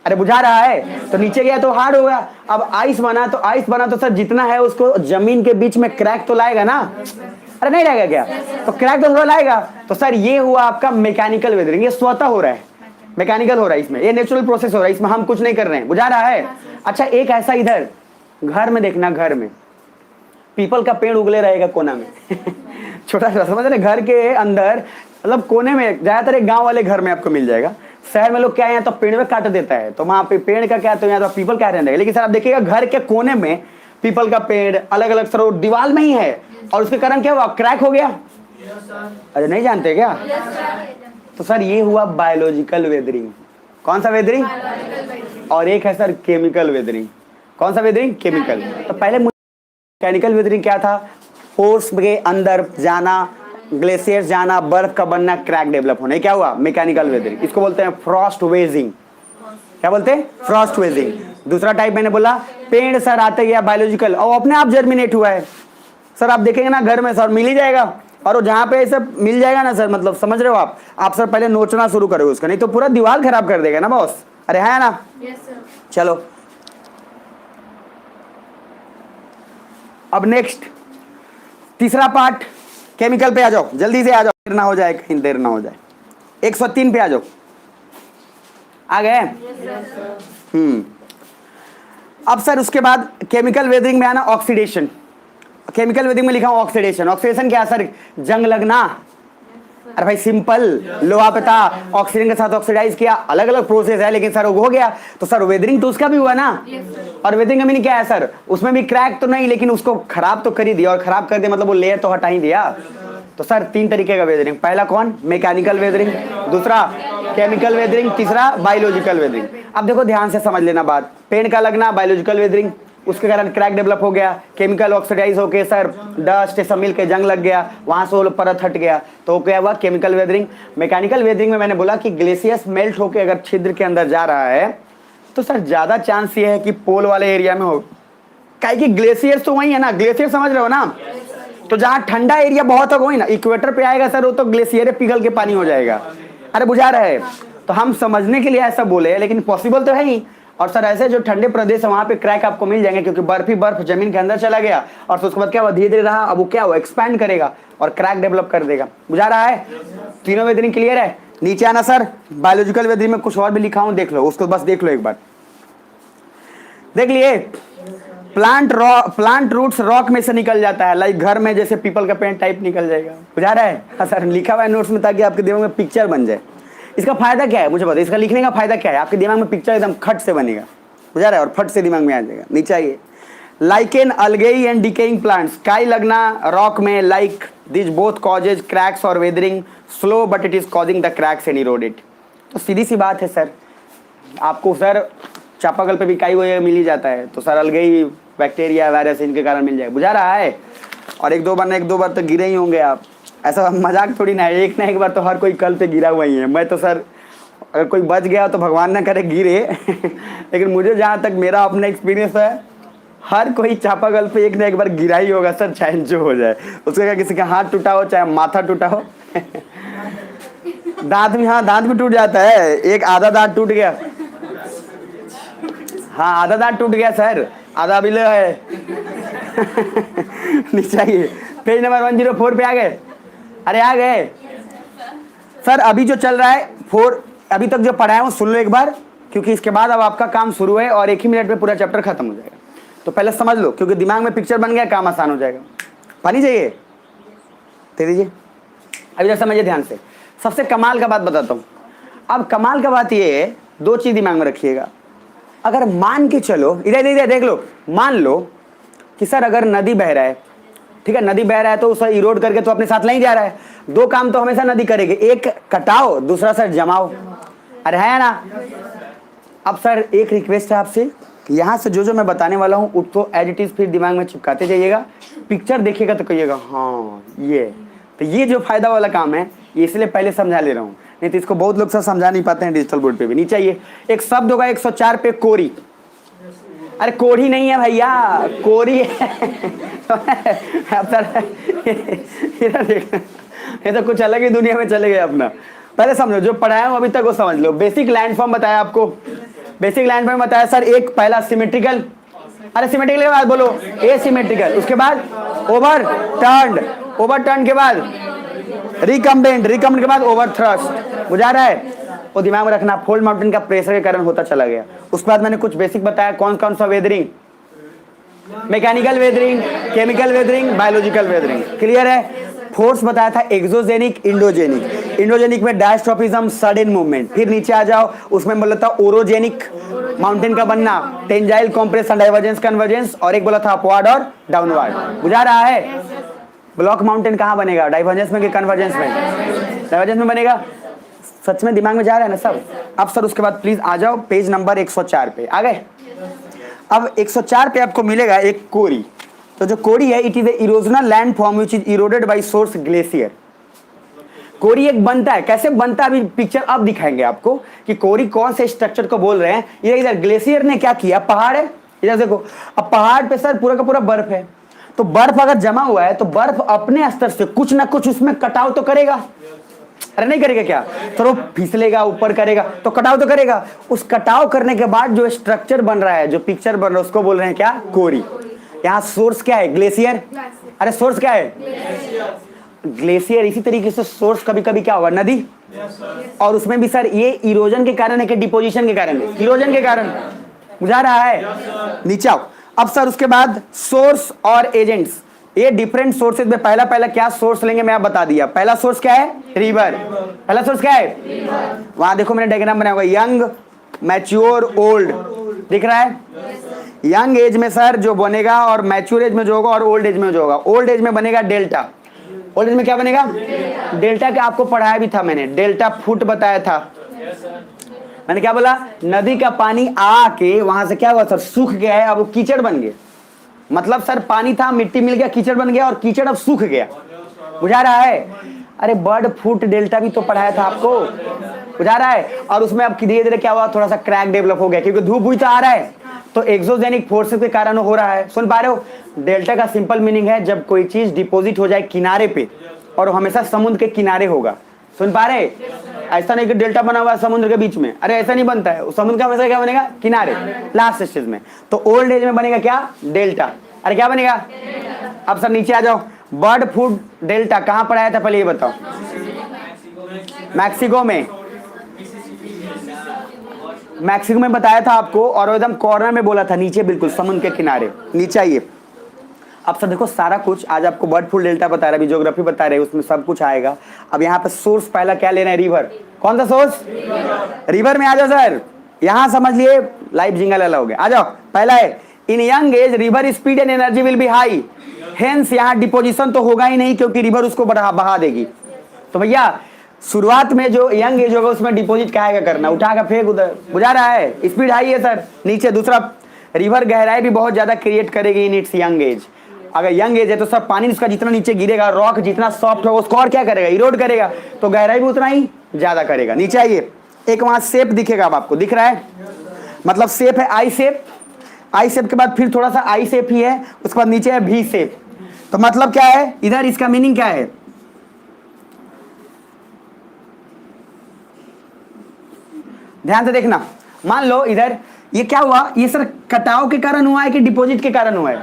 अरे बुझा रहा है? तो नीचे गया तो हार्ड होगा, अब आइस बना तो सर जितना है उसको जमीन के बीच में क्रैक तो लाएगा ना? अरे नहीं लाएगा क्या? तो क्रैक तो थोड़ा लाएगा। तो सर ये हुआ आपका मैकेनिकल वेदरिंग, ये स्वतः हो रहा है, मैकेनिकल हो रहा है, इसमें ये नेचुरल प्रोसेस हो रहा है, इसमें हम कुछ नहीं कर रहे हैं, बुझा रहा है? अच्छा एक ऐसा इधर घर में देखना, घर में पीपल का पेड़ उगले रहेगा कोना में छोटा सा, समझ रहे? घर के अंदर मतलब कोने में, ज्यादातर एक गांव वाले घर में आपको मिल जाएगा। शहर में लोग क्या है तो पेड़ में काट देता है, तो वहां पे पेड़ का क्या, तो यहाँ तो पीपल क्या रहने, लेकिन सर आप देखिएगा घर के कोने में पीपल का पेड़ अलग अलग सर दीवार में ही है, और उसके कारण क्या हुआ? क्रैक हो गया। अरे नहीं जानते क्या? तो सर ये हुआ बायोलॉजिकल वेदरिंग। कौन सा वेदरिंग? और एक है सर केमिकल वेदरिंग। कौन सा वेदरिंग? केमिकल। तो पहले मैकेनिकल वेदरिंग क्या था? फोर्स के अंदर जाना, ग्लेशियर्स जाना, बर्फ का बनना, क्रैक डेवलप होना, क्या हुआ? Mechanical weathering. इसको बोलते हैं फ्रॉस्ट वेजिंग। क्या बोलते हैं? Frost waging. दूसरा टाइप मैंने बोला पेड़ सर आते गया बायोलॉजिकल, और अपने आप जर्मिनेट हुआ है। सर आप देखेंगे ना घर में सर मिल ही जाएगा, और वो जहाँ पे सब मिल जाएगा ना सर, मतलब समझ रहे हो आप सर पहले नोचना शुरू करोगे उसका, नहीं तो पूरा दीवार खराब कर देगा ना बॉस। अरे है ना? चलो अब नेक्स्ट तीसरा पार्ट केमिकल पे आ जाओ, जल्दी से आ जाओ, देर ना हो जाए, कहीं देर ना हो जाए। 103 पे आ जाओ, आ गए? अब सर उसके बाद केमिकल वेदरिंग में आना ऑक्सीडेशन। केमिकल वेदरिंग में लिखा हूं ऑक्सीडेशन। ऑक्सीडेशन क्या सर? जंग लगना। अरे भाई सिंपल, लोहा पे था, ऑक्सीजन के साथ ऑक्सीडाइज किया, अलग अलग प्रोसेस है, लेकिन सर वो हो गया। तो सर वेदरिंग तो उसका भी हुआ ना? और वेदरिंग का मीनिंग क्या है सर? उसमें भी क्रैक तो नहीं, लेकिन उसको खराब तो कर ही दिया, और खराब कर दिया मतलब वो लेयर तो हटा ही दिया। तो सर 3 तरीके का वेदरिंग, पहला कौन, मैकेनिकल वेदरिंग, दूसरा केमिकल वेदरिंग, तीसरा बायोलॉजिकल वेदरिंग। अब देखो ध्यान से समझ लेना बात, पेड़ का लगना बायोलॉजिकल वेदरिंग, उसके कारण क्रैक डेवलप हो गया, केमिकल ऑक्सीडाइज होके सर डस्ट सब मिल के जंग लग गया, वहां से वो परत हट गया, तो क्या हुआ केमिकल वेदरिंग। मैकेनिकल वेदरिंग में मैंने बोला कि ग्लेशियर्स मेल्ट होके अगर छिद्र के अंदर जा रहा है तो सर ज्यादा चांस ये है कि पोल वाले एरिया में हो, काहे कि ग्लेशियर्स तो वही है ना, ग्लेशियर समझ रहे हो ना, तो जहां ठंडा एरिया बहुत होगा वही ना, इक्वेटर पे आएगा सर वो तो ग्लेशियर पिघल के पानी हो जाएगा। अरे बुझा रहा है, तो हम समझने के लिए ऐसा बोले, लेकिन पॉसिबल तो है ही। और सर ऐसे जो ठंडे प्रदेश है वहां पे क्रैक आपको मिल जाएंगे, क्योंकि बर्फ ही बर्फ जमीन के अंदर चला गया और तो उसके बाद क्या हुआ, धीरे धीरे रहा, अब वो क्या हुआ, एक्सपैंड करेगा और क्रैक डेवलप कर देगा। बुझा रहा है, तीनों वेदरिंग क्लियर है। नीचे आना सर, बायोलॉजिकल वेदरिंग में कुछ और भी लिखा हूं, देख लो उसको, बस देख लो एक बार, देख लिए। प्लांट रूट्स रॉक में से निकल जाता है, लाइक घर में जैसे पीपल का पेड़ टाइप निकल जाएगा। बुझा रहा है, हाँ सर लिखा हुआ है नोट्स में ताकि आपके दिमाग में पिक्चर बन जाए। इसका फायदा क्या है मुझे बताओ, इसका लिखने का फायदा क्या है, आपके दिमाग में पिक्चर एकदम खट से बनेगा, बुझा रहा है, और फट से दिमाग में आ जाएगा। नीचे आइए, lichen algae and decaying plants, काई लगना रॉक में, like this both causes cracks और weathering slow but it is causing the cracks and eroded. तो सीधी सी बात है सर, आपको सर चापाकल पे भी काई वो मिल ही जाता है, तो सर अलगेई बैक्टीरिया वायरस इनके कारण मिल जाएगा। बुझा रहा है, और एक दो बार तो गिरे ही होंगे आप, ऐसा मजाक थोड़ी ना है, एक ना एक बार तो हर कोई कल पे गिरा हुआ ही है। मैं तो सर अगर कोई बच गया तो भगवान ना करे गिरे लेकिन मुझे जहाँ तक मेरा अपना एक्सपीरियंस है, हर कोई चापाकल पे एक ना एक बार गिरा ही होगा सर, चाहे जो हो जाए, उसके क्या किसी का हाथ टूटा हो चाहे माथा टूटा हो दांत भी, हाँ दांत भी टूट जाता है, एक आधा दांत टूट गया, हाँ आधा दांत टूट गया सर, आधा बिल है नीचे आइए, पेज नंबर 104 पे आ गए। अरे आ गए सर, अभी जो चल रहा है 4, अभी तक जो पढ़ाया हूँ सुन लो एक बार, क्योंकि इसके बाद अब आपका काम शुरू है और एक ही मिनट में पूरा चैप्टर खत्म हो जाएगा। तो पहले समझ लो, क्योंकि दिमाग में पिक्चर बन गया, काम आसान हो जाएगा। पानी चाहिए दे दीजिए। अभी तक समझिए ध्यान से, सबसे कमाल का बात बताता हूँ। अब कमाल का बात ये है, 2 चीज दिमाग में रखिएगा। अगर मान के चलो, इधर देख लो, मान लो कि सर अगर नदी बह रहा है, ठीक है, नदी बह रहा है तो उसे इरोड करके तो अपने साथ नहीं जा रहा है, 2 काम तो हमेशा नदी करेगी, एक कटाओ, दूसरा सर जमाओ। अरे है ना। अब सर एक रिक्वेस्ट है आपसे, यहाँ से जो मैं बताने वाला हूँ उसको एज इट इज फिर दिमाग में चिपकाते जाइएगा, पिक्चर देखिएगा तो कहिएगा हाँ ये, तो ये जो फायदा वाला काम है ये इसलिए पहले समझा ले रहा हूँ, नहीं तो इसको बहुत लोग सर समझा नहीं पाते हैं डिजिटल बोर्ड पे भी। नीचे आइए, एक शब्द होगा 104 पे, कोरी। अरे कोढ़ी नहीं है भैया, कोरी है ये तो कुछ अलग ही दुनिया में चले गए अपना। पहले समझो, जो पढ़ाया हूँ अभी तक वो समझ लो। बेसिक लैंड फॉर्म बताया आपको, बेसिक लैंड फॉर्म बताया सर, एक पहला सिमेट्रिकल, अरे सिमेट्रिकल के बाद बोलो एसिमेट्रिकल, उसके बाद ओवरटर्न के बाद रिकम्बेंट के बाद ओवरथ्रस्ट। बुझा रहा है, वो दिमाग में रखना, फोल्ड माउंटेन का प्रेशर के कारण होता चला गया। उसके बाद मैंने कुछ बेसिक बताया, कौन कौन सा weathering, mechanical weathering, chemical weathering, biological weathering, clear है। फोर्स बताया था एक्सोजेनिक, इंडोजेनिक में डायस्ट्रोफिज्म, सडन मूवमेंट। फिर नीचे आ जाओ, उसमें बोला था ओरोजेनिक, माउंटेन का बनना, टेंजाइल कॉम्प्रेशन, डाइवर्जेंस कन्वर्जेंस, और एक बोला था अपवार्ड और डाउनवर्ड। बुझा रहा है, ब्लॉक माउंटेन कहाँ बनेगा, डाइवर्जेंस में कि कन्वर्जेंस में, डाइवर्जेंस में बनेगा। सच में दिमाग में जा रहा है ना सब। अब सर उसके बाद प्लीज आ जाओ पेज नंबर 104 पे, आ गए। अब 104 पे आपको मिलेगा एक कोरी। तो जो कोरी है, it is a erosional landform which is eroded by source glacier. Corrie एक बनता है, कैसे बनता है अभी पिक्चर अब दिखाएंगे आपको कि कोरी कौन से स्ट्रक्चर को बोल रहे हैं। ये इधर ग्लेशियर ने क्या किया, पहाड़ है, इधर देखो, अब पहाड़ पे सर पूरा का पूरा बर्फ है, तो बर्फ अगर जमा हुआ है तो बर्फ अपने स्तर से कुछ ना कुछ उसमें कटाव तो करेगा। अरे नहीं करेगा क्या, तो फिसलेगा, ऊपर करेगा, तो कटाव तो करेगा। उस कटाव करने के बाद जो स्ट्रक्चर बन रहा है, जो पिक्चर बन रहा है, उसको बोल रहे हैं क्या, कोरी। यहाँ सोर्स क्या है, ग्लेशियर। अरे सोर्स क्या है, ग्लेशियर। इसी तरीके से सोर्स कभी कभी क्या होगा, नदी। और उसमें भी सर ये इरोजन के कारण है कि डिपोजिशन के कारण है, इरोजन के कारण। बुझा रहा है, नीचे आओ। अब सर उसके बाद सोर्स और एजेंट्स, ये डिफरेंट सोर्सेज में पहला क्या सोर्स लेंगे मैं आप बता दिया। पहला सोर्स क्या है, रिवर। पहला सोर्स क्या है, वहां देखो मैंने डायग्राम बनाया हुआ, यंग, मैच्योर, ओल्ड, दिख रहा है। यंग एज में सर जो बनेगा और मैच्योर एज में जो होगा और ओल्ड एज में जो होगा, ओल्ड एज में बनेगा डेल्टा, ओल्ड एज में क्या बनेगा? डेल्टा का आपको पढ़ाया भी था मैंने, डेल्टा फुट बताया था। मैंने क्या बोला? नदी का पानी आके वहां से क्या हुआ सर? सूख गया है, अब वो कीचड़ बन गया। मतलब सर पानी था, मिट्टी मिल गया, कीचड़ बन गया, और कीचड़ अब सूख गया। बुझा रहा है? अरे बर्ड फुट डेल्टा भी तो पढ़ाया था आपको, बुझा रहा है? और उसमें अब धीरे धीरे क्या हुआ? थोड़ा सा क्रैक डेवलप हो गया, क्योंकि धूप बुझ तो आ रहा है, तो एक्सोजेनिक फोर्सेस के कारण हो रहा है। सुन पा रहे हो? डेल्टा का सिंपल मीनिंग है जब कोई चीज डिपॉजिट हो जाए किनारे पे, और हमेशा समुद्र के किनारे होगा। सुन पा रहे? ऐसा नहीं कि डेल्टा बना हुआ है समुद्र के बीच में, अरे ऐसा नहीं बनता है। समुद्र का हमेशा क्या बनेगा? किनारे, लास्ट स्टेज में। तो ओल्ड एज में बनेगा क्या? डेल्टा। अरे क्या बनेगा? अब सर नीचे आ जाओ। बर्ड फूड डेल्टा कहां पढ़ाया था पहले ये बताओ? मैक्सिको में, मैक्सिको में बताया था आपको, और एकदम कॉर्नर में बोला था, नीचे बिल्कुल समुद्र के किनारे। नीचे आइए। अब सर देखो सारा कुछ आज आपको बर्ड फूड डेल्टा बता रहा है, जियोग्राफी बता रहे हैं, उसमें सब कुछ आएगा। अब यहाँ पे सोर्स पहला क्या लेना है? रिवर। कौन सा सोर्स? रिवर में आ जाओ सर, यहां समझ लिए, लाइव जिंगल अलग हो गया। आ जाओ। पहला है in young age river speed and energy will be high, hence यहाँ डिपोजिशन तो होगा ही नहीं, क्योंकि रिवर उसको बहा देगी। तो भैया शुरुआत में जो यंग एज होगा उसमें डिपॉजिट क्या करना? उठा कर फेंक उधर। बुझा रहा है? स्पीड हाई है सर। नीचे दूसरा, रिवर गहराई भी बहुत ज्यादा क्रिएट करेगी इन इट्स यंग एज। अगर यंग एज है तो सब पानी उसका जितना नीचे गिरेगा, रॉक जितना सॉफ्ट होगा उसको और क्या करेगा? इरोड करेगा, तो गहराई भी उतना ही ज्यादा करेगा। नीचे आइए। एक वहां शेप दिखेगा, अब आपको दिख रहा है? मतलब शेप है आई शेप, आई शेप के बाद फिर थोड़ा सा आई शेप ही है, उसके बाद नीचे है भी शेप। तो मतलब क्या है इधर? इसका मीनिंग क्या है? ध्यान से देखना। मान लो इधर ये क्या हुआ? ये सर कटाव के कारण हुआ है कि डिपॉजिट के कारण हुआ है?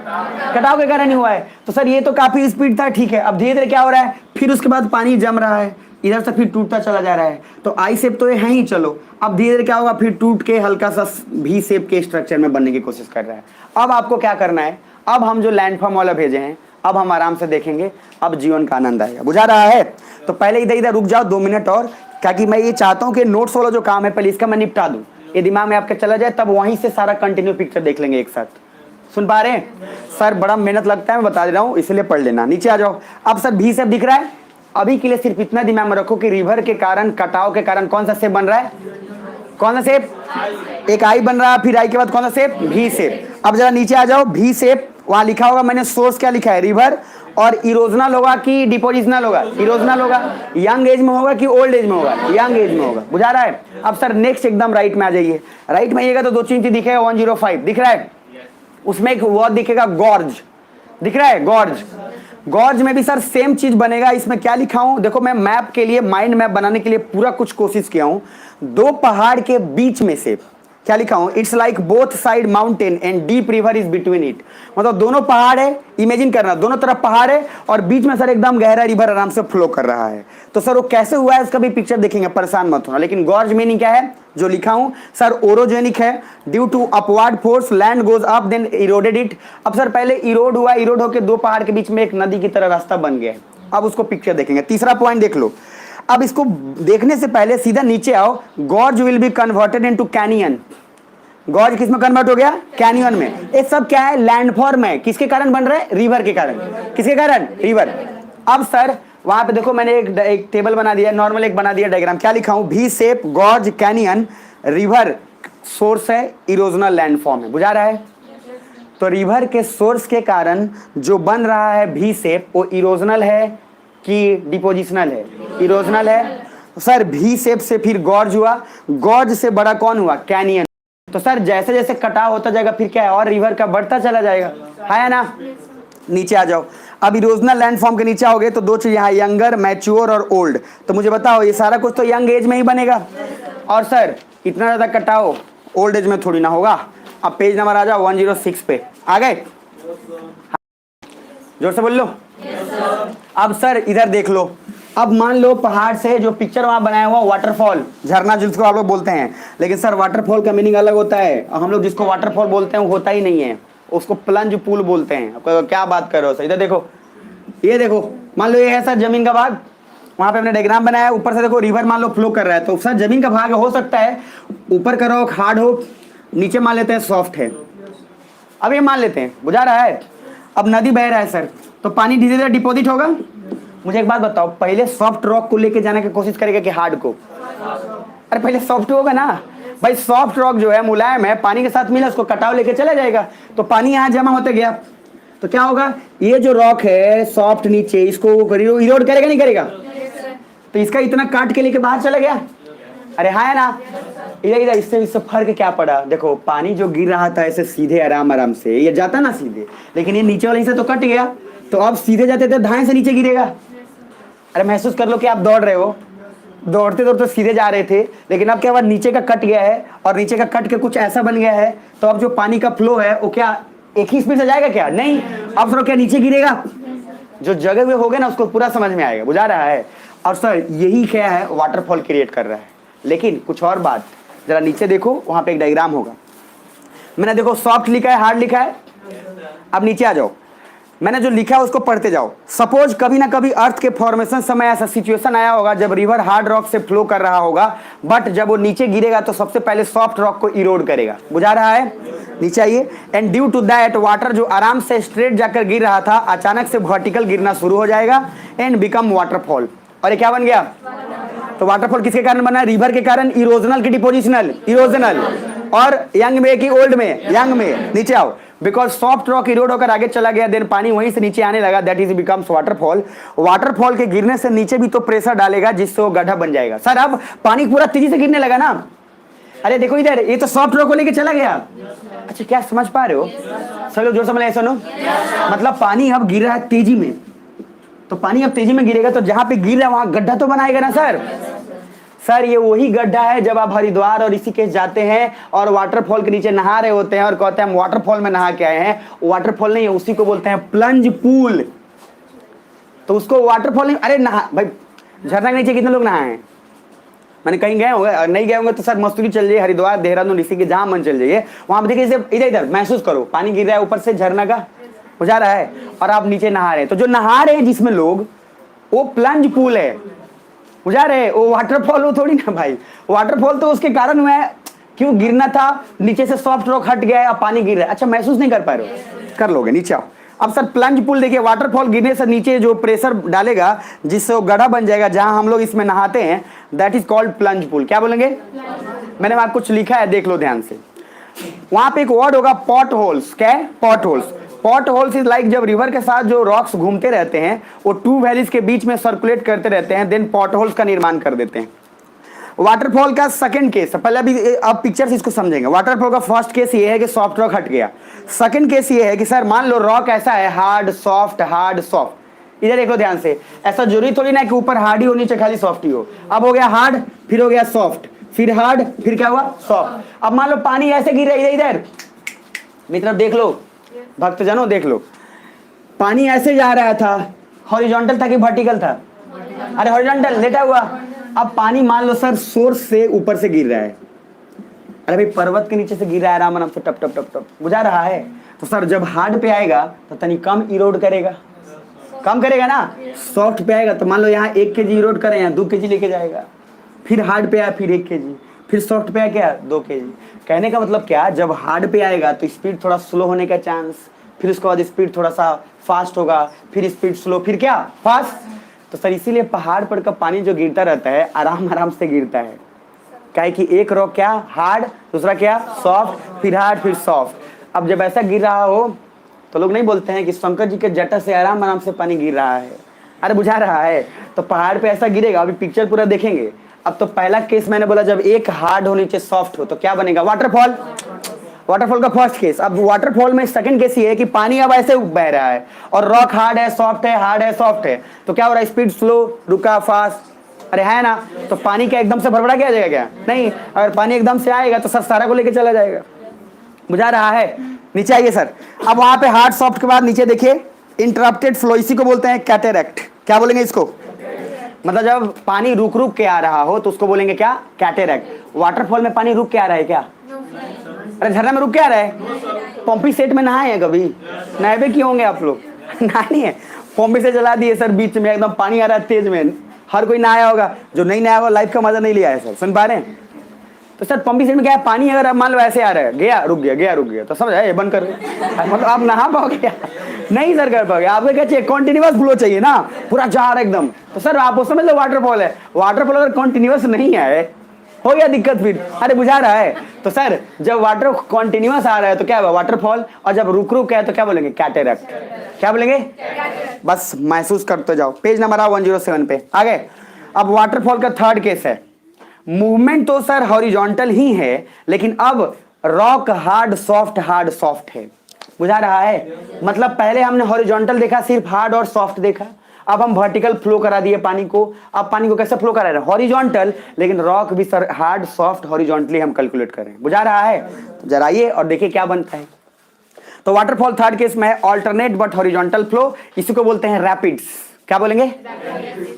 कटाव के कारण ही हुआ है। तो सर ये तो काफी स्पीड था, ठीक है। अब धीरे धीरे क्या हो रहा है? फिर उसके बाद पानी जम रहा है, इधर से फिर टूटता चला जा रहा है। तो आई शेप तो ये है ही, चलो अब धीरे धीरे क्या होगा? फिर टूट के हल्का सा भी शेप के स्ट्रक्चर में बनने की कोशिश कर रहा है। अब आपको क्या करना है? अब हम जो लैंडफॉर्म वाला भेजे हैं, अब हम आराम से देखेंगे, अब जीवन का आनंद आएगा। बुझा रहा है? तो पहले इधर इधर रुक जाओ 2 मिनट और, ताकि मैं ये चाहता हूं कि नोट्स वाला जो काम है पहले इसका मैं निपटा दूं, ये दिमाग में आपके चला जाए, तब वहीं से सारा कंटिन्यू पिक्चर देख लेंगे एक साथ। सुन पा रहे हैं? सर बड़ा मेहनत लगता है, मैं बता दे रहा हूं, इसलिए पढ़ लेना। नीचे आ जाओ। अब सर भी शेप दिख रहा है? अभी के लिए सिर्फ इतना दिमाग में रखो कि रिवर के कारण, कटाव के कारण कौन सा शेप बन रहा है? कौन सा शेप? एक आई बन रहा है, फिर आई के बाद कौन सा शेप? भी शेप। अब जरा नीचे आ जाओ। भी शेप वहां लिखा होगा, मैंने सोर्स क्या लिखा है? रिवर। और इरोजनल होगा कि डिपोजिशनल होगा? इरोजनल होगा। यंग एज में होगा कि ओल्ड एज में होगा? यंग एज में होगा। बुझा रहा है? अब सर नेक्स्ट एकदम राइट में आ जाइए। राइट में आइएगा तो 2 चीज दिखेगा। 105 दिख रहा है? उसमें एक वर्ड दिखेगा गॉर्ज, दिख रहा है? गॉर्ज। गॉर्ज में भी सर सेम चीज बनेगा। इसमें क्या लिखा हूं देखो, मैं मैप के लिए, माइंड मैप बनाने के लिए पूरा कुछ कोशिश किया हूं। 2 पहाड़ के बीच में से क्या लिखा हूं? It's like both side mountain and deep river is between it. मतलब दोनों पहाड़ है, इमेजिन करना, दोनों तरफ पहाड़ है और बीच में सर एकदम गहरा रिवर आराम से फ्लो कर रहा है। तो सर वो कैसे हुआ है इसका भी पिक्चर देखेंगे, परेशान मत होना। लेकिन गॉर्ज मीनिंग क्या है जो लिखा हूं? सर ओरोजेनिक है, due to upward force land goes up then eroded it. अब सर पहले इरोड हुआ, इरोड होकर 2 पहाड़ के बीच में एक नदी की तरह रास्ता बन गया। अब उसको पिक्चर देखेंगे। तीसरा पॉइंट देख लो। अब इसको देखने से पहले सीधा नीचे आओ। Gorge will be converted into canyon. Gorge किस में कन्वर्ट हो गया? कैनियन में। ये सब क्या है? लैंडफॉर्म है। किसके कारण बन रहा है? रिवर के कारण। किसके कारण? रिवर। अब सर वहां पे देखो मैंने एक टेबल बना दिया, नॉर्मल एक बना दिया डायग्राम। क्या लिखा हूं? भी shape, gorge, canyon, river source है, इरोजनल लैंडफॉर्म है। बुझा रहा है? तो रिवर के सोर्स के कारण जो बन रहा है भी शेप, वो इरोजनल है कि डिपोजिशनल है? इरोजनल है। सर भी शेप से फिर गॉर्ज हुआ, गॉर्ज से बड़ा कौन हुआ? कैनियन। तो सर जैसे जैसे कटाव होता जाएगा फिर क्या है? और रिवर का बढ़ता चला जाएगा, है ना? नीचे आ जाओ। अब इरोजनल लैंडफॉर्म के नीचे आओगे तो 2 चीज यहाँ, यंगर, मैच्योर और ओल्ड। तो मुझे बताओ ये सारा कुछ तो यंग एज में ही बनेगा। और सर इतना ज्यादा कटाव ओल्ड एज में थोड़ी ना होगा। अब पेज नंबर आ जाओ 106 पे। आ गए? जोर से बोल लो। अब सर इधर देख लो। अब मान लो पहाड़ से जो पिक्चर वहां बनाया हुआ वाटरफॉल, झरना जिसको आप लोग बोलते हैं, लेकिन सर वाटरफॉल का मीनिंग अलग होता है। और हम लोग जिसको वाटरफॉल बोलते हैं वो होता ही नहीं है, उसको प्लंज पूल बोलते हैं। आपको क्या बात कर रहे हो सर? इधर देखो, ये देखो, मान लो ये है सर जमीन का भाग, वहां पे हमने डायग्राम बनाया, ऊपर से देखो रिवर मान लो फ्लो कर रहा है। तो सर जमीन का भाग हो सकता है ऊपर का रॉक हार्ड हो, नीचे मान लेते हैं सॉफ्ट है। अब ये मान लेते हैं, बुझा रहा है? अब नदी बह रहा है सर, तो पानी धीरे धीरे डिपोजिट होगा, मुझे एक बात बताओ, पहले सॉफ्ट रॉक को लेके जाने की कोशिश करेगा कि हार्ड को? अरे पहले सॉफ्ट होगा ना भाई। सॉफ्ट रॉक जो है मुलायम है, पानी के साथ मिला उसको कटाव लेके चला जाएगा, तो पानी यहाँ जमा होते गया तो क्या होगा, ये जो रॉक है सॉफ्ट नीचे, इसको इरोड करेगा नहीं करेगा? तो इसका इतना काट के लेके बाहर चला गया। अरे हाँ है ना? इधर इससे फर्क क्या पड़ा? देखो पानी जो गिर रहा था ऐसे सीधे आराम आराम से, ये जाता ना सीधे, लेकिन ये नीचे वाले हिस्सा तो कट गया, तो अब सीधे जाते थे धाएं से नीचे गिरेगा। अरे महसूस कर लो कि आप दौड़ रहे हो, दौड़ते दौड़ते सीधे जा रहे थे, लेकिन अब क्या हुआ, नीचे का कट गया है और नीचे का कट के कुछ ऐसा बन गया है, तो अब जो पानी का फ्लो है वो क्या एक ही स्पीड से जाएगा क्या? नहीं, अब सर क्या नीचे गिरेगा? जो जगह हुए हो गए ना उसको पूरा समझ में आएगा, बुझा रहा है? और सर यही क्या है, वाटरफॉल क्रिएट कर रहा है। लेकिन कुछ और बात, जरा नीचे देखो, वहां पे एक डायग्राम होगा। मैंने देखो सॉफ्ट लिखा है, हार्ड लिखा है। अब नीचे आ जाओ, मैंने जो लिखा है उसको पढ़ते जाओ। सपोज कभी ना कभी अर्थ के फॉर्मेशन समय ऐसा सिचुएशन आया होगा जब रिवर हार्ड रॉक से फ्लो कर रहा होगा, बट जब वो नीचे गिरेगा तो सबसे पहले सॉफ्ट रॉक को इरोड करेगा। बुझा रहा है? नीचे आइए। And due to that water जो आराम से स्ट्रेट जाकर गिर रहा था अचानक से वर्टिकल गिरना शुरू हो जाएगा एंड बिकम वाटरफॉल। और ये क्या बन गया? तो वाटरफॉल किसके कारण बना? रिवर के कारण। इरोजनल की डिपोजिशनल? इरोजनल। और यंग में कि ओल्ड में? यंग में। नीचे आओ। बिकॉज सॉफ्ट रॉक इरोड होकर आगे चला गया, देन पानी वहीं से नीचे आने लगा, that is becomes waterfall. Waterfall के गिरने से नीचे भी तो प्रेशर डालेगा जिससे वो गड्ढा बन जाएगा। सर अब पानी पूरा तेजी से गिरने लगा ना। अरे देखो इधर, ये तो सॉफ्ट रॉक को लेके चला गया। अच्छा क्या समझ पा रहे हो? सब लोग जोर से बोले सुनो। मतलब पानी अब गिर रहा है तेजी में, तो पानी अब तेजी में गिरेगा तो जहां पे गिर रहा है वहां गड्ढा तो बनाएगा ना सर। सर ये वही गड्ढा है जब आप हरिद्वार और ऋषिकेश जाते हैं और वाटरफॉल के नीचे नहा रहे होते हैं और कहते हैं हम वाटरफॉल में नहा के आए हैं। वाटरफॉल नहीं है, उसी को बोलते हैं प्लंज पूल। तो उसको वाटरफॉल नहीं, अरे नहा भाई, झरना के नीचे कितने लोग नहाए हैं? मैंने कहीं गए होंगे, नहीं गए होंगे तो सर मसूरी चल जाइए, हरिद्वार, देहरादून, ऋषिकेश, जहां मन चल जाइए, वहां पर देखिए इधर इधर महसूस करो, पानी गिर रहा है ऊपर से झरना का, बुझा रहा है, और आप नीचे नहा रहे हैं। तो जो नहा रहे हैं जिसमें लोग, वो प्लंज पूल है, बुझा रहे? वो वाटरफॉल हो थोड़ी ना भाई। वाटरफॉल तो उसके कारण हुआ है, क्यों गिरना था, नीचे से सॉफ्ट रॉक हट गया है और पानी गिर रहा है। अच्छा महसूस नहीं कर पा रहे हो? कर लोगे, नीचे आओ। अब सर प्लंज पूल देखिए, वाटरफॉल गिरने से नीचे जो प्रेशर डालेगा जिससे वो गड्ढा बन जाएगा जहां हम लोग इसमें नहाते हैं, that is called plunge pool. क्या बोलेंगे? मैंने वहां कुछ लिखा है, देख लो ध्यान से। वहां पे एक वर्ड होगा पॉट होल्स। क्या है? Pot holes. Pot holes is like जब रिवर के साथ जो रॉक्स घूमते रहते हैं वो टू वैलीज के बीच में सर्कुलेट करते रहते हैं, देन पॉट होल्स का निर्माण कर देते हैं। वाटरफॉल का सेकंड केस, पहले अभी आप पिक्चर्स इसको समझेंगे। वाटरफॉल का फर्स्ट केस ये है कि सॉफ्ट रॉक हट गया। सेकंड केस ये है कि सर मान लो रॉक ऐसा है, हार्ड सॉफ्ट हार्ड सॉफ्ट। इधर देखो ध्यान से, ऐसा जरूरी थोड़ी ना कि ऊपर हार्ड ही हो नीचे खाली सॉफ्ट ही हो। अब हो गया हार्ड, फिर हो गया सॉफ्ट, फिर हार्ड, फिर क्या हुआ? सॉफ्ट। अब मान लो पानी ऐसे गिर रहा है, इधर मेरी तरफ देख लो, भक्तजनों देख लो, पानी ऐसे जा रहा था, हॉरिजॉन्टल था कि वर्टिकल था? अरे हॉरिजॉन्टल, लेटा हुआ। अब पानी मान लो सर सोर्स से ऊपर से गिर रहा है, अरे भाई पर्वत के नीचे से गिर रहा है आराम आराम से, टप टप टप टप, बुझा रहा है? तो सर जब हार्ड पे आएगा तो तनी कम इरोड करेगा, कम करेगा ना। सॉफ्ट पे आएगा तो मान लो यहाँ 1 kg इरोड करें, यहाँ 2 kg लेके जाएगा। फिर हार्ड पे आया, फिर 1 kg, फिर सॉफ्ट पे आया क्या? 2 kg। कहने का मतलब क्या, जब हार्ड पे आएगा तो स्पीड थोड़ा स्लो होने का चांस, फिर उसके बाद स्पीड थोड़ा सा फास्ट होगा, फिर स्पीड स्लो, फिर क्या? फास्ट। तो सर इसीलिए पहाड़ पर का पानी जो गिरता रहता है आराम आराम से गिरता है, क्या कि एक रॉक क्या हार्ड, दूसरा क्या सॉफ्ट, फिर हार्ड फिर सॉफ्ट। अब जब ऐसा गिर रहा हो तो लोग नहीं बोलते हैं कि शंकर जी के जटा से आराम आराम से पानी गिर रहा है। अरे बुझा रहा है? तो पहाड़ पे ऐसा गिरेगा, अभी पिक्चर पूरा देखेंगे। अब तो पहला केस मैंने बोला जब एक हार्ड हो नीचे सॉफ्ट हो तो क्या बनेगा? वाटरफॉल। वाटरफॉल का फर्स्ट केस। अब वाटरफॉल में सेकंड केस ये है कि पानी अब ऐसे बह रहा है और रॉक हार्ड है सॉफ्ट है, हार्ड है सॉफ्ट है, तो क्या हो रहा है? स्पीड स्लो, रुका, फास्ट। अरे है ना? तो पानी क्या एकदम से भरभरा के आ जाएगा क्या? नहीं। अगर पानी एकदम से आएगा तो सर सारा को लेके चला जाएगा, बुझा रहा है? नीचे आइए सर। अब वहां पे हार्ड सॉफ्ट के बाद नीचे देखिए इंटरप्टेड फ्लो, इसी को बोलते हैं कैटेरैक्ट। क्या बोलेंगे इसको? मतलब जब पानी रुक रुक के आ रहा हो तो उसको बोलेंगे क्या? कैटेरैक्ट। वाटरफॉल में पानी रुक के आ रहा है क्या? अरे झरना में रुक के आ रहा है? पंपी सेट में नहाए हैं कभी? नहाए क्यों होंगे आप लोग? नहानी है, पंपी से चला दिए सर, बीच में एकदम पानी आ रहा है तेज में, हर कोई नहाया होगा, जो नहीं नहाया होगा लाइफ का मजा नहीं लिया है सर, सुन पा रहे हैं? तो सर पंपी सेट में क्या है, पानी अगर मान लो ऐसे आ रहा है, गया रुक गया, गया रुक गया, तो समझ आया? ये बंद कर, मतलब आप नहा पाओगे क्या? नहीं सर कर पाओगे, आपको क्या चाहिए, कॉन्टिन्यूअस फ्लो चाहिए ना, पूरा जा रहा है एकदम। तो सर आप उस समझ लो वाटरफॉल है, वाटरफॉल अगर कॉन्टिन्यूअस नहीं है हो गया दिक्कत फिर, अरे बुझा रहा है। तो सर जब वाटर कॉन्टिन्यूअस आ रहा है तो क्या हुआ, वाटरफॉल, और जब रुक रुक है तो क्या बोलेंगे, कैटरैक्ट। क्या बोलेंगे, बस महसूस करते जाओ। पेज नंबर 107 पे आगे। अब वाटरफॉल का थर्ड केस है, मूवमेंट तो सर हॉरिजॉन्टल ही है, लेकिन अब रॉक हार्ड सॉफ्ट है। बुझा रहा है, मतलब पहले हमने हॉरिजॉन्टल देखा, सिर्फ हार्ड और सॉफ्ट देखा, अब हम वर्टिकल फ्लो करा दिए पानी को। अब पानी को कैसे फ्लो करा रहे हैं, हॉरिजॉन्टल, लेकिन रॉक भी सर हार्ड सॉफ्ट हॉरिजॉन्टली हम कैलकुलेट कर रहे हैं। बुझा रहा है, तो जरा आइए और देखिए क्या बनता है। तो वाटरफॉल थर्ड केस में ऑल्टरनेट बट हॉरिजॉन्टल फ्लो, इसी को बोलते हैं रैपिड्स। क्या बोलेंगे,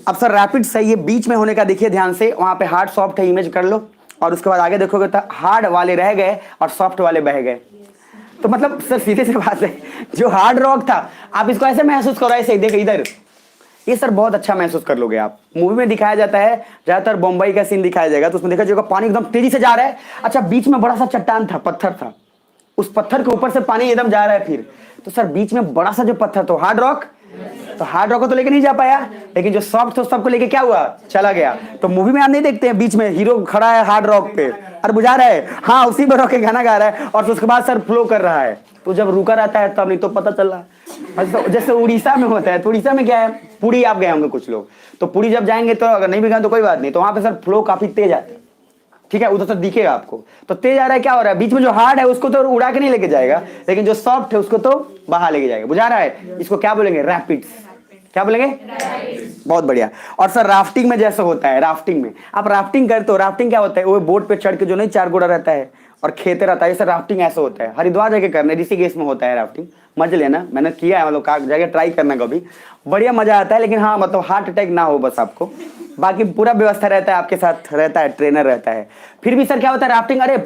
अब सर रैपिड्स है, ये बीच में होने का देखिए ध्यान से, वहां पे हार्ड सॉफ्ट है, इमेज कर लो, और उसके बाद आगे देखोगे तो हार्ड वाले रह गए और सॉफ्ट वाले बह गए। तो मतलब सर सीधे से बात है, जो हार्ड रॉक था आप इसको ऐसे महसूस करो, ऐसे देखो इधर, ये सर बहुत अच्छा महसूस कर लोगे आप। मूवी में दिखाया जाता है, ज्यादातर बम्बई का सीन दिखाया जाएगा, तो उसमें देखा जाएगा पानी एकदम तेजी से जा रहा है, अच्छा बीच में बड़ा सा चट्टान था, पत्थर था, उस पत्थर के ऊपर से पानी एकदम जा रहा है, फिर तो सर बीच में बड़ा सा जो पत्थर, तो हार्ड रॉक, तो हार्ड रॉक को तो लेके नहीं जा पाया, लेकिन जो सॉफ्ट था सबको लेके क्या हुआ, चला गया। तो मूवी में आप नहीं देखते हैं बीच में हीरो खड़ा है हार्ड रॉक पे, अरे बुझा रहा है, हाँ उसी पर रॉक के गाना गा रहा है, और उसके बाद सर फ्लो कर रहा है, तो जब रुका रहता है तब नहीं तो पता चल रहा है। जैसे उड़ीसा में होता है, तो उड़ीसा में क्या है, पुरी आप गए होंगे कुछ लोग, तो पुरी जब जाएंगे तो अगर नहीं भी गए तो कोई बात नहीं, तो वहां पे सर फ्लो काफी तेज आता है, ठीक है, उधर से दिखेगा आपको, तो तेज आ रहा है, क्या हो रहा है, बीच में जो हार्ड है उसको तो उड़ा के नहीं लेके जाएगा, लेकिन जो सॉफ्ट है उसको तो बाहर लेके जाएगा। बुझा रहा है, इसको क्या बोलेंगे, रैपिड्स। क्या बोलेंगे, बहुत बढ़िया। और सर राफ्टिंग में जैसा होता है, राफ्टिंग में आप राफ्टिंग करते हो, राफ्टिंग क्या होता है, वो बोट पे चढ़ के जो नहीं चार घोड़ा रहता है और खेते रहता है, सर राफ्टिंग ऐसा होता है, हरिद्वार जाके करना, ऋषिकेश में होता है राफ्टिंग, मजा लेना, मैंने किया है, मतलब जाके ट्राई करना कभी, बढ़िया मजा आता है, लेकिन हाँ मतलब हार्ट अटैक ना हो बस आपको, बाकी पूरा व्यवस्था रहता है, आपके साथ रहता है, ट्रेनर रहता है। फिर भी सर क्या होता है राफ्टिंग, अरे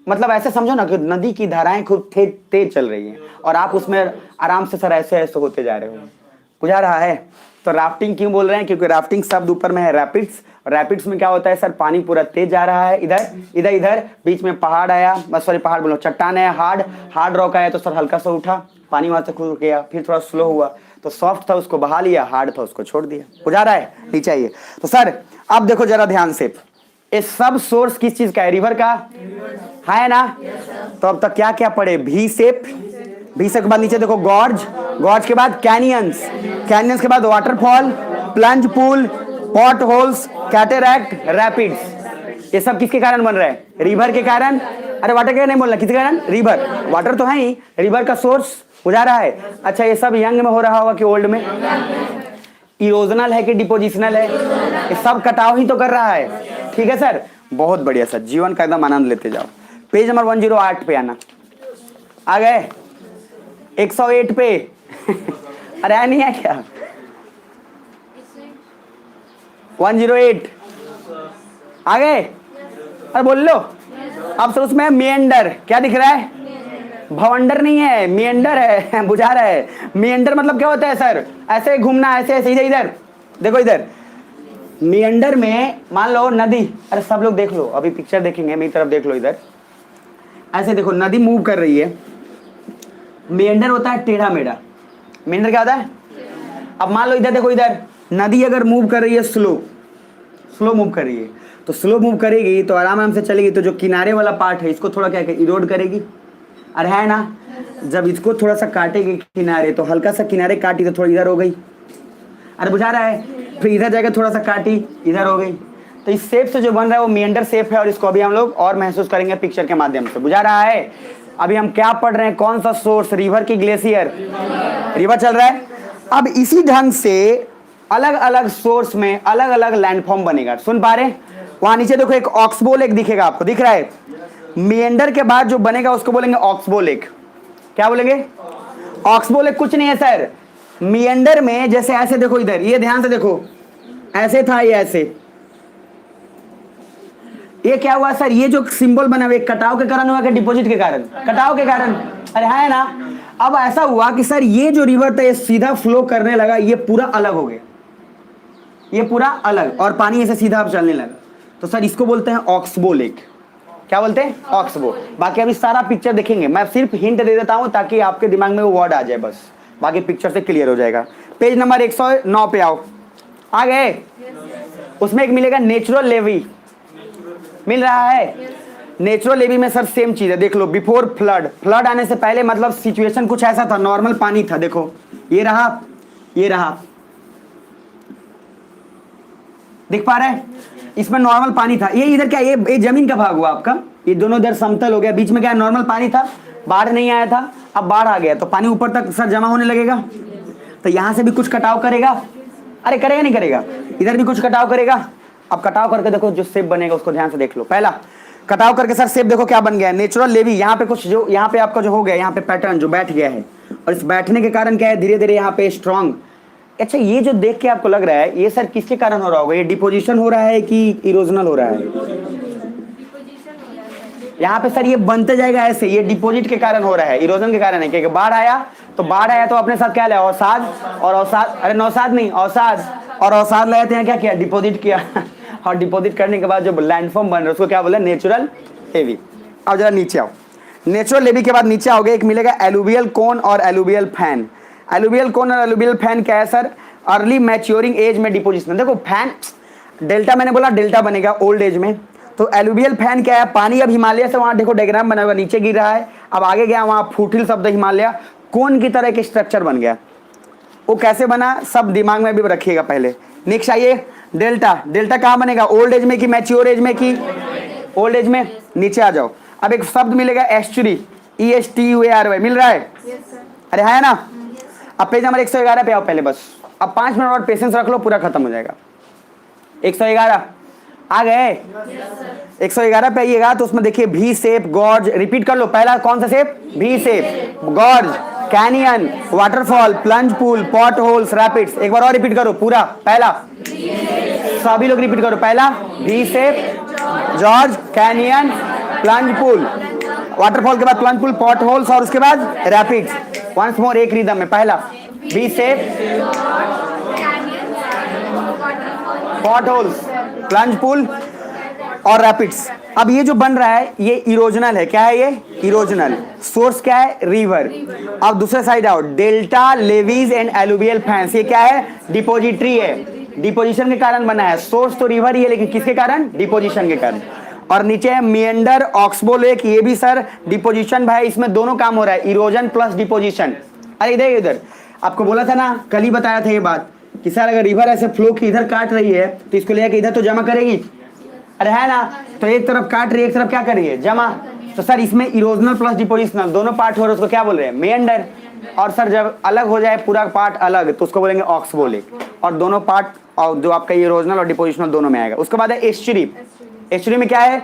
मतलब ऐसे समझो ना कि नदी की धाराएं खूब तेज चल रही हैं और आप उसमें आराम से सर ऐसे ऐसे होते जा रहे हो। बुझा रहा है, तो राफ्टिंग क्यों बोल रहे हैं, क्योंकि राफ्टिंग शब्द ऊपर में है रैपिड्स, रैपिड्स में क्या होता है सर, पानी पूरा तेज जा रहा है, इधर इधर इधर बीच में पहाड़ आया, सॉरी पहाड़ बोलो, चट्टान है, हार्ड रॉक आया, तो सर हल्का सा उठा, पानी वहां से खुल गया, फिर थोड़ा स्लो हुआ, तो सॉफ्ट था उसको बहा लिया, हार्ड था उसको छोड़ दिया। बुझा रहा है, नीचे आइए। तो सर अब देखो जरा ध्यान से, ये सब सोर्स किस चीज का है, रिवर का है ना। तो अब तक क्या क्या पढ़े, भी शेप, भी शेप के बाद नीचे देखो गॉर्ज, गॉर्ज के बाद कैनियंस, कैनियंस के बाद waterfall, plunge pool, potholes, cataract, rapids. ये सब किसके कारण बन रहा है, रिवर के कारण। अरे वाटर के नहीं बोलना, किसके कारण, रिवर, वाटर तो है ही, रिवर का सोर्स। बुझा रहा है, अच्छा ये सब यंग में हो रहा होगा कि ओल्ड में, इरोजनल है कि डिपोजिशनल है, ये सब कटाव ही तो कर रहा है, ठीक है सर, बहुत बढ़िया सर, जीवन का एकदम आनंद लेते जाओ। पेज नंबर 108 पे आना, आ गए 108 पे अरे आ नहीं है क्या, 108 आ गए, अरे बोल लो। अब सर उसमें मिएंडर, क्या दिख रहा है, भवंडर नहीं है, मिएंडर है बुझा रहा है, मिएंडर मतलब क्या होता है सर, ऐसे घूमना, ऐसे ऐसे इधर इधर देखो, इधर मिएंडर में मान लो नदी, अरे सब लोग देख लो, अभी पिक्चर देखेंगे, मेरी तरफ देख लो, इधर ऐसे देखो, नदी मूव कर रही है, मिएंडर होता है टेढ़ा मेढ़ा, मिएंडर क्या होता है। अब मान लो इधर देखो, इधर नदी अगर मूव कर रही है, स्लो मूव कर रही है, तो स्लो मूव करेगी तो आराम से चलेगी, तो जो किनारे वाला पार्ट है इसको थोड़ा क्या इरोड करेगी, अरे है ना, जब इसको थोड़ा सा काटेगी किनारे, तो हल्का सा किनारे काटी तो थोड़ी इधर हो गई, अरे बुझा रहा है, फिर इधर जाकर थोड़ा सा काटी, इधर हो गई, तो इस शेप से जो बन रहा है वो मिएंडर शेप है, और इसको अभी हम लोग और महसूस करेंगे पिक्चर के माध्यम से। बुझा रहा है, अभी हम क्या पढ़ रहे हैं, कौन सा सोर्स, रिवर की ग्लेशियर, रिवर चल रहा है। अब इसी ढंग से अलग अलग सोर्स में अलग अलग लैंडफॉर्म बनेगा, सुन पा रहे, वहां नीचे देखो एक ऑक्सबो लेक दिखेगा आपको, दिख रहा है, मिएंडर के बाद जो बनेगा उसको बोलेंगे ऑक्सबो लेक। क्या बोलेंगे, ऑक्सबो लेक कुछ नहीं है सर, मिएंडर में जैसे ऐसे देखो, इधर ये ध्यान से देखो, ऐसे था ये ऐसे, ये क्या हुआ सर, ये जो सिंबल बना हुआ कटाव के कारण हुआ कि डिपॉजिट के कारण, कटाव के कारण, अरे है ना। अब ऐसा हुआ कि सर ये जो रिवर था ये सीधा फ्लो करने लगा, ये पूरा अलग हो गया, ये पूरा अलग, और पानी ऐसे सीधा अब चलने लगा, तो सर इसको बोलते हैं ऑक्सबो लेक। क्या बोलते हैं, ऑक्सबो। बाकी अभी सारा पिक्चर देखेंगे, मैं सिर्फ हिंट दे देता हूं ताकि आपके दिमाग में वो वर्ड आ जाए बस, बाकी पिक्चर से क्लियर हो जाएगा। पेज नंबर 109 पे आओ, आ गए? उसमें एक मिलेगा नेचुरल लेवी, मिल रहा है? नेचुरल लेवी में सर सेम चीज है, देख लो। बिफोर फ्लड, फ्लड आने से पहले मतलब सिचुएशन कुछ ऐसा था, नॉर्मल पानी था। देखो ये रहा, ये रहा, दिख पा रहा है? इसमें नॉर्मल पानी था। ये इधर क्या, ये जमीन का भाग हुआ आपका, ये दोनों इधर समतल हो गया, बीच में क्या नॉर्मल पानी था, बाढ़ नहीं आया था, अब बाढ़ आ गया तो पानी ऊपर तक सर जमा होने लगेगा। तो यहां से भी कुछ कटाव करेगा, अरे करेगा नहीं करेगा? इधर भी कुछ कटाव करेगा। अब कटाव करके देखो जो शेप बनेगा उसको ध्यान से देख लो। पहला कटाव करके सर शेप देखो क्या बन गया, नेचुरल लेवी। यहाँ पे कुछ जो यहाँ पे आपका जो हो गया, यहाँ पे पैटर्न जो बैठ गया है, और इस बैठने के कारण क्या है, धीरे धीरे यहाँ पे स्ट्रॉन्ग। अच्छा ये जो देख के आपको लग रहा है ये सर किसके कारण हो रहा होगा? ये डिपोजिशन हो रहा है कि इरोजनल हो रहा है? यहाँ पे सर ये बनते जाएगा ऐसे, ये डिपॉजिट के कारण हो रहा है, इरोजन के कारण है। क्योंकि बाढ़ आया तो अपने साथ क्या लाया, अवसाद और अवसाद, अरे नौसाद नहीं अवसाद, और अवसाद लाए थे, क्या किया, डिपॉजिट किया और डिपॉजिट करने के बाद जो लैंडफॉर्म बन रहा है उसको क्या बोले, नेचुरल लेवी। अब जरा नीचे आओ, नेचुरल लेवी के बाद नीचे आओगे, एक मिलेगा एलुवियल कोन और एलुवियल फैन। एलुवियल कोन और एलुवियल फैन क्या है सर? अर्ली मैच्योरिंग एज में डिपोजिशन। देखो फैन डेल्टा, मैंने बोला डेल्टा बनेगा ओल्ड एज में, तो एलुवियल फैन क्या है, पानी अब हिमालय से वहां देखो डायग्राम बना हुआ, नीचे गिर रहा है, अब आगे गया वहां फूटिल शब्द हिमालय, कोन की तरह के स्ट्रक्चर बन गया। वो कैसे बना सब दिमाग में भी रखिएगा पहले। नेक्स्ट आइए, डेल्टा। डेल्टा कहाँ बनेगा, ओल्ड एज में कि मैच्योर एज में कि ओल्ड एज में? नीचे आ जाओ, अब एक शब्द मिलेगा एस्चुरी, ESTUARY, मिल रहा है? अरे है ना? अब पेज नंबर 111 पे आओ पहले बस, अब 5 मिनट और पेशेंस रख लो, पूरा खत्म हो जाएगा। 111 आ गए? 111 पे आइएगा तो उसमें देखिए भी शेप, गॉर्ज, रिपीट कर लो। पहला कौन सा शेप, भी shape, gorge, canyon, waterfall, plunge pool, pot holes, rapids. एक बार और रिपीट करो पूरा, पहला सभी लोग रिपीट करो, पहला भी shape, George, canyon, plunge pool, waterfall के बाद प्लंज पूल, पॉट होल्स और उसके बाद रैपिड्स। वंस मोर एक रिदम में, पहला भी shape, pot holes, plunge pool और रैपिड्स। अब ये जो बन रहा है ये इरोजनल है, क्या है ये, इरोजनल। सोर्स क्या है, रिवर। अब दूसरे साइड आओ, delta, levies and alluvial fans, ये क्या है, डिपोजिटरी है, डिपोजिशन के कारण बना है। सोर्स तो रिवर ही है लेकिन किसके कारण, डिपोजिशन के कारण। और नीचे है मिएंडर, ऑक्सबो लेक, ये भी सर डिपोजिशन भाई, इसमें दोनों काम हो रहा है, इरोजन प्लस डिपोजिशन। अरे इधर इधर आपको बोला था ना, कल ही बताया था ये बात कि सर अगर रिवर ऐसे फ्लो की इधर काट रही है तो इसको लेकर इधर तो जमा करेगी, अरे है ना? तो एक तरफ काट रही है, एक तरफ क्या कर रही है, जमा। तो सर इसमें इरोजनल प्लस डिपोजिशनल दोनों पार्ट हो रहे हैं, उसको क्या बोल रहे हैं, मेंडर। और सर जब अलग हो जाए पूरा पार्ट अलग तो उसको बोलेंगे ऑक्सबो लेक। और दोनों पार्ट और जो आपका इरोजनल और डिपोजिशनल दोनों में आएगा। उसके बाद है एस्चुरी। एस्चुरी में क्या है,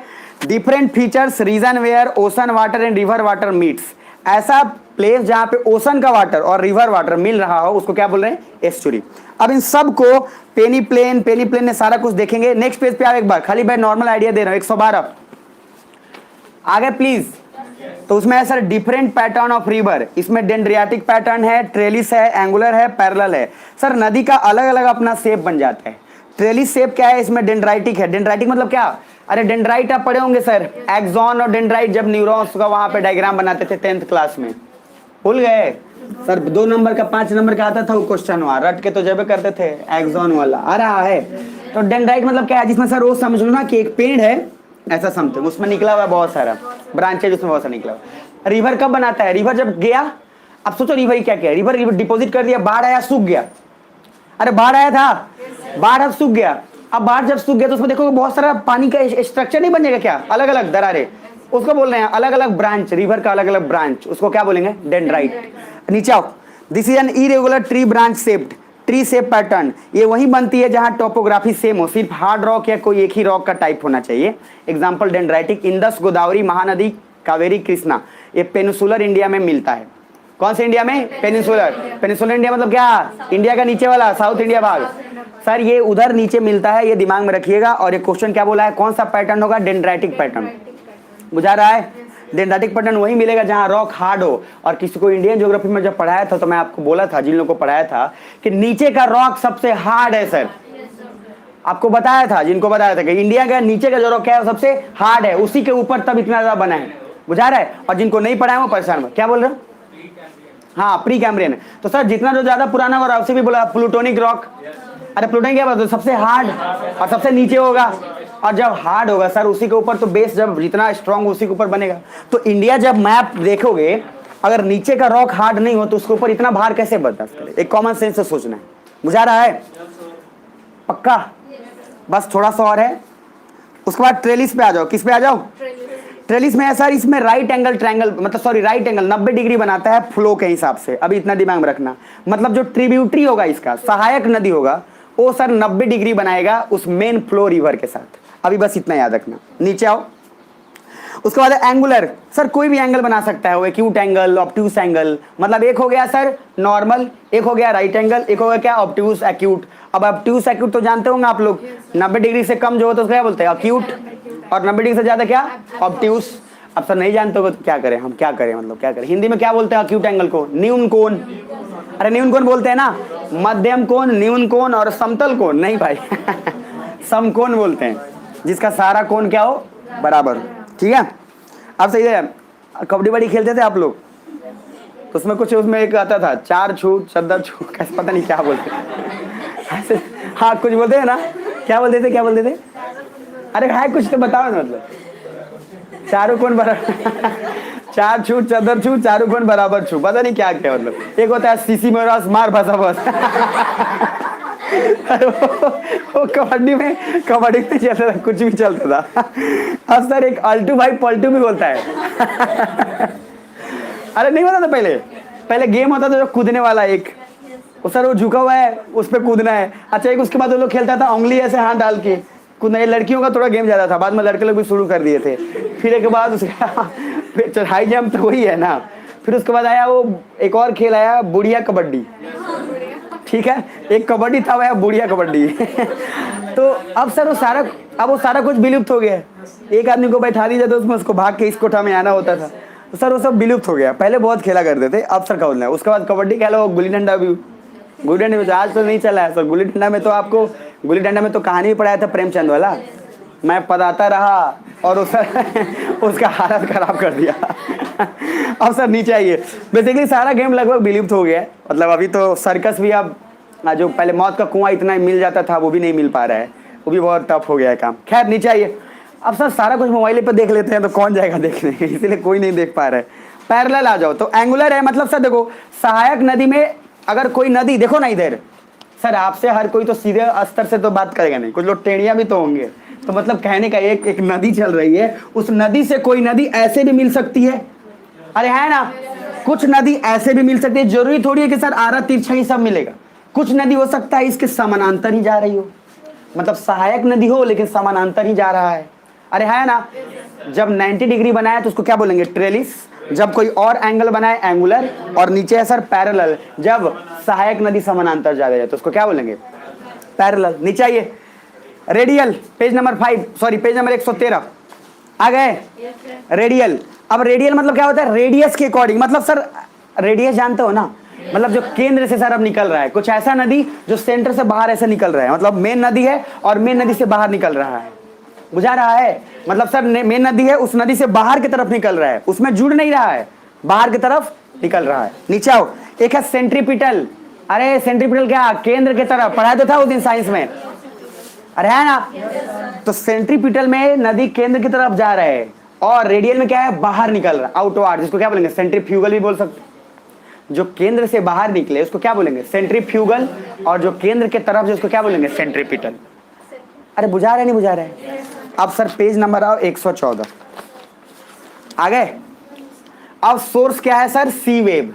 different features, region where ocean water and river water meets. ऐसा प्लेस जहां पे ओशन का वाटर और रिवर वाटर मिल रहा हो उसको क्या बोल रहे हैं, एस्चुरी। अब इन सब को पेनी प्लेन ने सारा कुछ देखेंगे। नेक्स्ट पेज पे आओ एक बार, खाली भाई नॉर्मल आइडिया दे रहा हूं। 112 आगे प्लीज। तो उसमें है sir different pattern of river, इसमें डेंड्रियाटिक पैटर्न है, ट्रेलिस है, एंगुलर है, पैरेलल है। सर नदी का अलग अलग अपना शेप बन जाता है। ट्रेलिस शेप क्या है, इसमें डेंड्राइटिक है। डेंड्राइटिक मतलब क्या, अरे डेंड्राइट आप पढ़े होंगे सर, एक्सॉन और डेंड्राइट, जब न्यूरॉन्स का वहां पे डायग्राम बनाते थे 10th क्लास में, भूल गए सर? 2 नंबर का 5 नंबर का आता था वो क्वेश्चन, वहां रट के तो जब करते थे, एक्सॉन वाला आ रहा है। तो डेंड्राइट मतलब क्या है, जिसमें सर वो समझ लो ना कि एक पेड़ है ऐसा समथिंग, उसमें निकला हुआ है बहुत सारा ब्रांचेज, उसमें बहुत सारा निकला हुआ। रिवर कब बनाता है, रिवर जब गया, अब सोचो रिवर क्या क्या है, रिवर डिपोजिट कर दिया, बाढ़ आया, सूख गया। अरे बाढ़ आया था, बाढ़ अब सूख गया। अब बाढ़ जब सूख गया तो उसमें देखो बहुत सारा पानी का स्ट्रक्चर नहीं बनेगा क्या, अलग अलग दरारें, उसको बोल रहे हैं अलग अलग ब्रांच, रिवर का अलग अलग ब्रांच, उसको क्या बोलेंगे, डेंड्राइट। नीचे आओ, this is an irregular tree branch shaped, tree shape pattern. ये वही बनती है जहां टोपोग्राफी सेम हो, सिर्फ हार्ड रॉक या कोई एक ही रॉक का टाइप होना चाहिए। Example dendritic, Indus, Godavari, Mahanadi, Kaveri, Krishna. ये पेनिसुलर इंडिया में मिलता है। कौन से इंडिया में, पेनिसुलर। पेनिसुलर इंडिया मतलब क्या, इंडिया का नीचे वाला, साउथ इंडिया भाग। सर ये उधर नीचे मिलता है, ये दिमाग में रखिएगा। और ये क्वेश्चन क्या बोला है, कौन सा पैटर्न होगा, डेंड्राइटिक पैटर्न। बुझा रहा है, डेंड्राइटिक पैटर्न वही मिलेगा जहां रॉक हार्ड हो। और किसी को इंडियन ज्योग्राफी में जब पढ़ाया था तो मैं आपको बोला था, जिन लोगों को पढ़ाया था, कि नीचे का रॉक सबसे हार्ड है सर। आपको बताया था, जिनको बताया था कि इंडिया का नीचे का जो रॉक है वो सबसे हार्ड है, उसी के ऊपर तब इतना ज्यादा बना है। बुझा रहा है? और जिनको नहीं पढ़ाया वो परेशान, क्या बोल रहे हो, हाँ प्री कैम्ब्रियन है। तो सर जितना जो ज्यादा पुराना हो रहा है उसे भी बोला प्लूटोनिक रॉक। अरे प्लूटोनिक क्या बात, सबसे हार्ड और सबसे नीचे होगा, और जब हार्ड होगा सर उसी के ऊपर तो बेस जब जितना स्ट्रांग उसी के ऊपर बनेगा। तो इंडिया जब मैप देखोगे अगर नीचे का रॉक हार्ड नहीं हो तो उसके ऊपर इतना भार कैसे बर्दाश्त करे, एक कॉमन सेंस से सोचना है। बुझा रहा है? पक्का? बस थोड़ा सा और है, उसके बाद ट्रेलिस पे आ जाओ। किस पे आ जाओ? ट्रेलिस में है सर, इसमें राइट एंगल ट्रायंगल, मतलब सॉरी राइट एंगल 90 डिग्री बनाता है फ्लो के हिसाब से। अभी इतना दिमाग में रखना, मतलब जो ट्रिब्यूटरी होगा इसका, सहायक नदी होगा, वो सर 90 डिग्री बनाएगा उस मेन फ्लो रिवर के साथ। अभी बस इतना याद रखना। नीचे आओ। उसके बाद एंगुलर, सर कोई भी एंगल बना सकता है, वो एक्यूट एंगल, ऑब्ट्यूस एंगल, मतलब एक हो गया सर नॉर्मल, एक हो गया राइट एंगल, एक हो गया क्या ऑब्ट्यूस एक्यूट। अब ऑब्ट्यूस एक्यूट तो जानते होंगे आप लोग, 90 डिग्री से कम जो हो तो क्या बोलते हैं अक्यूट, और 90 डिग्री से ज्यादा क्या ऑब्ट्यूस। अब सर नहीं जानते हो तो क्या करें, हम क्या करें, मतलब क्या करें, हिंदी में क्या बोलते हैं अक्यूट एंगल को? न्यून कोण। अरे न्यून कोण बोलते हैं ना, मध्यम कोण, न्यून कोण और समतल कोण नहीं भाई समकोण बोलते हैं, जिसका सारा कोण क्या हो बराबर। ठीक है, अब सही है। कबड्डी बड़ी खेलते थे आप लोग, तो उसमें कुछ उसमें एक आता था 4 छूट चद्दर छूट, कैसे पता नहीं क्या बोलते ऐसे, हाँ कुछ बोलते हैं ना, क्या बोलते थे, क्या बोलते थे? अरे हाय कुछ तो बताओ ना, मतलब चारों कोण बराबर 4 छूट चद्दर छूट चारों कोण बराबर छू, पता नहीं क्या क्या, मतलब एक होता है सीसी में मार भसा बस वो कबड्डी में चलता था, कुछ भी चलता था। अब सर एक अल्टू भाई पलटू भी बोलता है अरे नहीं होता था पहले गेम होता था जो कूदने वाला, एक वो सर वो झुका हुआ है उस पर कूदना है। अच्छा एक उसके बाद वो लोग खेलता था उंगली ऐसे हाथ डाल के कूदना, ये लड़कियों का थोड़ा गेम ज्यादा था, बाद में लड़के लोग भी शुरू कर दिए थे। फिर एक बाद उसका हाई जंप तो वही है ना। फिर उसके बाद आया वो एक और खेल आया बुढ़िया कबड्डी, ठीक है, एक कबड्डी था वह बुढ़िया कबड्डी तो अब सर वो सारा कुछ विलुप्त हो गया। एक आदमी को बैठा दीजिए तो उसमें उसको भाग के इस कोठा में आना होता था, तो सर वो सब विलुप्त हो गया। पहले बहुत खेला करते थे, अब सर का बोलना है। उसके बाद कबड्डी खेलो, गुल्ली डंडा भी, गुल्ली डंडे में आज तो नहीं चला है सर। गुल्ली डंडा में तो आपको, गुल्ली डंडा में तो कहानी भी पढ़ाया था प्रेमचंद वाला, मैं पदाता रहा और उसका हालत खराब कर दिया अब सर नीचे आइए। बेसिकली सारा गेम लगभग विलुप्त हो गया है, मतलब अभी तो सर्कस भी अब, जो पहले मौत का कुआं इतना मिल जाता था वो भी नहीं मिल पा रहा है, वो भी बहुत टफ हो गया है काम। खैर नीचे आइए। अब सर सारा कुछ मोबाइल पे देख लेते हैं तो कौन जाएगा देखने इसीलिए कोई नहीं देख पा रहा है। पैरेलल आ जाओ तो एंगुलर है, मतलब सर देखो सहायक नदी में अगर कोई नदी, देखो ना इधर सर, आपसे हर कोई तो सीधे स्तर से तो बात करेगा नहीं, कुछ लोग टेढ़ियां भी तो होंगे, तो मतलब कहने का एक नदी चल रही है, उस नदी से कोई नदी ऐसे भी मिल सकती है, अरे है ना, कुछ नदी ऐसे भी मिल सकती है, जरूरी थोड़ी है कि सर आरा तिरछा ही सब मिलेगा। कुछ नदी हो सकता है इसके समानांतर ही जा रही हो, मतलब सहायक नदी हो लेकिन समानांतर ही जा रहा है, अरे है ना। जब 90 डिग्री बनाया तो उसको क्या बोलेंगे? ट्रेलिस। जब कोई और एंगल बनाए एंगुलर, और नीचे है सर पैरेलल, जब सहायक नदी समानांतर जा रही है तो उसको क्या बोलेंगे? पैरेलल। नीचे आइए। Radial, page number 5, sorry page number 113 आ गए। रेडियल, अब रेडियल मतलब क्या होता है? रेडियस के अकॉर्डिंग, मतलब सर रेडियस जानते हो ना, मतलब जो केंद्र से सर अब निकल रहा है, कुछ ऐसा नदी जो सेंटर से बाहर ऐसे निकल रहा है, मतलब मेन नदी है और मेन नदी से बाहर निकल रहा है, बुझा रहा है? मतलब सर मेन नदी है, उस नदी से बाहर की तरफ निकल रहा है, उसमें जुड़ नहीं रहा है, बाहर की तरफ निकल रहा है। नीचे आओ। एक है सेंट्रीपिटल, अरे सेंट्रीपिटल क्या? केंद्र की तरफ, पढ़ाया तो था उस दिन साइंस में, अरे है ना। तो सेंट्रीपिटल में नदी केंद्र की तरफ जा रहा है, और रेडियल में क्या है? बाहर निकल रहा, आउटवर्ड, जिसको क्या बोलेंगे? सेंट्रीफ्यूगल भी बोल सकते। जो केंद्र से बाहर निकले उसको क्या बोलेंगे? सेंट्रीफ्यूगल, और जो केंद्र के तरफ जिसको क्या बोलेंगे? सेंट्रीपिटल। अरे बुझा रहे नहीं बुझा रहे? अब सर पेज नंबर आओ 114 आ गए। अब सोर्स क्या है सर? सी वेव।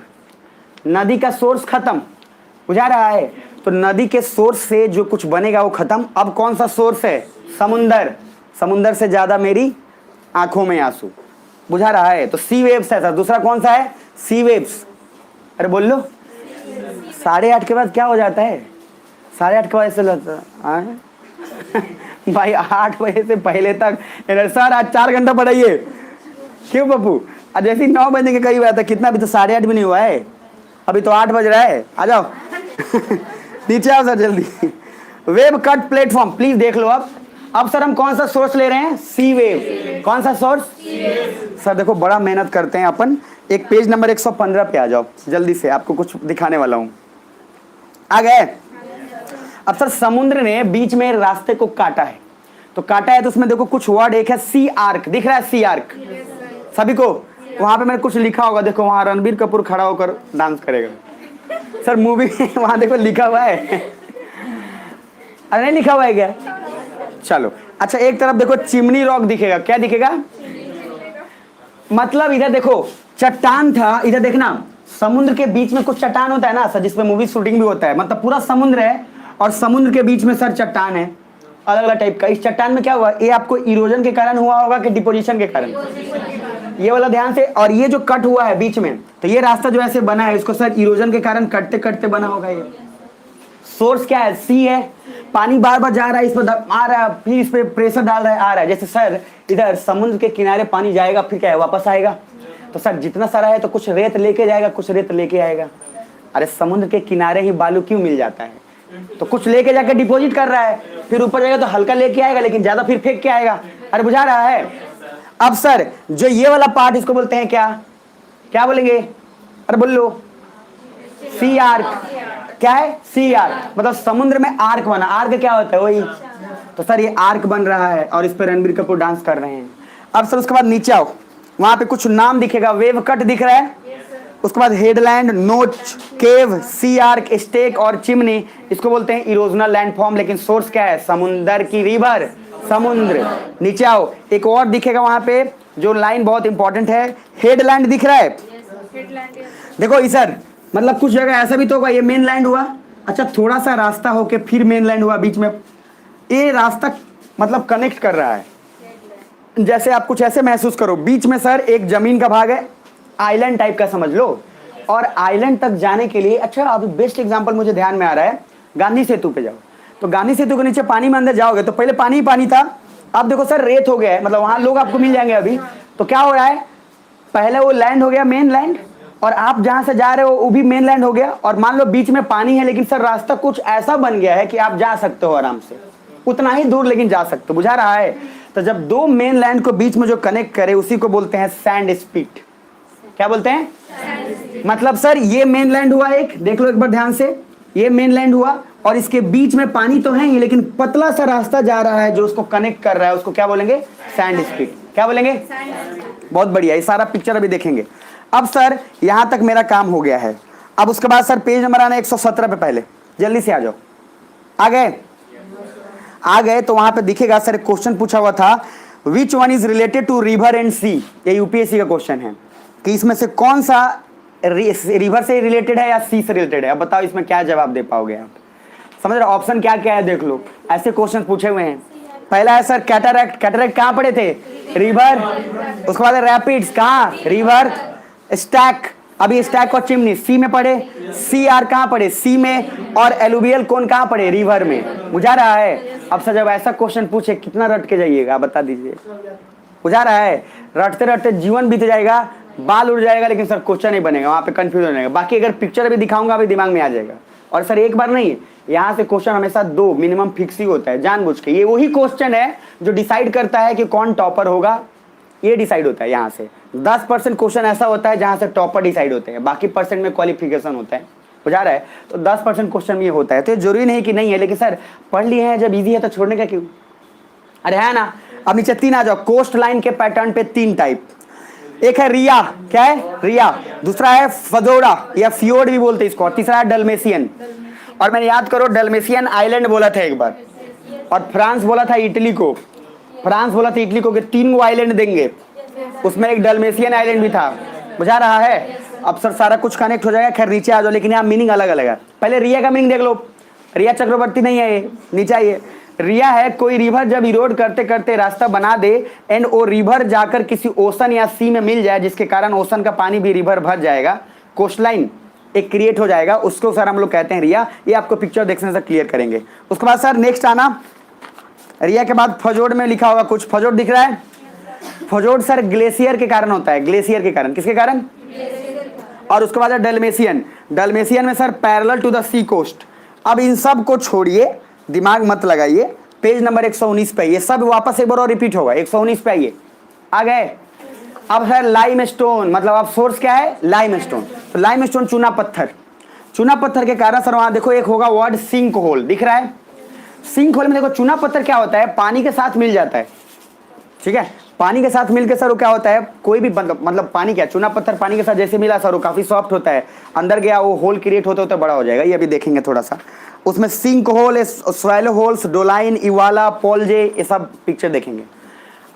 नदी का सोर्स खत्म, बुझा रहा है? तो नदी के सोर्स से जो कुछ बनेगा वो खत्म। अब कौन सा सोर्स है? समुंदर। समुंदर से ज्यादा मेरी आंखों में आंसू, बुझा रहा है? तो सी वेव्स है सर। दूसरा कौन सा है? सी वेव्स। अरे बोल लो, 8:30 के बाद क्या हो जाता है? 8:30 के बाद ऐसे लगता है भाई 8 बजे से पहले तक सर आज 4 घंटा पढ़ाइए। क्यों पप्पू? आज जैसे 9 बजे के करीब आया था, कितना? अभी तो 8:30 भी नहीं हुआ है, अभी तो 8 बज रहा है। आ जाओ नीचे आओ सर जल्दी। वेब कट प्लेटफॉर्म प्लीज देख लो। अब सर हम कौन सा सोर्स ले रहे हैं? सी वेव। कौन सा सोर्स? सर देखो बड़ा मेहनत करते हैं अपन, एक पेज नंबर 115 पे आ जाओ जल्दी से, आपको कुछ दिखाने वाला हूं। आ गए? अब सर समुद्र ने बीच में रास्ते को काटा है, तो काटा है तो उसमें देखो कुछ वर्ड, एक है सी आर्क, दिख रहा है सी आर्क सभी को? वहां पे मैंने कुछ लिखा होगा, देखो वहां रणबीर कपूर खड़ा होकर डांस करेगा। सर मूवी में वहां देखो लिखा हुआ है। अरे नहीं लिखा हुआ है क्या? चलो अच्छा, एक तरफ देखो चिमनी रॉक दिखेगा, क्या दिखेगा? मतलब इधर देखो चट्टान था, इधर देखना समुद्र के बीच में कुछ चट्टान होता है ना सर, जिसमें मूवी शूटिंग भी होता है, मतलब पूरा समुद्र है और समुद्र के बीच में सर चट्टान है अलग अलग टाइप का। इस चट्टान में क्या हुआ? ये आपको इरोजन के कारण हुआ होगा कि डिपोजिशन के कारण? ये वाला ध्यान से। और ये जो कट हुआ है बीच में, तो ये रास्ता जो ऐसे बना है इसको सर इरोजन के कारण कटते कटते बना होगा। ये सोर्स क्या है? सी है। पानी बार बार जा रहा है, इस पर आ रहा है, फिर इस पे प्रेशर डाल रहा है, आ रहा है। जैसे सर इधर समुद्र के किनारे पानी जाएगा, फिर क्या है वापस आएगा, तो सर जितना सारा है तो कुछ रेत लेके जाएगा, कुछ रेत लेके आएगा। अरे समुद्र के किनारे ही बालू क्यों मिल जाता है? तो कुछ लेके जाकर डिपॉजिट कर रहा है, फिर ऊपर जाएगा तो हल्का लेके आएगा, लेकिन ज्यादा फिर फेंक के आएगा। अरे बुझा रहा है? अब सर जो ये वाला पार्ट, इसको बोलते हैं क्या? क्या बोलेंगे? अरे बोल लो। सी आर्क। क्या है? सी आर्क। मतलब समुद्र में आर्क बना। आर्क क्या होता है? वही तो सर ये आर्क बन रहा है और इस पर रणबीर कपूर डांस कर रहे हैं। अब सर उसके बाद नीचे आओ, वहां पे कुछ नाम दिखेगा, वेव कट दिख रहा है, उसके बाद हेडलैंड, नोच, केव, सी आर्क, स्टेक और चिमनी, इसको बोलते हैं इरोजनल लैंडफॉर्म। लेकिन सोर्स क्या है? समुद्र की रिवर, समुद्र। नीचे आओ, एक और दिखेगा वहां पे जो लाइन बहुत इंपॉर्टेंट है, हेडलैंड दिख रहा है। देखो इधर मतलब कुछ जगह ऐसा भी तो होगा, ये मेन लैंड हुआ, अच्छा थोड़ा सा रास्ता होके फिर मेन लैंड हुआ, बीच में ये रास्ता मतलब कनेक्ट कर रहा है। जैसे आप कुछ ऐसे महसूस करो, बीच में सर एक जमीन का भाग है, आइलैंड टाइप का समझ लो, और आइलैंड तक जाने के लिए, अच्छा अभी बेस्ट एग्जांपल मुझे ध्यान में आ रहा है, गांधी सेतु पे जाओ, तो गांधी सेतु के नीचे पानी में अंदर जाओगे तो पहले पानी ही पानी था, अब देखो सर रेत हो गया है, मतलब वहां लोग आपको मिल जाएंगे अभी। तो क्या हो रहा है? पहले वो लैंड हो गया मेन लैंड, और आप जहां से जा रहे हो वो भी मेन लैंड हो गया, और मान लो बीच में पानी है, लेकिन सर रास्ता कुछ ऐसा बन गया है कि आप जा सकते हो आराम से, उतना ही दूर लेकिन जा सकते हो। बुझा रहा है? तो जब दो मेन लैंड को बीच में जो कनेक्ट करे उसी को बोलते हैं सैंड स्पीट। क्या बोलते हैं? मतलब सर ये मेन लैंड हुआ, एक देख लो एक बार ध्यान से, ये मेन लैंड हुआ और इसके बीच में पानी तो है ही, लेकिन पतला सा रास्ता जा रहा है जो उसको कनेक्ट कर रहा है, उसको क्या बोलेंगे? Sand spit. क्या बोलेंगे? बहुत बढ़िया, ये सारा पिक्चर अभी देखेंगे। अब सर यहां तक मेरा काम हो गया है। अब उसके बाद सर पेज नंबर आना 117 पे, पहले जल्दी से आ जाओ। आ गए? आ गए तो वहां पे दिखेगा सर एक क्वेश्चन पूछा हुआ था, which one is related to river and sea. ये यूपीएससी का क्वेश्चन है कि इसमें से कौन सा रिवर से रिलेटेड है या सी से रिलेटेड है। अब बताओ इसमें क्या जवाब दे पाओगे आप? समझ रहे? ऑप्शन क्या क्या है देख लो, ऐसे क्वेश्चन पूछे हुए हैं। पहला है सर कैटरैक्ट। कैटरैक्ट कहां पढ़े थे? रिवर। उसके बाद रैपिड्स, कहां? रिवर। स्टैक, अभी स्टैक और चिमनी सी में पढ़े। सी आर कहां पढ़े? सी में। और एलुवियल कौन कहां पढ़े? रिवर में। बुझा रहा है? अब सर जब ऐसा क्वेश्चन पूछे कितना रट के जाइएगा बता दीजिए। बुझा रहा है? रटते रटते जीवन बीत जाएगा, बाल उड़ जाएगा, लेकिन सर क्वेश्चन नहीं बनेगा, वहां पे कंफ्यूजन हो जाएगा। बाकी अगर पिक्चर अभी दिखाऊंगा अभी दिमाग में आ जाएगा। और सर एक बार नहीं, यहाँ से क्वेश्चन हमेशा दो मिनिमम फिक्स ही होता है जानबूझ के। ये वही क्वेश्चन है जो डिसाइड करता है कि कौन टॉपर होगा, ये डिसाइड होता है। यहाँ से 10% क्वेश्चन ऐसा होता है जहां से टॉपर डिसाइड होते हैं, बाकी परसेंट में क्वालिफिकेशन होता है। बुझा रहा है? तो 10% क्वेश्चन में ये होता है, तो जरूरी नहीं कि नहीं है, लेकिन सर पढ़ लिए हैं जब इजी है तो छोड़ने का क्यों? अरे है ना। अब नीचे 3 आ जाओ। कोस्ट लाइन के पैटर्न पे 3 टाइप, एक है रिया। क्या है? रिया। दूसरा है फजोड़ा या फियोर्ड भी बोलते हैं इसको, और तीसरा है डलमेशियन। और मैंने याद करो डलमेशियन आइलैंड बोला था एक बार, और फ्रांस बोला था इटली को। फ्रांस बोला था इटली को कि 3 गो आइलैंड देंगे, उसमें एक डलमेशियन आइलैंड भी था। बुझा रहा है? अब सर सारा कुछ कनेक्ट हो जाएगा। खैर नीचे आ जाओ, लेकिन यहाँ मीनिंग अलग अलग है। पहले रिया का मीनिंग देख लो। रिया चक्रवर्ती नहीं है ये, नीचे आइए। रिया है कोई रिवर जब इरोड करते करते रास्ता बना दे एंड वो रिवर जाकर किसी ओशन या सी में मिल जाए, जिसके कारण ओशन का पानी भी रिवर भर जाएगा, कोस्टलाइन एक क्रिएट हो जाएगा, उसको सर हम लोग कहते हैं रिया। ये आपको पिक्चर देखने से क्लियर करेंगे। उसके बाद सर नेक्स्ट आना, रिया के बाद फजोड़ में लिखा होगा कुछ। फजोड़ दिख रहा है? फजोड़ सर ग्लेशियर के कारण होता है। ग्लेशियर के कारण, किसके कारण? और उसके बाद है डलमेशियन। डलमेशियन में sir parallel to the sea coast. अब इन सब को छोड़िए, दिमाग मत लगाइए, पेज नंबर 119 पे, ये सब वापस एक बार और रिपीट होगा। 119 पे आइए, आ गए। अब है लाइम स्टोन, मतलब अब सोर्स क्या है, लाइम स्टोन। तो लाइम स्टोन चूना पत्थर, चूना पत्थर के कारण सर वहां देखो एक होगा वर्ड सिंक होल, दिख रहा है। सिंक होल में देखो चूना पत्थर क्या होता है, पानी के साथ मिल जाता है, ठीक है। पानी के साथ मिलकर सर वो क्या होता है, कोई भी मतलब पानी क्या, चूना पत्थर पानी के साथ जैसे मिला सर वो काफी सॉफ्ट होता है, अंदर गया वो होल क्रिएट होते होते बड़ा हो जाएगा। ये अभी देखेंगे थोड़ा सा। उसमें sinkhole, swallow holes, doline, uvala, polje, ये सब पिक्चर देखेंगे।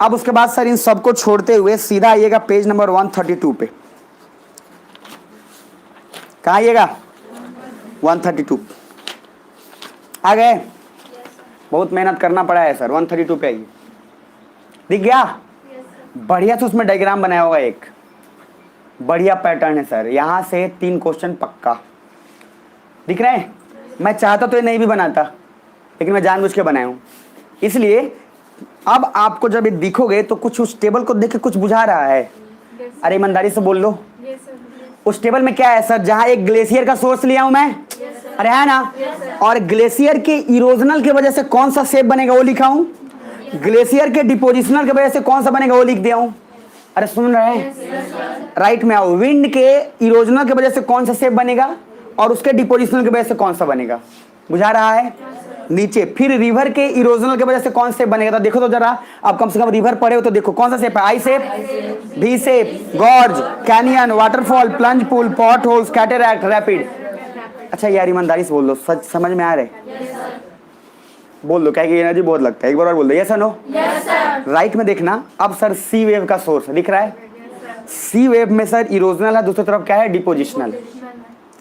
अब उसके बाद सर इन सबको छोड़ते हुए सीधा आइएगा पेज नंबर 132 पे। कहाँ आइएगा, 132 आ गए। बहुत मेहनत करना पड़ा है सर। 132 पे आइए, दिख गया। बढ़िया से उसमें डायग्राम बनाया होगा, एक बढ़िया पैटर्न है सर। यहां से 3 क्वेश्चन पक्का दिख रहे हैं। मैं चाहता तो ये नहीं भी बनाता, लेकिन मैं जानबूझ के बनाया हूं। इसलिए अब आपको जब ये दिखोगे तो कुछ उस टेबल को देख के कुछ बुझा रहा है। अरे ईमानदारी से बोल लो, उस टेबल में क्या है सर, जहां एक ग्लेशियर का सोर्स लिया हूं मैं, अरे है ना, और ग्लेशियर के इरोजनल की वजह से कौन सा शेप बनेगा वो लिखा हूं, ग्लेशियर के डिपोजिशनल की वजह से कौन सा बनेगा वो लिख दिया हूं। अरे सुन रहे हैं, राइट में आओ। विंड के इरोजनल की वजह से कौन सा शेप बनेगा और उसके डिपोजिशनल की वजह से कौन सा बनेगा, बुझा रहा है। नीचे फिर रिवर के इरोजनल की वजह से कौन शेप बनेगा, तो देखो तो जरा, आप कम से कम रिवर पढ़े हो तो देखो कौन सा शेप है, I shape, V shape, gorge, canyon, waterfall, plunge pool, potholes, cataract, rapid. अच्छा यार ईमानदारी से बोल दो, सच समझ में आ रहे, बोल दो, क्या कि एनर्जी बहुत लगता है। एक बार बोल दो, यस और नो। राइट में देखना। अब सर सी वेव का सोर्स दिख रहा है। सी वेव में सर इरोजनल है, दूसरी तरफ क्या है, डिपोजिशनल,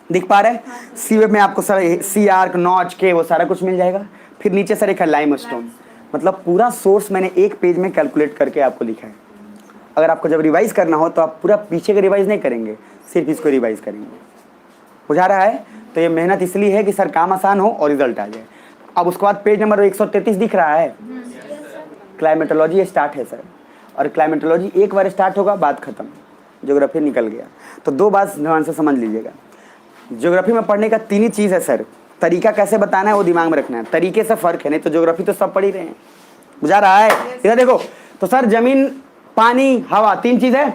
दिख पा रहे हैं। सी वेव में आपको सर सी आर्क, नॉच के वो सारा कुछ मिल जाएगा। फिर नीचे सर एक है लाइम स्टोन। मतलब पूरा सोर्स मैंने एक पेज में कैलकुलेट करके आपको लिखा है। अगर आपको जब रिवाइज करना हो तो आप पूरा पीछे का रिवाइज नहीं करेंगे, सिर्फ इसको रिवाइज करेंगे, बुझा रहा है। तो ये मेहनत इसलिए है कि सर काम आसान हो और रिजल्ट आ जाए। अब उसके बाद पेज नंबर 133 दिख रहा है, क्लाइमेटोलॉजी स्टार्ट है सर। और क्लाइमेटोलॉजी एक बार स्टार्ट होगा, बात खत्म, ज्योग्राफी निकल गया। तो 2 बात ध्यान से समझ लीजिएगा। ज्योग्राफी में पढ़ने का 3 ही चीज़ है सर। तरीका कैसे बताना है वो दिमाग में रखना है, तरीके से फर्क है, नहीं तो ज्योग्राफी तो सब पढ़ ही रहे हैं, बुझा रहा है। इधर देखो तो सर जमीन, पानी, हवा, 3 चीज़ है।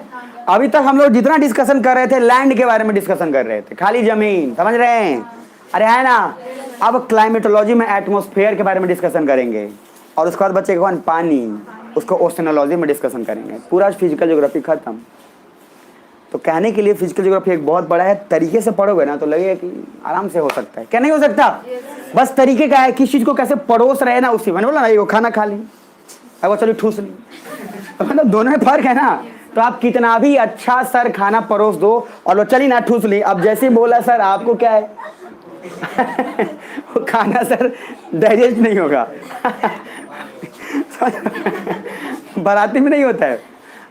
अभी तक हम लोग जितना डिस्कशन कर रहे थे लैंड के बारे में डिस्कशन कर रहे थे, खाली जमीन, समझ रहे हैं, अरे है ना। अब क्लाइमेटोलॉजी में एटमॉस्फेयर के बारे में डिस्कशन करेंगे और उसके बाद बच्चे कौन, पानी, उसको ओशनोलॉजी में डिस्कशन करेंगे। पूरा फिजिकल ज्योग्राफी खत्म। तो कहने के लिए फिजिकल ज्योग्राफी एक बहुत बड़ा है, तरीके से पढ़ोगे ना तो लगेगा कि आराम से हो सकता है। क्या नहीं हो सकता, बस तरीके का है, किस चीज़ को कैसे परोस रहे ना, उसी मैंने बोला ना, ये खाना खा ली, अब चलो ठूस ली, मतलब दोनों में फर्क है ना। तो आप कितना भी अच्छा सर खाना परोस दो और लो चली ना ठूस ली, अब जैसे ही बोला सर आपको क्या है वो खाना सर डाइजेस्ट नहीं होगा बाराती में नहीं होता है।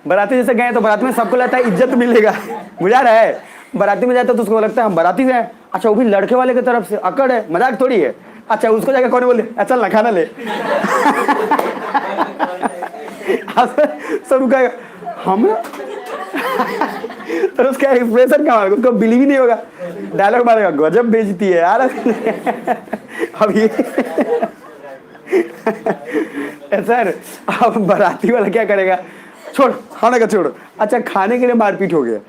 बाराती जैसे गए तो बाराती में सबको लगता है इज्जत मिलेगा, बुझा रहा है। बाराती में जाता तो उसको लगता है हम बाराती से हैं, अच्छा वो भी लड़के वाले की तरफ से, अकड़ है, मजाक थोड़ी है। अच्छा उसको जाकर कौन बोले चल ना खाना ले सब कहेगा हम तो उसका एक्सप्रेशन क्या होगा, उसको बिलीव ही नहीं होगा। डायलॉग मारेगा गजब बेइज्जती है यार अब ये सर अब बाराती वाला क्या करेगा, छोड़ खाने का छोड़ो, अच्छा खाने के लिए मारपीट हो गया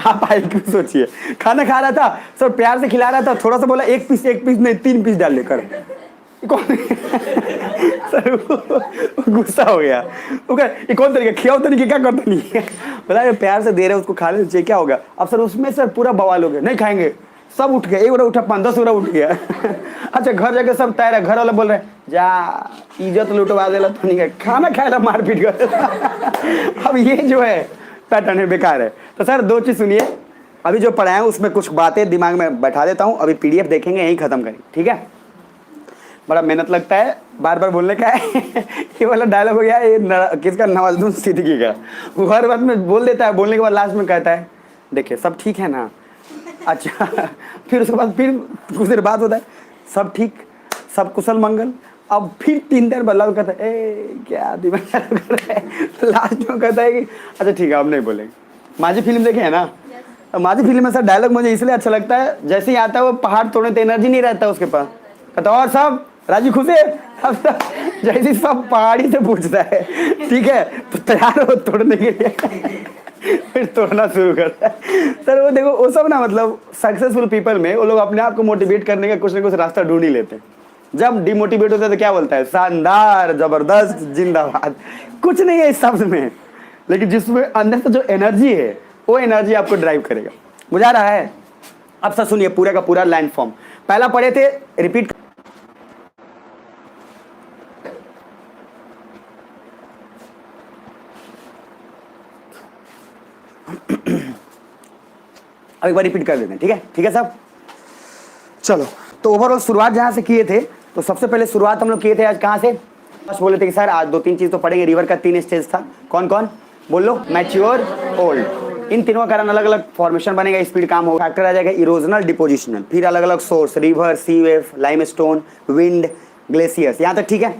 आप आए क्यों सोचिए, खाना खा रहा था सर, प्यार से खिला रहा था, थोड़ा सा बोला एक पीस नहीं 3 पीस डाल लेकर कौन सर गुस्सा हो गया, ये कौन तरीका खियाओ तरीके क्या करता नहीं है, बोला प्यार से दे रहे उसको खा ले चाहिए क्या होगा। अब सर उसमें सर पूरा बवाल हो गया, नहीं खाएंगे, सब उठ गए, एक बड़ा उठा 5-10 बड़ा उठ गया अच्छा घर जाके सब तैयार है, घर वाला बोल रहे जा इज्जत लुटवा देला तो नहीं खाना खाएला मारपीट कर अब ये जो है पैटर्न है बेकार है। तो सर 2 चीज़ सुनिए, अभी जो पढ़ाया उसमें कुछ बातें दिमाग में बैठा देता हूँ, अभी PDF देखेंगे यहीं खत्म करेंगे, ठीक है। बड़ा मेहनत लगता है, बार बार बोलने का है ये वाला डायलॉग हो गया ये किसका, नवाजुद्दीन सिद्दीकी का, वो हर बात में बोल देता है, बोलने के बाद लास्ट में कहता है देखिए सब ठीक है ना, अच्छा फिर उसके बाद फिर कुछ देर बाद होता है सब ठीक, सब कुशल मंगल, अब फिर 3 देर बदलाव कहता है ए क्या दिमाग कर रहा है, लास्ट में कहता है कि अच्छा ठीक है अब नहीं बोलेंगे। माझी फिल्म देखे है ना, माझी फिल्म में सर डायलॉग मुझे इसलिए अच्छा लगता है, जैसे ही आता है वो पहाड़ तोड़ने तो एनर्जी नहीं रहता उसके पास, कहता और सब राजू खुश है? अब तो जैसे सब पहाड़ी से पूछता है, ठीक है, तो तैयार हो तोड़ने के लिए, फिर तोड़ना शुरू करता है। सर वो देखो, वो सब ना मतलब सक्सेसफुल पीपल में वो लोग अपने आप को मोटिवेट करने का कुछ ना कुछ रास्ता ढूंढ ही लेते हैं। जब डिमोटिवेट होता है तो क्या बोलता है? शानदार, जबरदस्त, जिंदाबाद। कुछ नहीं है इस शब्द में, लेकिन जिसमें अंदर से जो एनर्जी है, वो एनर्जी आपको ड्राइव करेगा। बुझा रहा है? अब सर सुनिए पूरा का पूरा लैंड फॉर्म पहला पढ़े थे, रिपीट। अब एक बार रिपीट कर देते हैं, ठीक है? ठीक है साहब, चलो। तो ओवरऑल शुरुआत जहां से किए थे, तो सबसे पहले शुरुआत हम लोग किए थे आज कहां से? बस बोले थे कि सर आज 2-3 चीज तो पढ़ेंगे। रिवर का 3 स्टेज था, कौन कौन बोल लो? Mature, old. इन तीनों का कारण अलग अलग फॉर्मेशन बनेगा, स्पीड काम होगा। फैक्टर आ जाएगा इरोजनल, डिपोजिशनल, फिर अलग अलग सोर्स, रिवर, सी वेव, लाइमस्टोन, विंड, ग्लेशियर्स। यहाँ तक ठीक है।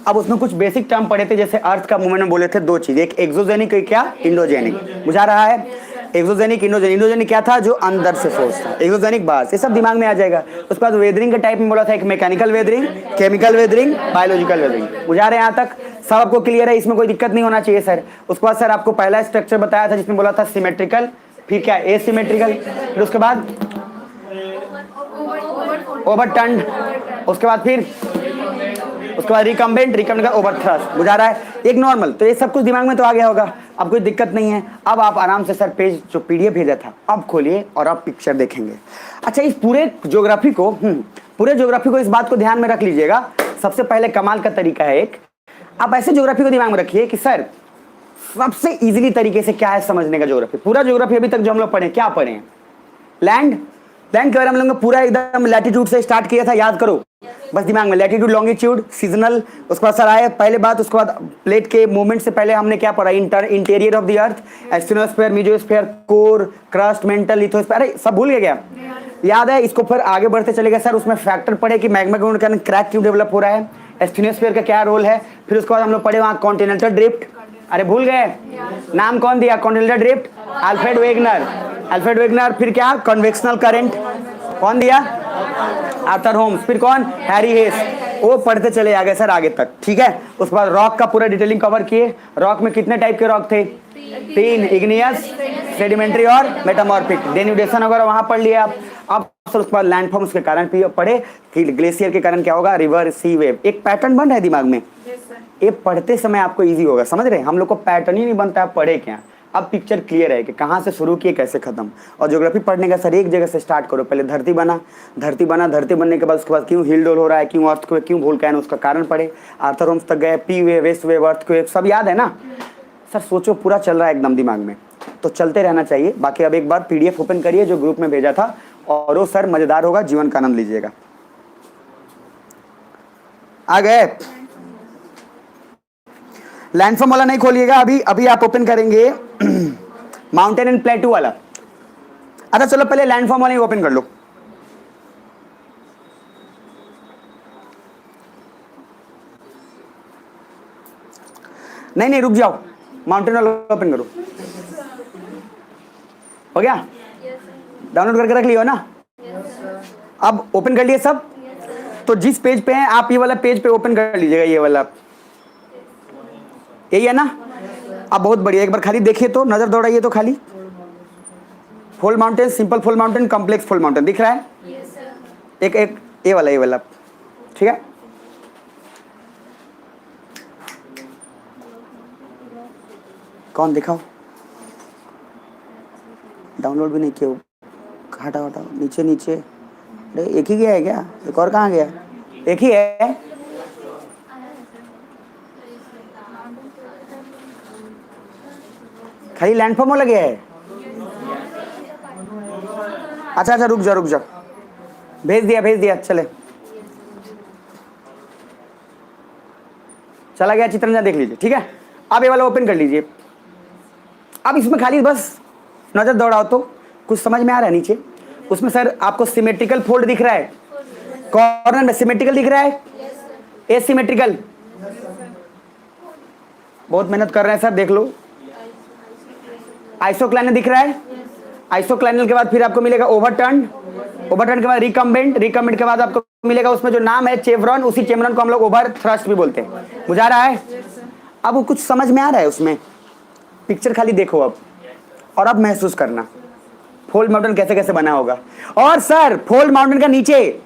अब उसमें कुछ बेसिक टर्म पढ़े थे, जैसे अर्थ का मूवमेंट में बोले थे 2 चीज, एक एक्सोजेनिक, एक क्या? इंडोजेनिक। बुझा रहा है? Exogenic, endogenic. इंडोजेनिक क्या था? जो अंदर से फोर्स था। एक्सोजेनिक बाहर, ये सब दिमाग में आ जाएगा। उसके बाद वेदरिंग के टाइप में बोला था, एक mechanical weathering, chemical weathering, biological weathering. बुझा रहे हैं? यहाँ तक सब आपको क्लियर है? इसमें कोई दिक्कत नहीं होना चाहिए सर। उसके बाद सर आपको पहला स्ट्रक्चर बताया था जिसमें बोला था सिमेट्रिकल, फिर क्या? एसिमेट्रिकल, फिर उसके बाद ओवरटर्न्ड, उसके बाद फिर उसके बाद रिकम्बेंट, रिकम्बेंट का ओवरथ्रस्ट। बुझा रहा है? एक नॉर्मल। तो ये सब कुछ दिमाग में तो आ गया होगा, अब कोई दिक्कत नहीं है। अब आप आराम से सर पेज जो पीडीएफ भेजा था अब खोलिए और आप पिक्चर देखेंगे। अच्छा, इस पूरे ज्योग्राफी को इस बात को ध्यान में रख लीजिएगा। सबसे पहले कमाल का तरीका है एक, आप ऐसे ज्योग्राफी को दिमाग में रखिए कि सर सबसे इजीली तरीके से क्या है समझने का ज्योग्राफी। पूरा ज्योग्राफी अभी तक जो हम लोग पढ़े, क्या पढ़े? लैंड के बारे में हम लोग पूरा एकदम लैटिट्यूड से स्टार्ट किया था, याद करो बस दिमाग में। लैटिट्यूड, लॉन्गिट्यूड, सीजनल, उसके बाद सर आए पहले बात, उसके बाद प्लेट के मूवमेंट से पहले हमने क्या पढ़ा? Interior of the earth, एस्टेनोस्फीयर, mesosphere, core, crust, mental, lithosphere. अरे सब भूल गए क्या? याद है? इसको फिर आगे बढ़ते चले गए सर। उसमें फैक्टर पढ़े कि मैग्मा के कारण क्रैक क्यों डेवलप हो रहा है, एस्टेनोस्फीयर का क्या रोल है। फिर उसके बाद हम लोग पढ़े वहाँ कॉन्टिनेंटल ड्रिफ्ट। अरे भूल गए? नाम कौन दिया कॉन्टिनेंटल ड्रिफ्ट? Alfred Wegener. फिर क्या? कन्वेक्शनल करंट, कौन दिया? Arthur Holmes. फिर कौन? Harry Hess. वो पढ़ते चले आ गए सर आगे तक, ठीक है। उसके बाद रॉक का पूरा डिटेलिंग कवर किए। रॉक में कितने टाइप के रॉक थे? 3, इग्नियस, सेडिमेंट्री और मेटामॉर्फिक। डेन्यूडेशन वगैरह वहां पढ़ लिया आप। अब सर उसके बाद लैंडफॉर्म्स के कारण पढ़े कि ग्लेशियर के कारण क्या होगा? रिवर, सी वेव। एक पैटर्न बन रहा है दिमाग में, ये पढ़ते समय आपको इजी होगा, समझ रहे हैं? हम लोग को पैटर्न ही नहीं बनता है, पढ़े क्या। अब पिक्चर क्लियर है कि कहाँ से शुरू किए कैसे खत्म। और ज्योग्राफी पढ़ने का सर एक जगह से स्टार्ट करो। पहले धरती बनने के बाद उसके बाद क्यों हिल डोल हो रहा है, क्यों अर्थक्वेक, क्यों वोल्केनो, उसका कारण पढ़े। आर्थर होम्स तक गए, P wave, west wave, earthquake, सब याद है ना सर? सोचो पूरा चल रहा है एकदम दिमाग में, तो चलते रहना चाहिए। बाकी अब एक बार पीडीएफ ओपन करिए जो ग्रुप में भेजा था, और वो सर मजेदार होगा, जीवन का आनंद लीजिएगा। आ गए? लैंडफॉर्म वाला नहीं खोलिएगा अभी आप ओपन करेंगे माउंटेन एंड प्लेटू वाला। अच्छा चलो पहले लैंडफॉर्म वाला ही ओपन कर लो। नहीं रुक जाओ, माउंटेन वाला ओपन करो। हो गया? डाउनलोड करके रख लियो ना? अब ओपन कर लिए सब? तो जिस पेज पे हैं आप ये वाला पेज पे ओपन कर लीजिएगा, ये वाला, यही है ना? अब बहुत बढ़िया, एक बार खाली देखिए तो, नजर दौड़ाइए तो खाली। Fold mountain, simple fold mountain, complex fold mountain दिख रहा है? एक ये वाला, ठीक है। कौन दिखाओ? डाउनलोड भी नहीं किया, हटाओ नीचे। अरे एक ही गया है क्या? एक और कहाँ गया? एक ही है। खाली लैंडफॉर्म वाला गया है? अच्छा रुक जा, भेज दिया, चले चला गया चित्रंजन, देख लीजिए, ठीक है। अब ये वाला ओपन कर लीजिए। अब इसमें खाली बस नजर दौड़ाओ तो कुछ समझ में आ रहा है नीचे? उसमें सर आपको सिमेट्रिकल फोल्ड दिख रहा है, कॉर्नर में सिमेट्रिकल दिख रहा है, एसिमेट्रिकल। बहुत मेहनत कर रहे हैं सर, देख लो। आइसोक्लाइनल दिख रहा है, आइसोक्लाइनल के बाद फिर आपको मिलेगा ओवरटर्न के बाद रिकम्बेंट के बाद आपको मिलेगा उसमें जो नाम है चेवरॉन, उसी चेवरॉन को हम लोग ओवर थ्रस्ट भी बोलते हैं। बुझा रहा है? अब वो कुछ समझ में आ रहा है उसमें? पिक्चर खाली देखो अब, और अब महसूस करना फोल्ड माउंटेन कैसे कैसे बना होगा। और सर फोल्ड माउंटेन का नीचे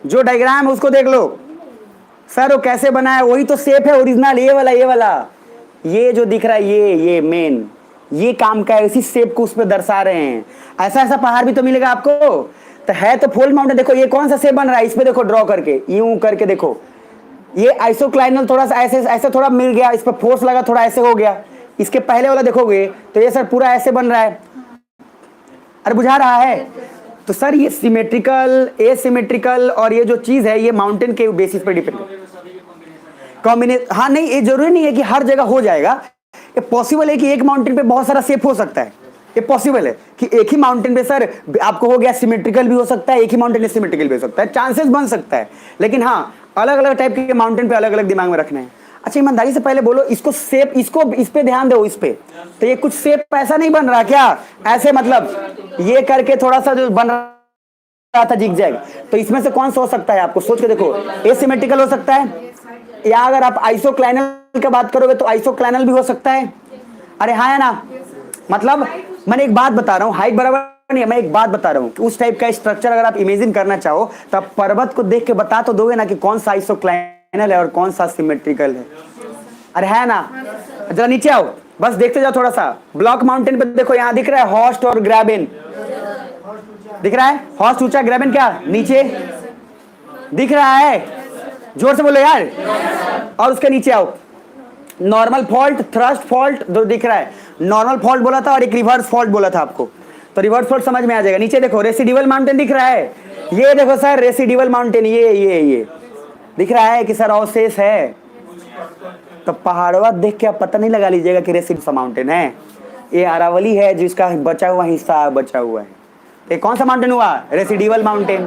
जो डायग्राम है उसको देख लो सर, वो कैसे बना है, वही तो शेप है ओरिजिनल, ये वाला ये जो दिख रहा है ये मेन, ये काम का है, इसी शेप को उस पर दर्शा रहे हैं। ऐसा ऐसा पहाड़ भी तो मिलेगा आपको, तो है तो फोल्ड माउंटेन। देखो ये कौन सा शेप बन रहा है, इस पे देखो ड्रॉ करके, यूं करके देखो, ये आइसोक्लाइनल थोड़ा सा ऐसे ऐसे थोड़ा मिल गया, इस पर फोर्स लगा थोड़ा ऐसे हो गया। इसके पहले वाला देखोगे तो ये सर पूरा ऐसे बन रहा है। अरे बुझा रहा है? तो सर ये सिमेट्रिकल, एसिमेट्रिकल और ये जो चीज है ये माउंटेन के बेसिस पर डिपेंड कॉम्बिनेशन। हाँ नहीं, ये जरूरी नहीं है कि हर जगह हो जाएगा। ये पॉसिबल है कि एक माउंटेन पे बहुत सारा शेप हो सकता है। ये पॉसिबल है कि एक ही माउंटेन पे सर आपको हो गया सिमेट्रिकल भी हो सकता है, एक ही माउंटेन सिमेट्रिकल भी हो सकता है, चांसेस बन सकता है। लेकिन हाँ, अलग अलग टाइप के माउंटेन पे अलग अलग दिमाग में रखना है। अच्छा ईमानदारी से पहले बोलो, इसको शेप, इसको इस पे ध्यान दो, इस पे तो ये कुछ शेप ऐसा नहीं बन रहा क्या, ऐसे मतलब ये करके थोड़ा सा जो बन रहा था जिग जैग, तो इसमें से कौन सा हो सकता है? आपको सोच के देखो, एसिमेट्रिकल हो सकता है, या अगर आप आइसोक्लाइनल की बात करोगे तो आइसोक्लाइनल भी हो सकता है। अरे हाँ है ना, मतलब मैंने एक बात बता रहा हूँ, हाइट बराबर नहीं, मैं एक बात बता रहा हूँ कि उस टाइप का स्ट्रक्चर अगर आप इमेजिन करना चाहो तो आप पर्वत को देख के बता तो दोगे ना कि कौन सा आइसोक्लाइनल है और कौन सा सिमेट्रिकल है। अरे है ना, जरा नीचे आओ, बस देखते जाओ थोड़ा सा। ब्लॉक माउंटेन पे देखो, यहाँ दिख रहा है हॉस्ट और ग्रैबिन, दिख रहा है? हॉस्ट ऊंचा, ग्रैबिन क्या नीचे दिख रहा है? जोर से बोलो यार। और उसके नीचे आओ, नॉर्मल फॉल्ट, थ्रस्ट फॉल्ट दो दिख रहा है। नॉर्मल फॉल्ट बोला था और एक रिवर्स फॉल्ट बोला था आपको, तो रिवर्स फॉल्ट समझ में आ जाएगा। नीचे देखो रेसिडिवल माउंटेन दिख रहा है, ये देखो सर रेसिडिवल माउंटेन, ये दिख रहा है कि सर अवशेष है। तो पहाड़वा देख के आप पता नहीं लगा लीजिएगा कि रेसिडिवल माउंटेन है। ये अरावली है जिसका बचा हुआ हिस्सा बचा हुआ है। ये कौन सा माउंटेन हुआ? रेसिडिवल माउंटेन।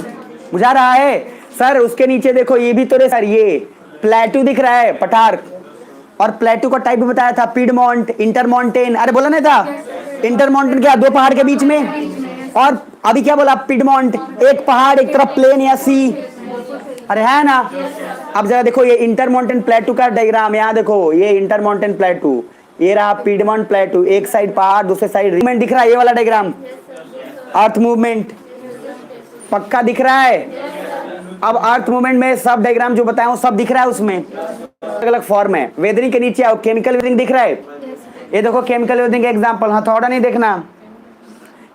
बुझा रहा है सर? उसके नीचे देखो ये भी तो सर, ये प्लेटू दिख रहा है, पठार। और प्लेटू का टाइप भी बताया था, पिडमोंट, इंटरमाउंटेन। अरे बोला नहीं था इंटरमाउंटेन क्या, दो पहाड़ के बीच में। और अभी क्या बोला? पिडमोंट, एक पहाड़ एक तरफ प्लेन या सी। अरे है ना। अब जरा देखो ये इंटरमाउंटेन प्लेटू का डायग्राम, यहाँ देखो ये इंटरमाउंटेन प्लेटू, ये रहा पिडमोंट प्लेटू, एक साइड पहाड़ दूसरे साइड मूवमेंट दिख रहा है। ये वाला डायग्राम अर्थ मूवमेंट पक्का दिख रहा है। अब अर्थ मूवमेंट में सब डायग्राम जो बताया हूं सब दिख रहा है, उसमें अलग अलग फॉर्म है। वेदरिंग के नीचे आओ, केमिकल वेदरिंग दिख रहा है? ये देखो केमिकल वेदरिंग का एग्जांपल, हथौड़ा नहीं देखना,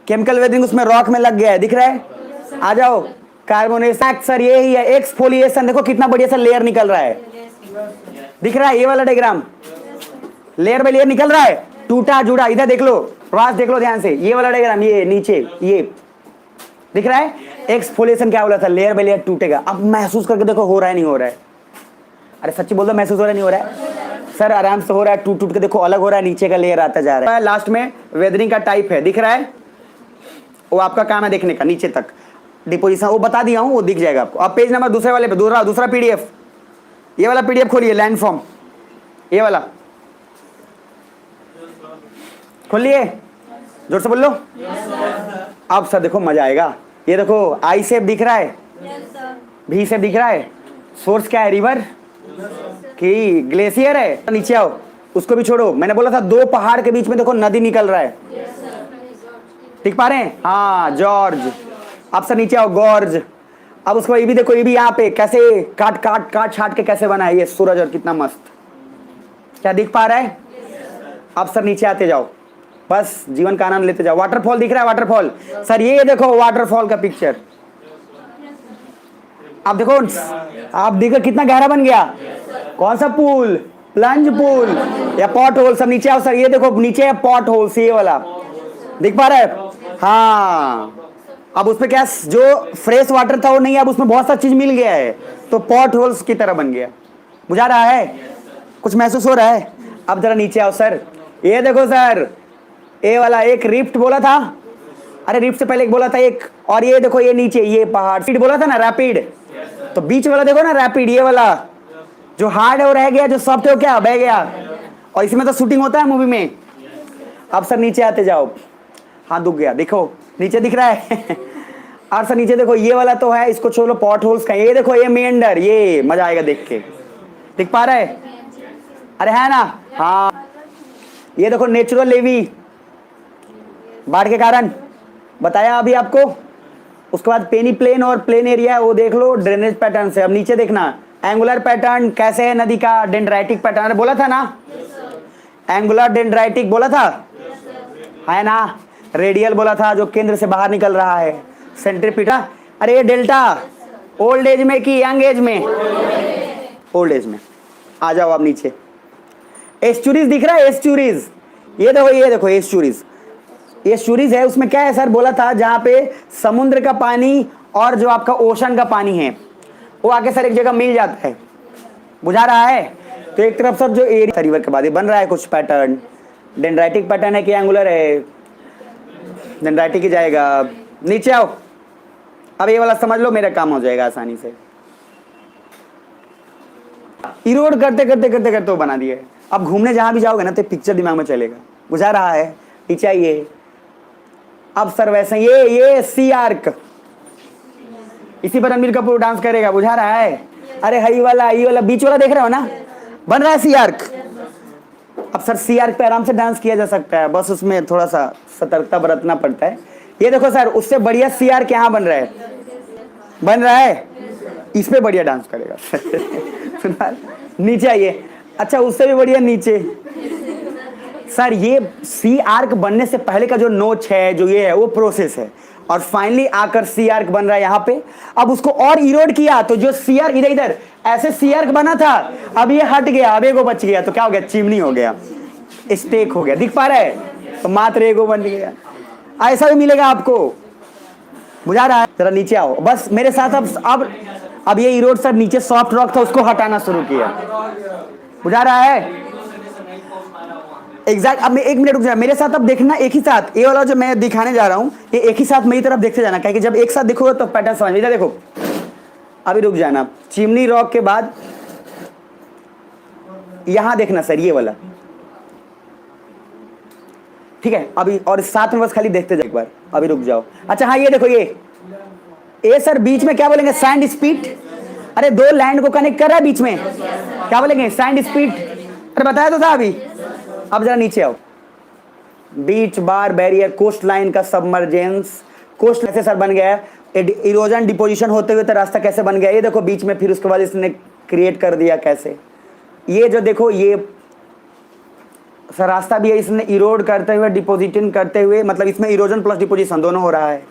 केमिकल वेदरिंग उसमें रॉक में लग गया है, दिख रहा है? आ जाओ कार्बोनेशन, सर ये ही है एक्सफोलिएशन, देखो कितना बढ़िया सा लेयर निकल रहा है, दिख रहा है? ये वाला डायग्राम लेयर बाय लेयर निकल रहा है, टूटा जुड़ा। इधर देख लो, प्रवास देख लो ध्यान से, ये वाला डायग्राम, ये नीचे ये दिख रहा है? एक्सफोलिएशन क्या बोला था? लेयर बाय लेयर टूटेगा। अब महसूस करके देखो हो रहा है नहीं हो रहा है? अरे सच्ची बोल दो, महसूस हो रहा है नहीं हो रहा है? सर आराम से हो रहा है, टूट टूट के देखो अलग हो रहा है, नीचे का लेयर आता जा रहा है। लास्ट में वेदरिंग का टाइप है, दिख रहा है? वो आपका काम है देखने का, नीचे तक डिपोजिशन वो बता दिया हूँ, वो दिख जाएगा आपको। अब पेज नंबर दूसरे वाले पे, दूसरा पीडीएफ, ये वाला पीडीएफ खोलिए, लैंडफॉर्म ये वाला खोलिए, जोर से बोल लो। अब सर देखो मजा आएगा। ये देखो आई शेप दिख रहा है, भी शेप दिख रहा है। सोर्स क्या है? रिवर कि ग्लेशियर है? नीचे आओ, उसको भी छोड़ो। मैंने बोला था दो पहाड़ के बीच में देखो नदी निकल रहा है, देख पा रहे हैं? हाँ जॉर्ज। अब सर नीचे आओ, गॉर्ज। अब उसको ये भी देखो, ये भी यहाँ पे कैसे काट छाट के कैसे बना है ये सूरज, और कितना मस्त, क्या दिख पा रहा है? अब सर नीचे आते जाओ, बस जीवन का आनंद लेते जाओ। वाटरफॉल दिख रहा है? वाटरफॉल सर ये देखो वाटरफॉल का पिक्चर। अब देखो, आप देखो कितना गहरा बन गया। कौन सा पूल? प्लंज पूल या पॉट होल? सब नीचे आओ सर, ये देखो नीचे है पॉट होल्स, ये वाला दिख पा रहा है? हाँ। अब उसमें क्या, जो फ्रेश वाटर था वो नहीं, अब उसमें बहुत सा चीज मिल गया है, तो पॉट होल्स की तरह बन गया। बुझा रहा है? कुछ महसूस हो रहा है? अब जरा नीचे आओ सर, ये देखो सर, ये वाला एक रिफ्ट बोला था, अरे रिफ्ट से पहले एक बोला था एक, और ये देखो ये नीचे ये पहाड़, रैपिड बोला था ना, रैपिड, तो बीच वाला देखो ना रैपिड, ये वाला जो हार्ड है वो रह गया, जो सॉफ्ट है वो क्या बह गया। और इसमें तो शूटिंग होता है मूवी में। अब सर नीचे आते जाओ, हाथ दुख गया, देखो नीचे दिख रहा है और सर नीचे देखो ये वाला तो है, इसको छोड़ो, पॉट होल्स का। ये देखो ये मेंढर, ये मजा आएगा देख के। दिख पा रहा है? अरे है ना? हाँ ये देखो नेचुरल लेवी, बाढ़ के कारण बताया अभी आपको। उसके बाद पेनी प्लेन और प्लेन एरिया वो देख लो ड्रेनेज पैटर्न से। अब नीचे देखना एंगुलर पैटर्न कैसे है नदी का, डेंड्राइटिक पैटर्न बोला था ना, एंगुलर डेंड्राइटिक बोला था, है ना? रेडियल बोला था जो केंद्र से बाहर निकल रहा है, सेंट्रीपिटा। अरे ये डेल्टा ओल्ड एज में कि यंग एज में? ओल्ड एज में। आ जाओ आप नीचे। एस्चुरीज दिख रहा है? एस्चुरीज ये देखो, ये देखो एस्चुरीज, एस्चुरीज है। उसमें क्या है सर? बोला था जहां पे समुद्र का पानी और जो आपका ओशन का पानी है वो आके सर एक जगह मिल जाता है, बुझा रहा है? तो एक तरफ सर जो एरिया रिवर के बाद बन रहा है कुछ पैटर्न, डेंड्राइटिक पैटर्न है कि एंगुलर है? डेंड्राइटिक ही जाएगा। नीचे आओ, अब ये वाला समझ लो, मेरा काम हो जाएगा आसानी से। इरोड करते करते करते करते वो बना दिए। अब घूमने जहां भी जाओगे ना तो पिक्चर दिमाग में चलेगा, बुझा रहा है? नीचे आइए। अब सर वैसे ये सी आर्क, इसी पर रणबीर कपूर डांस करेगा, बुझा रहा है? अरे हई वाला, ये वाला बीच वाला देख रहे हो ना, बन रहा है सी आर्क। अब सर सी आर्क पे आराम से डांस किया जा सकता है, बस उसमें थोड़ा सा सतर्कता बरतना पड़ता है। ये देखो सर, उससे बढ़िया सी आर्क यहाँ बन रहा है, बन रहा है, इस पे बढ़िया डांस करेगा। नीचे आइए। अच्छा उससे भी बढ़िया नीचे सर, ये सी आर्क बनने से पहले का जो नोच है, जो ये है, वो प्रोसेस है, और फाइनली आकर सी आर्क बन रहा है यहाँ पे। अब उसको और इरोड किया तो जो सी आर्क इधर इधर ऐसे सी आर्क बना था, अब ये हट गया, अब एगो बच गया, तो क्या हो गया? चिमनी हो गया, स्टेक हो गया। दिख पा रहा है? तो मात्र एगो बन गया। ऐसा भी मिलेगा आपको, बुझा रहा है? जरा नीचे आओ बस मेरे साथ। अब ये इरोड सर नीचे सॉफ्ट रॉक था, उसको हटाना शुरू किया, बुझा रहा है? एग्जैक्ट। अब मैं एक मिनट रुक जाए मेरे साथ, अब देखना एक ही साथ। ये वाला जो मैं दिखाने जा रहा हूं ये एक ही साथ मेरी तरफ देखते जाना, क्योंकि जब एक साथ देखोगे तो पैटर्न समझ में। देखो अभी रुक जाना, चिमनी रॉक के बाद यहां देखना सर, ये वाला, ठीक है? अभी और साथ में बस खाली देखते जाओ एक बार। अभी रुक जाओ। अच्छा हाँ ये देखो, ये सर बीच में क्या बोलेंगे? Sand speed. अरे दो लैंड को कनेक्ट कर रहा है बीच में, क्या बोलेंगे? Sand speed. अरे बताया तो था अभी। अब जरा नीचे आओ। बीच, बार, बैरियर, कोस्ट लाइन का सबमर्जेंस। कोस्ट कैसे सर बन गया है? इरोजन डिपोजिशन होते हुए तो रास्ता कैसे बन गया? ये देखो बीच में, फिर उसके बाद इसने क्रिएट कर दिया कैसे। ये जो देखो ये सर रास्ता भी है, इसने इरोड करते हुए, डिपोजिटिंग करते हुए, मतलब इसमें इरोजन प्लस डिपोजिशन दोनों हो रहा है।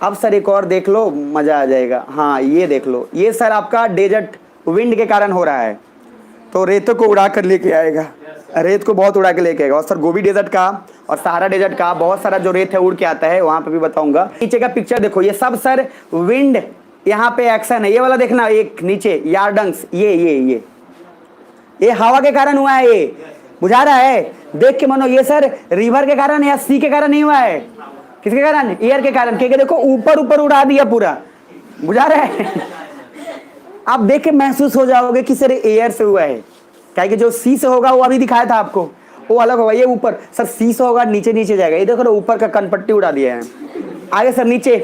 अब सर एक और देख लो, मजा आ जाएगा। हाँ ये देख लो, ये सर आपका डेजर्ट विंड के कारण हो रहा है, तो रेतों को उड़ा कर लेके आएगा, रेत को बहुत उड़ा के लेके आएगा। और सर गोबी डेजर्ट का और सहारा डेजर्ट का बहुत सारा जो रेत है उड़ के आता है, वहां पे भी बताऊंगा। नीचे का पिक्चर देखो, ये सब सर विंड यहाँ पे एक्शन है। ये वाला देखना, एक नीचे यार्डंग्स, ये हवा के कारण हुआ है, ये बुझा रहा है? देख के मानो ये सर रिवर के कारण या सी के कारण नहीं हुआ है, किसके कारण? एयर के कारण। क्योंकि देखो ऊपर ऊपर उड़ा दिया पूरा, बुझा रहा है? आप देख के महसूस हो जाओगे कि सर एयर से हुआ है, क्या कि जो सी से होगा वो अभी दिखाया था आपको, वो अलग होगा। ये ऊपर सर सी से होगा, नीचे नीचे जाएगा। ये देखो ऊपर का कनपट्टी उड़ा दिया है। आगे सर नीचे।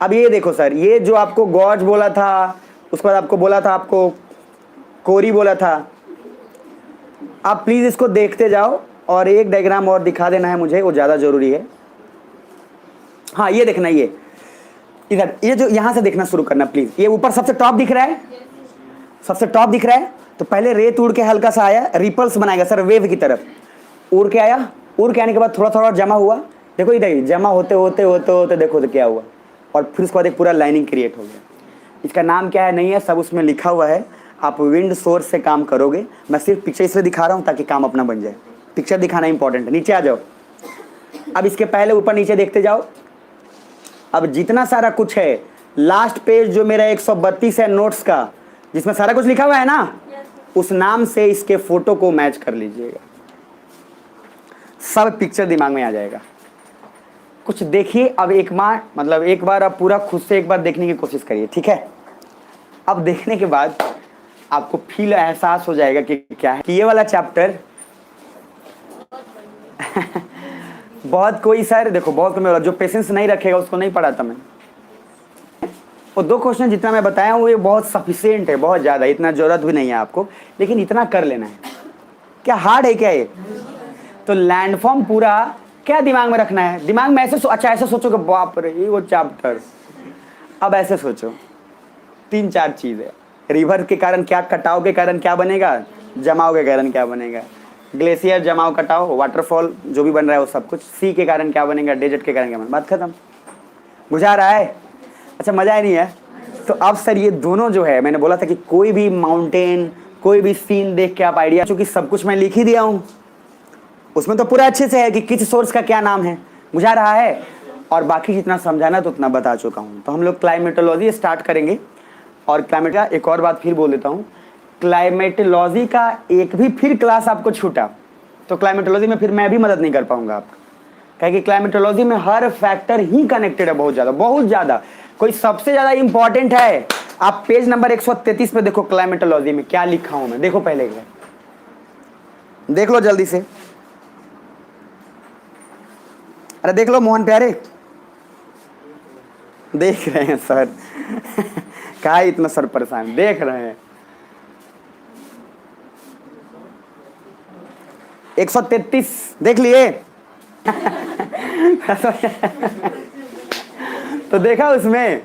अब ये देखो सर, ये जो आपको गॉज बोला था, उसके बाद आपको बोला था, आपको कोरी बोला था। आप प्लीज इसको देखते जाओ, और एक डायग्राम और दिखा देना है मुझे, वो ज्यादा जरूरी है। हाँ ये देखना, ये इधर, ये जो यहां से देखना शुरू करना प्लीज। ये ऊपर सबसे टॉप दिख रहा है, सबसे टॉप दिख रहा है। तो पहले रेत उड़ के हल्का सा आया, रिपल्स बनाएगा सर वेव की तरफ, उड़ के आया। उड़ के आने के बाद थोड़ा थोड़ा जमा हुआ, देखो इधर जमा होते होते होते होते देखो तो क्या हुआ, और फिर उसके बाद एक पूरा लाइनिंग क्रिएट हो गया। इसका नाम क्या है नहीं है, सब उसमें लिखा हुआ है। आप विंड सोर्स से काम करोगे, मैं सिर्फ पिक्चर इसलिए दिखा रहा हूँ ताकि काम अपना बन जाए। पिक्चर दिखाना इंपॉर्टेंट है। नीचे आ जाओ। अब इसके पहले ऊपर नीचे देखते जाओ। अब जितना सारा कुछ है, लास्ट पेज जो मेरा 132 है नोट्स का, जिसमें सारा कुछ लिखा हुआ है ना, उस नाम से इसके फोटो को मैच कर लीजिएगा, सब पिक्चर दिमाग में आ जाएगा। कुछ देखिए। अब एक बार आप पूरा खुद से एक बार देखने की कोशिश करिए, ठीक है? अब देखने के बाद आपको फील एहसास हो जाएगा कि क्या है कि ये वाला चैप्टर बहुत कोई सर देखो, बहुत कम होगा जो पेशेंस नहीं रखेगा उसको नहीं पढ़ाता मैं। वो 2 क्वेश्चन जितना मैं बताया हूँ ये बहुत सफिशिएंट है, बहुत ज़्यादा, इतना ज़रूरत भी नहीं है आपको, लेकिन इतना कर लेना है। क्या हार्ड है क्या ये? तो लैंडफॉर्म पूरा क्या दिमाग में रखना है? दिमाग में ऐसे अच्छा ऐसे सोचो कि बाप रे ये वो चैप्टर। अब ऐसे सोचो 3-4 चीज़ है। रिवर के कारण क्या, कटाव के कारण क्या बनेगा, जमाव के कारण क्या बनेगा, ग्लेशियर जमाव कटाव वाटरफॉल जो भी बन रहा है वो सब कुछ। सी के कारण क्या बनेगा, डेजर्ट के कारण क्या बनेगा, बात खत्म। बुझा रहा है? अच्छा मजा ही नहीं है। तो अब सर ये दोनों जो है, मैंने बोला था कि कोई भी माउंटेन कोई भी सीन देख के आप आइडिया, चूंकि सब कुछ मैं लिख ही दिया हूं उसमें तो पूरा अच्छे से है कि किस सोर्स का क्या नाम है, बुझा रहा है। और बाकी जितना समझाना तो उतना बता चुका हूं। तो हम लोग क्लाइमेटोलॉजी स्टार्ट करेंगे। और क्लाइमेट का एक और बात फिर बोल देता हूं, क्लाइमेटोलॉजी का एक भी फिर क्लास आपको छूटा तो क्लाइमेटोलॉजी में फिर मैं भी मदद नहीं कर पाऊंगा आपका, क्योंकि क्लाइमेटोलॉजी में हर फैक्टर ही कनेक्टेड है, बहुत ज़्यादा। कोई सबसे ज़्यादा इंपॉर्टेंट है। आप पेज नंबर 133 पे देखो क्लाइमेटोलॉजी में क्या लिखा हूं मैं, देखो पहले देख लो जल्दी से। अरे देख लो मोहन प्यारे, देख रहे हैं सर कहा इतना सर परेशान, देख रहे हैं। 133 देख लिए तो देखा उसमें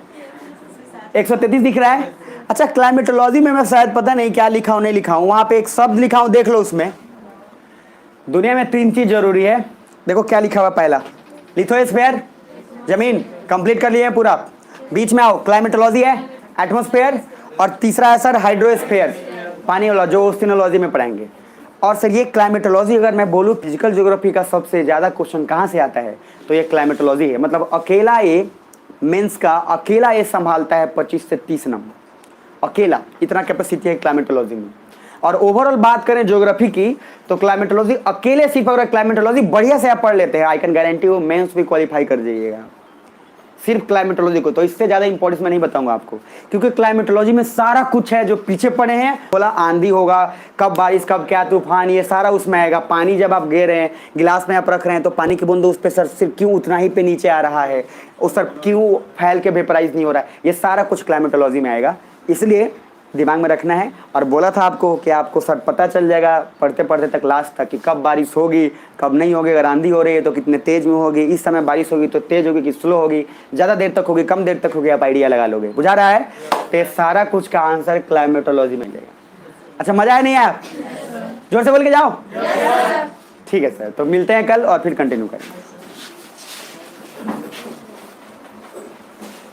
133 दिख रहा है। अच्छा क्लाइमेटोलॉजी में मैं शायद पता नहीं क्या लिखा हूं नहीं लिखा हूं, वहां पे एक शब्द लिखा हूं देख लो उसमें। दुनिया में 3 चीज जरूरी है, देखो क्या लिखा हुआ। पहला लिथोस्फीयर, जमीन, कंप्लीट कर लिए पूरा। बीच में आओ क्लाइमेटोलॉजी है, एटमॉस्फेयर, और तीसरा है सर हाइड्रोस्फीयर, पानी वाला जो ओशिनोलॉजी में पढ़ाएंगे। और सर ये क्लाइमेटोलॉजी अगर मैं बोलूँ फिजिकल ज्योग्राफी का सबसे ज़्यादा क्वेश्चन कहाँ से आता है तो ये क्लाइमेटोलॉजी है। मतलब अकेला ये मेंस का अकेला ये संभालता है 25 से 30 नंबर, अकेला इतना कैपेसिटी है क्लाइमेटोलॉजी में। और ओवरऑल बात करें ज्योग्राफी की तो क्लाइमेटोलॉजी अकेले सिर्फ अगर क्लाइमेटोलॉजी बढ़िया से आप पढ़ लेते हैं, आई कैन गारंटी वो मेंस भी क्वालिफाई कर जाइएगा सिर्फ क्लाइमेटोलॉजी को। तो इससे ज़्यादा इंपॉर्टेंस मैं नहीं बताऊंगा आपको, क्योंकि क्लाइमेटोलॉजी में सारा कुछ है जो पीछे पड़े हैं। बोला आंधी होगा, कब बारिश, कब क्या तूफान, ये सारा उसमें आएगा। पानी जब आप गे रहे हैं, गिलास में आप रख रहे हैं तो पानी की बूंद उस पर सर सिर्फ क्यों उतना ही पे नीचे आ रहा है, उस सर क्यों फैल के वेपराइज नहीं हो रहा है, ये सारा कुछ क्लाइमेटोलॉजी में आएगा। इसलिए दिमाग में रखना है। और बोला था आपको कि आपको सर पता चल जाएगा पढ़ते पढ़ते तक लास्ट तक कि कब बारिश होगी कब नहीं होगी। अगर आंधी हो रही है तो कितने तेज में होगी, इस समय बारिश होगी तो तेज होगी कि स्लो होगी, ज़्यादा देर तक होगी कम देर तक होगी, आप आइडिया लगा लोगे। बुझा रहा है? तो ये सारा कुछ का आंसर क्लाइमेटोलॉजी में मिलेगा। अच्छा मजा है नहीं है? जोर से बोल के जाओ। ठीक है सर, तो मिलते हैं कल और फिर कंटिन्यू करेंगे।